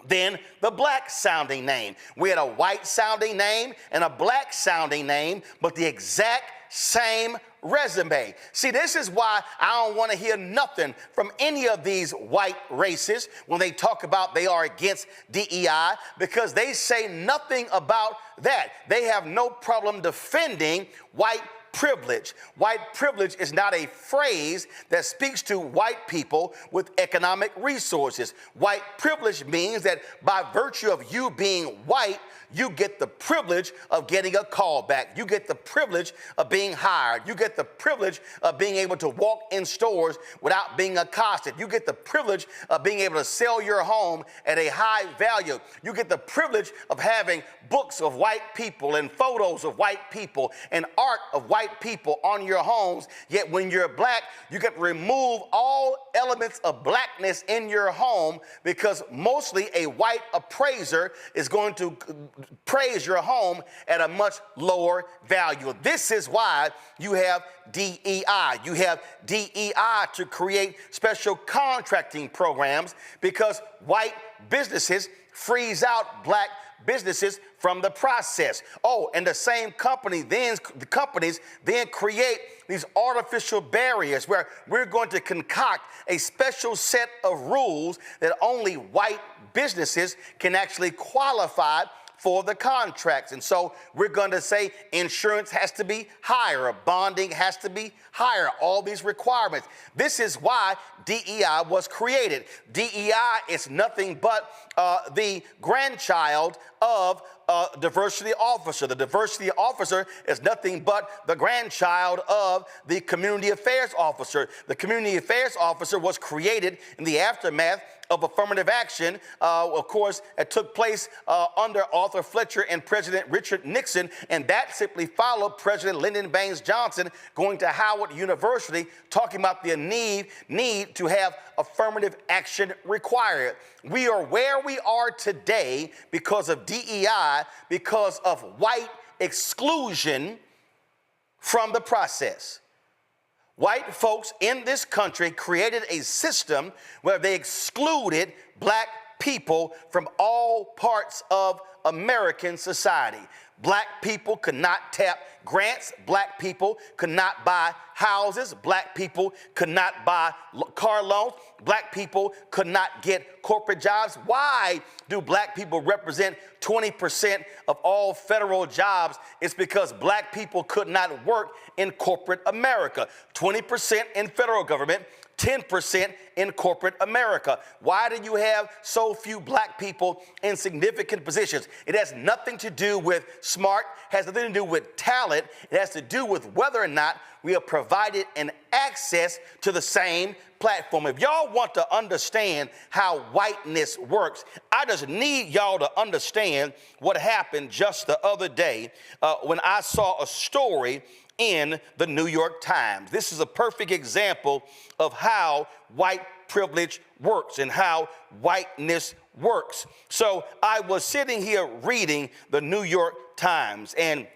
than the black-sounding name. We had a white-sounding name and a black-sounding name, but the exact same resume. See, this is why I don't want to hear nothing from any of these white racists when they talk about they are against DEI, because they say nothing about that. They have no problem defending white privilege. White privilege is not a phrase that speaks to white people with economic resources. White privilege means that by virtue of you being white, you get the privilege of getting a call back. You get the privilege of being hired. You get the privilege of being able to walk in stores without being accosted. You get the privilege of being able to sell your home at a high value. You get the privilege of having books of white people and photos of white people and art of white people on your homes. Yet when you're black, you get to remove all elements of blackness in your home, because mostly a white appraiser is going to praise your home at a much lower value. This is why you have DEI. You have DEI to create special contracting programs, because white businesses freeze out black businesses from the process. Oh, and the same companies then create these artificial barriers where we're going to concoct a special set of rules that only white businesses can actually qualify for the contracts. And so we're going to say insurance has to be higher, bonding has to be higher, all these requirements. This is why DEI was created. DEI is nothing but the grandchild of diversity officer. The diversity officer is nothing but the grandchild of the community affairs officer. The community affairs officer was created in the aftermath of affirmative action. Of course, it took place under Arthur Fletcher and President Richard Nixon, and that simply followed President Lyndon Baines Johnson going to Howard University talking about the need to have affirmative action required. We are where we are today because of DEI, because of white exclusion from the process. White folks in this country created a system where they excluded black people from all parts of American society. Black people could not tap grants. Black people could not buy houses. Black people could not buy car loans. Black people could not get corporate jobs. Why do black people represent 20% of all federal jobs? It's because black people could not work in corporate America. 20% in federal government, 10% in corporate America. Why do you have so few black people in significant positions? It has nothing to do with smart, has nothing to do with talent. It has to do with whether or not we are provided an access to the same platform. If y'all want to understand how whiteness works, I just need y'all to understand what happened just the other day when I saw a story in the New York Times. This is a perfect example of how white privilege works and how whiteness works. So I was sitting here reading the New York Times, and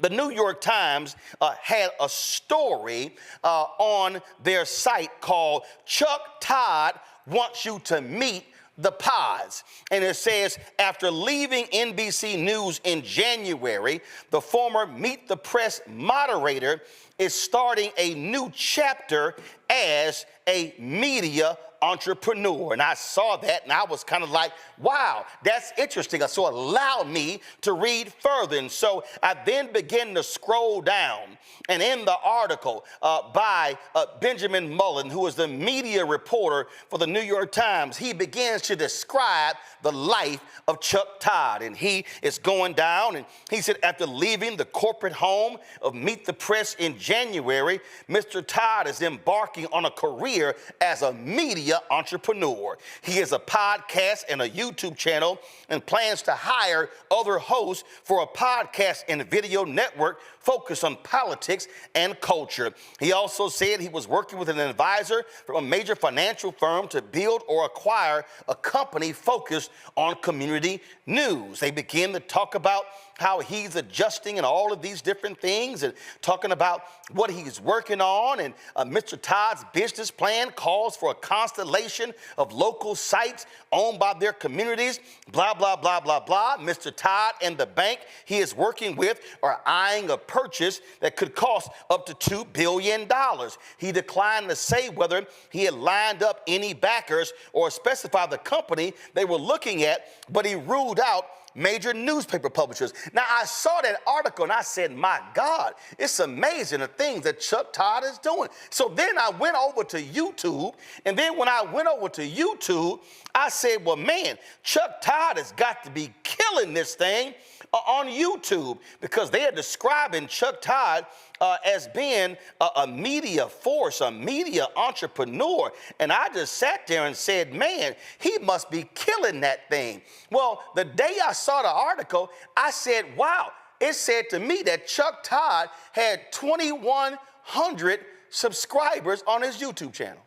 the New York Times had a story on their site called "Chuck Todd Wants You to Meet the Pods." And it says, after leaving NBC News in January, the former Meet the Press moderator is starting a new chapter as a media entrepreneur. And I saw that and I was kind of like, wow, that's interesting. So allow me to read further. And so I then began to scroll down, and in the article by Benjamin Mullen, who is the media reporter for the New York Times, he begins to describe the life of Chuck Todd. And he is going down, and he said, after leaving the corporate home of Meet the Press in January, Mr. Todd is embarking on a career as a media entrepreneur. He has a podcast and a YouTube channel and plans to hire other hosts for a podcast and video network focused on politics and culture. He also said he was working with an advisor from a major financial firm to build or acquire a company focused on community news. They begin to talk about how he's adjusting and all of these different things and talking about what he's working on. And Mr. Todd's business plan calls for a constellation of local sites owned by their communities, blah, blah, blah, blah, blah. Mr. Todd and the bank he is working with are eyeing a purchase that could cost up to $2 billion. He declined to say whether he had lined up any backers or specify the company they were looking at, but he ruled out major newspaper publishers. Now, I saw that article and I said, my God, it's amazing the things that Chuck Todd is doing. So then I went over to YouTube, and then when I went over to YouTube, I said, well, man, Chuck Todd has got to be killing this thing on YouTube, because they are describing Chuck Todd as being a media force, a media entrepreneur. And I just sat there and said, man, he must be killing that thing. Well, the day I saw the article, I said, wow, it said to me that Chuck Todd had 2,100 subscribers on his YouTube channel.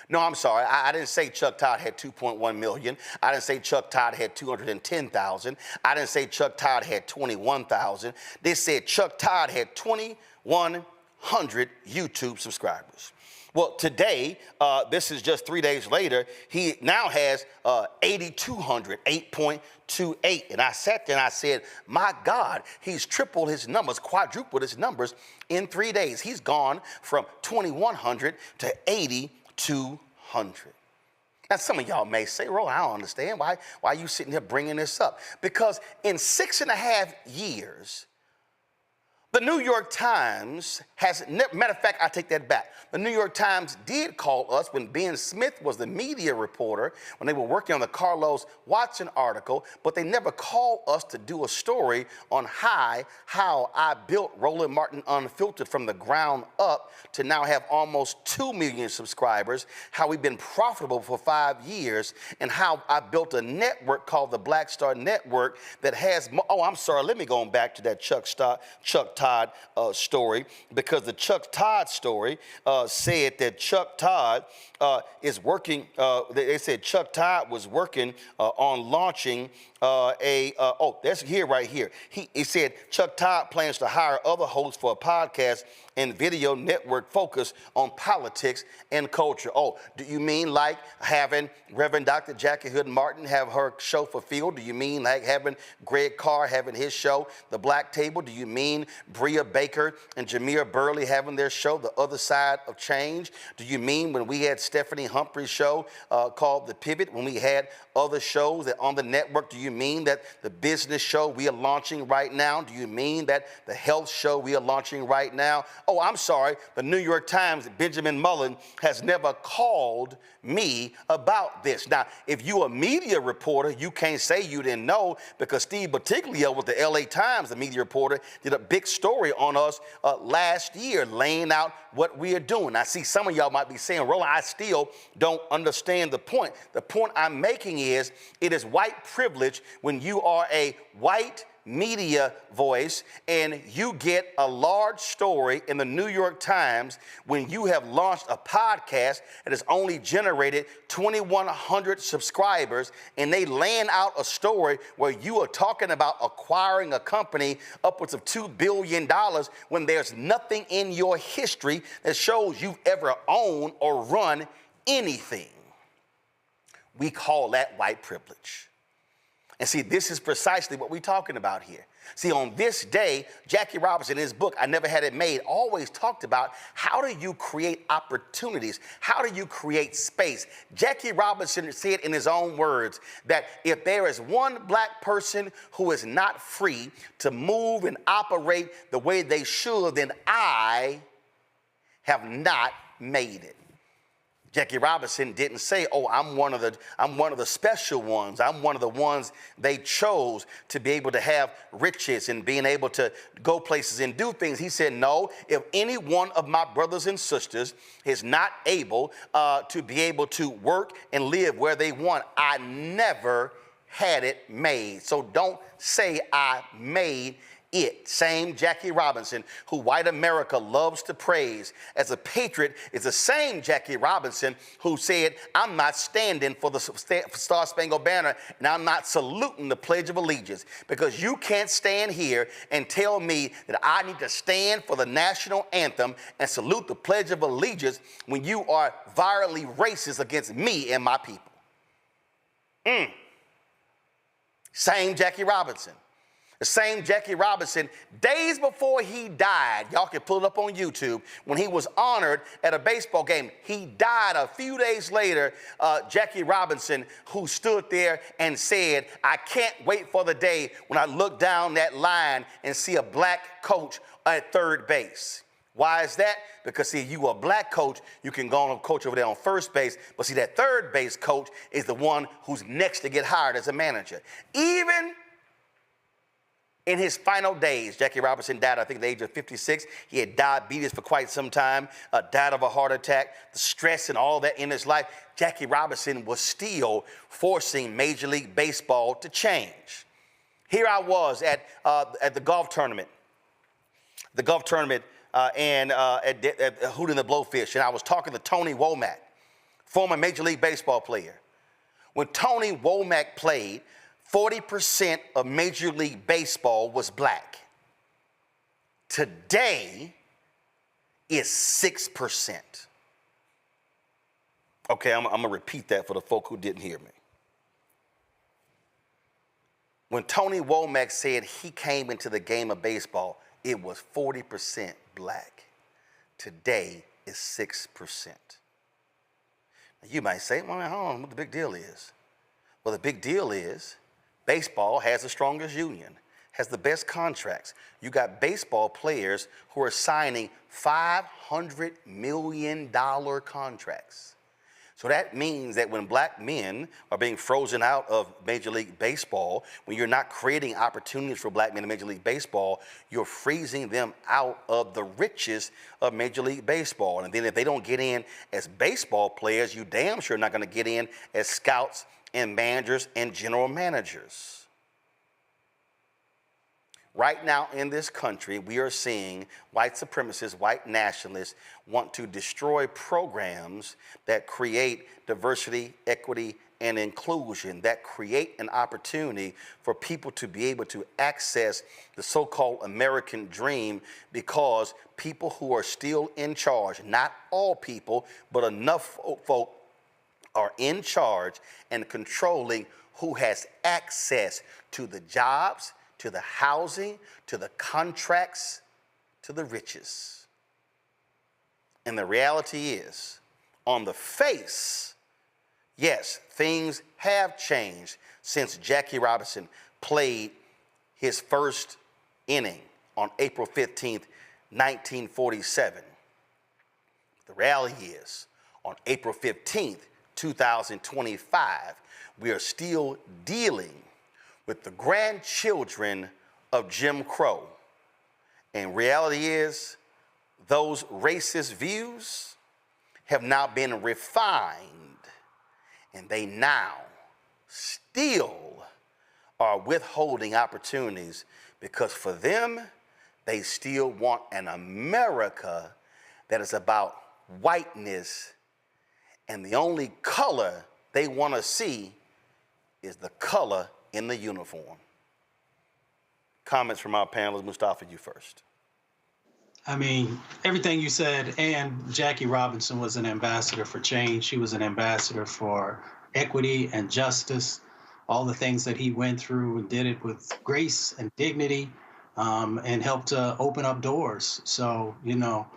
No, I'm sorry. I didn't say Chuck Todd had 2.1 million. I didn't say Chuck Todd had 210,000. I didn't say Chuck Todd had 21,000. They said Chuck Todd had 2,100 YouTube subscribers. Well, today, this is just 3 days later, he now has 8,200, 8.28. And I sat there and I said, my God, he's tripled his numbers, quadrupled his numbers in 3 days. He's gone from 2,100 to 8,200. Now, some of y'all may say, Roland, I don't understand. Why are you sitting here bringing this up? Because in 6.5 years, the New York Times has, matter of fact, I take that back. The New York Times did call us when Ben Smith was the media reporter, when they were working on the Carlos Watson article, but they never called us to do a story on how I built Roland Martin Unfiltered from the ground up to now have almost 2 million subscribers, how we've been profitable for 5 years, and how I built a network called the Black Star Network that has, oh, I'm sorry, let me go back to that Chuck Todd story, because the Chuck Todd story said that Chuck Todd is working, they said Chuck Todd was working on launching that's right here. He said Chuck Todd plans to hire other hosts for a podcast and video network focused on politics and culture. Oh, do you mean like having Reverend Dr. Jackie Hood Martin have her show fulfilled? Do you mean like having Greg Carr having his show, The Black Table? Do you mean Bria Baker and Jameer Burley having their show, The Other Side of Change? Do you mean when we had Stephanie Humphrey's show called The Pivot, when we had other shows that on the network? Do you mean that the business show we are launching right now? Do you mean that the health show we are launching right now? Oh, I'm sorry, the New York Times, Benjamin Mullen, has never called me about this. Now, if you're a media reporter, you can't say you didn't know, because Steve Bottiglio with the LA Times, the media reporter, did a big story on us last year, laying out what we are doing. I see some of y'all might be saying, Roland, I still don't understand the point. The point I'm making is it is white privilege when you are a white media voice and you get a large story in the New York Times when you have launched a podcast that has only generated 2,100 subscribers, and they land out a story where you are talking about acquiring a company upwards of $2 billion when there's nothing in your history that shows you've ever owned or run anything. We call that white privilege. And see, this is precisely what we're talking about here. See, on this day, Jackie Robinson, in his book, I Never Had It Made, always talked about how do you create opportunities? How do you create space? Jackie Robinson said in his own words that if there is one black person who is not free to move and operate the way they should, then I have not made it. Jackie Robinson didn't say, oh, I'm one of the special ones. I'm one of the ones they chose to be able to have riches and being able to go places and do things. He said, no, if any one of my brothers and sisters is not able to be able to work and live where they want, I never had it made. So don't say I made it. Same Jackie Robinson, who white America loves to praise as a patriot, is the same Jackie Robinson who said, I'm not standing for the Star-Spangled Banner and I'm not saluting the Pledge of Allegiance, because you can't stand here and tell me that I need to stand for the national anthem and salute the Pledge of Allegiance when you are violently racist against me and my people. Same Jackie Robinson. The same Jackie Robinson, days before he died, y'all can pull it up on YouTube, when he was honored at a baseball game. He died a few days later, Jackie Robinson, who stood there and said, I can't wait for the day when I look down that line and see a black coach at third base. Why is that? Because, see, you are a black coach, you can go on and coach over there on first base, but see, that third base coach is the one who's next to get hired as a manager. Even in his final days, Jackie Robinson died, I think, at the age of 56. He had diabetes for quite some time, died of a heart attack, the stress and all that in his life. Jackie Robinson was still forcing Major League Baseball to change. Here I was at the golf tournament. And at Hoot and the Blowfish, and I was talking to Tony Womack, former Major League Baseball player. When Tony Womack played, 40% of Major League Baseball was black. Today, is 6%. Okay, I'm going to repeat that for the folk who didn't hear me. When Tony Womack said he came into the game of baseball, it was 40% black. Today is 6%. Now you might say, well, I don't know what the big deal is. Well, the big deal is baseball has the strongest union, has the best contracts. You got baseball players who are signing $500 million contracts. So that means that when black men are being frozen out of Major League Baseball, when you're not creating opportunities for black men in Major League Baseball, you're freezing them out of the riches of Major League Baseball. And then if they don't get in as baseball players, you damn sure not going to get in as scouts and managers and general managers. Right now in this country, we are seeing white supremacists, white nationalists want to destroy programs that create diversity, equity, and inclusion, that create an opportunity for people to be able to access the so-called American dream, because people who are still in charge, not all people, but enough folk are in charge and controlling who has access to the jobs, to the housing, to the contracts, to the riches. And the reality is, on the face, yes, things have changed since Jackie Robinson played his first inning on April 15th, 1947. The reality is, on April 15th, 2025, we are still dealing with the grandchildren of Jim Crow. And reality is, those racist views have now been refined, and they now still are withholding opportunities, because for them, they still want an America that is about whiteness, and the only color they want to see is the color in the uniform. Comments from our panelists. Mustafa, you first. I mean, everything you said, and Jackie Robinson was an ambassador for change. She was an ambassador for equity and justice, all the things that he went through, and did it with grace and dignity, and helped to open up doors. So, you know,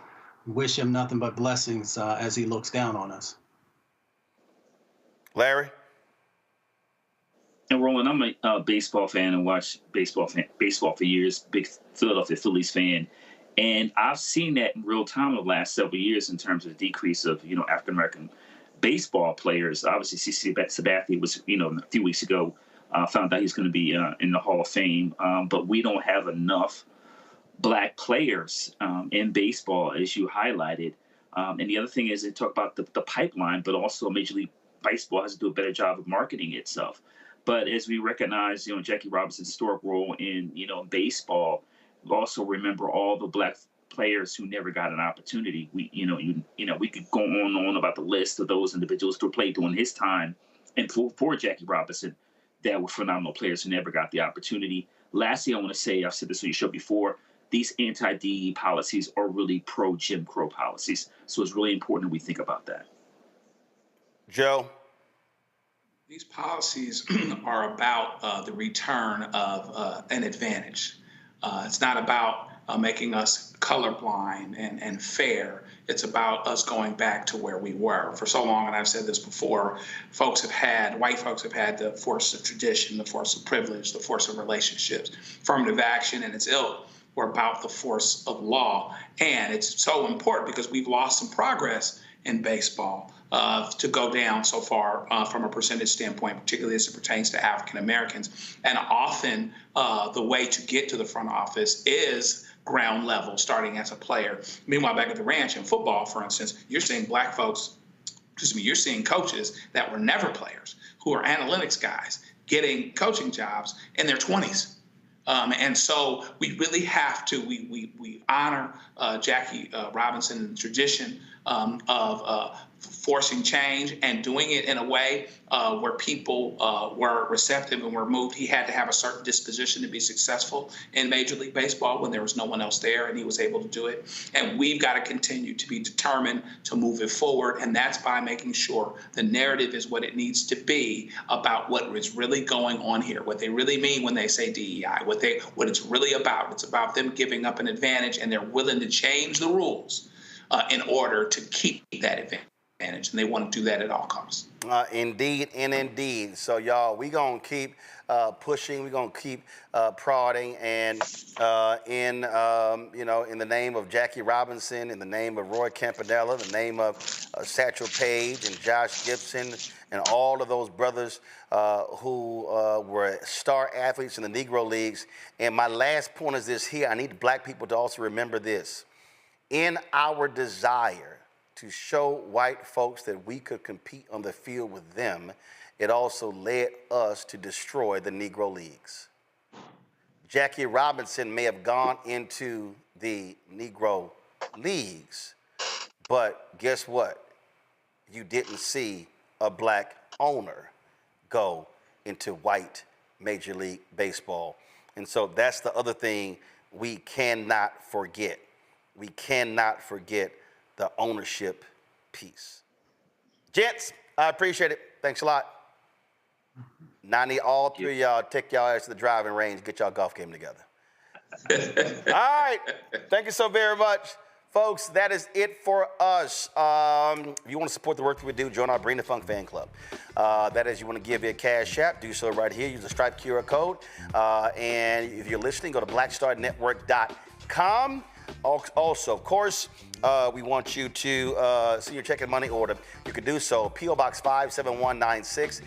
wish him nothing but blessings as he looks down on us. Larry? And Roland, I'm a baseball fan and watched baseball for years, big Philadelphia Phillies fan. And I've seen that in real time in the last several years in terms of the decrease of, African-American baseball players. Obviously, CeCe Sabathia was, a few weeks ago, found out he's going to be in the Hall of Fame. But we don't have enough black players in baseball, as you highlighted. And the other thing is they talk about the pipeline, but also Major League Baseball has to do a better job of marketing itself. But as we recognize, Jackie Robinson's historic role in, baseball, we also remember all the black players who never got an opportunity. We could go on and on about the list of those individuals who played during his time, and for Jackie Robinson, that were phenomenal players who never got the opportunity. Lastly, I want to say, I've said this on your show before, these anti-DE policies are really pro-Jim Crow policies. So it's really important that we think about that. Joe? These policies are about the return of an advantage. It's not about making us colorblind and fair. It's about us going back to where we were. For so long, and I've said this before, white folks have had the force of tradition, the force of privilege, the force of relationships. Affirmative action and its ilk were about the force of law. And it's so important because we've lost some progress in baseball to go down so far from a percentage standpoint, particularly as it pertains to African Americans. And often the way to get to the front office is ground level, starting as a player. Meanwhile, back at the ranch in football, for instance, you're seeing black folks, you're seeing coaches that were never players, who are analytics guys, getting coaching jobs in their 20s. And so we really have to, we honor Jackie Robinson and the tradition of forcing change and doing it in a way where people were receptive and were moved. He had to have a certain disposition to be successful in Major League Baseball when there was no one else there, and he was able to do it. And we've got to continue to be determined to move it forward, and that's by making sure the narrative is what it needs to be about what is really going on here, what they really mean when they say DEI, what it's really about. It's about them giving up an advantage, and they're willing to change the rules in order to keep that advantage. And they want to do that at all costs. Indeed and indeed. So, y'all, we're going to keep pushing. We're going to keep prodding. And in the name of Jackie Robinson, in the name of Roy Campanella, the name of Satchel Paige and Josh Gibson and all of those brothers who were star athletes in the Negro Leagues. And my last point is this here. I need black people to also remember this. In our desire to show white folks that we could compete on the field with them, it also led us to destroy the Negro Leagues. Jackie Robinson may have gone into the Negro Leagues, but guess what? You didn't see a black owner go into white Major League Baseball. And so that's the other thing we cannot forget. We cannot forget the ownership piece. Gents, I appreciate it. Thanks a lot. Now I need all three of y'all to take y'all ass to the driving range, get y'all golf game together. All right. Thank you so very much. Folks, that is it for us. If you want to support the work that we do, join our Bring the Funk fan club. That is, you want to give via Cash App, do so right here. Use the Stripe QR code. And if you're listening, go to blackstarnetwork.com. Also, of course, we want you to send your check and money order. You can do so. P.O. Box 57196,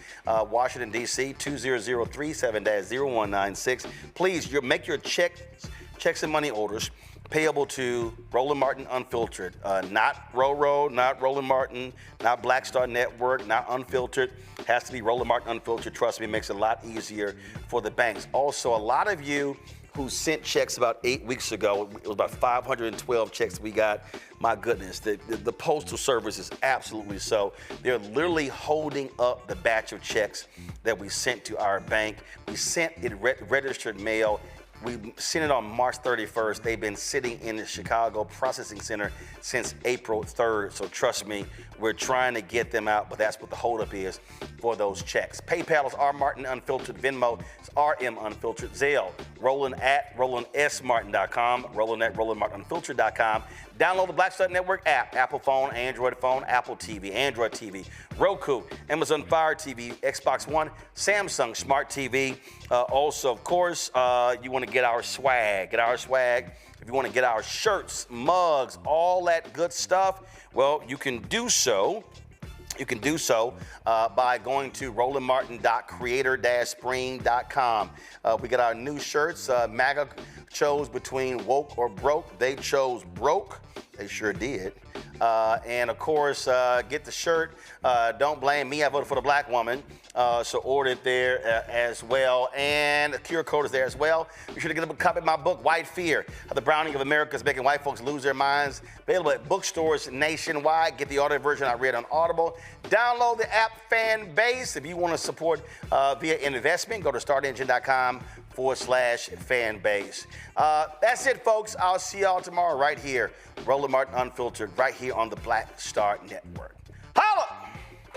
Washington, D.C., 20037-0196. Please, make your checks and money orders payable to Roland Martin Unfiltered. Not Roro, not Roland Martin, not Black Star Network, not Unfiltered. Has to be Roland Martin Unfiltered. Trust me, it makes it a lot easier for the banks. Also, a lot of you who sent checks about 8 weeks ago. It was about 512 checks we got. My goodness, the Postal Service is absolutely so. They're literally holding up the batch of checks that we sent to our bank. We sent it registered mail. We sent it on March 31st. They've been sitting in the Chicago processing center since April 3rd. So trust me, we're trying to get them out, but that's what the holdup is for those checks. PayPal is R Martin Unfiltered. Venmo is RM Unfiltered. Zelle, Roland at RolandSMartin.com. Roland at RolandMartinUnfiltered.com. Download the Black Star Network app. Apple phone, Android phone, Apple TV, Android TV, Roku, Amazon Fire TV, Xbox One, Samsung Smart TV. Also, of course, you want to get our swag. Get our swag. If you want to get our shirts, mugs, all that good stuff, well, you can do so. You can do so by going to rolandmartin.creator-spring.com. We got our new shirts. MAGA chose between woke or broke. They chose broke. They sure did. And of course, get the shirt. Don't blame me. I voted for the black woman. So order it there as well. And the QR code is there as well. Be sure to get a copy of my book, White Fear, How the Browning of America is Making White Folks Lose Their Minds. Available at bookstores nationwide. Get the audio version I read on Audible. Download the app Fanbase. If you want to support via investment, go to startengine.com/fanbase. That's it, folks. I'll see y'all tomorrow right here. Roland Martin Unfiltered, right here on the Black Star Network. Holla!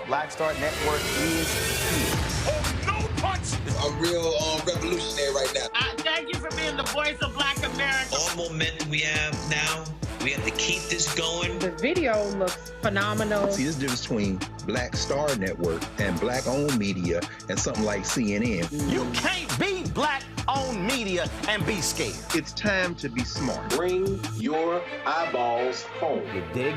Black Star Network is here. Oh, no punch! A real revolutionary right now. Thank you for being the voice of Black America. All momentum we have now, we have to keep this going. The video looks phenomenal. See, there's a difference between Black Star Network and black-owned media and something like CNN. You can't be black-owned media and be scared. It's time to be smart. Bring your eyeballs home. You dig?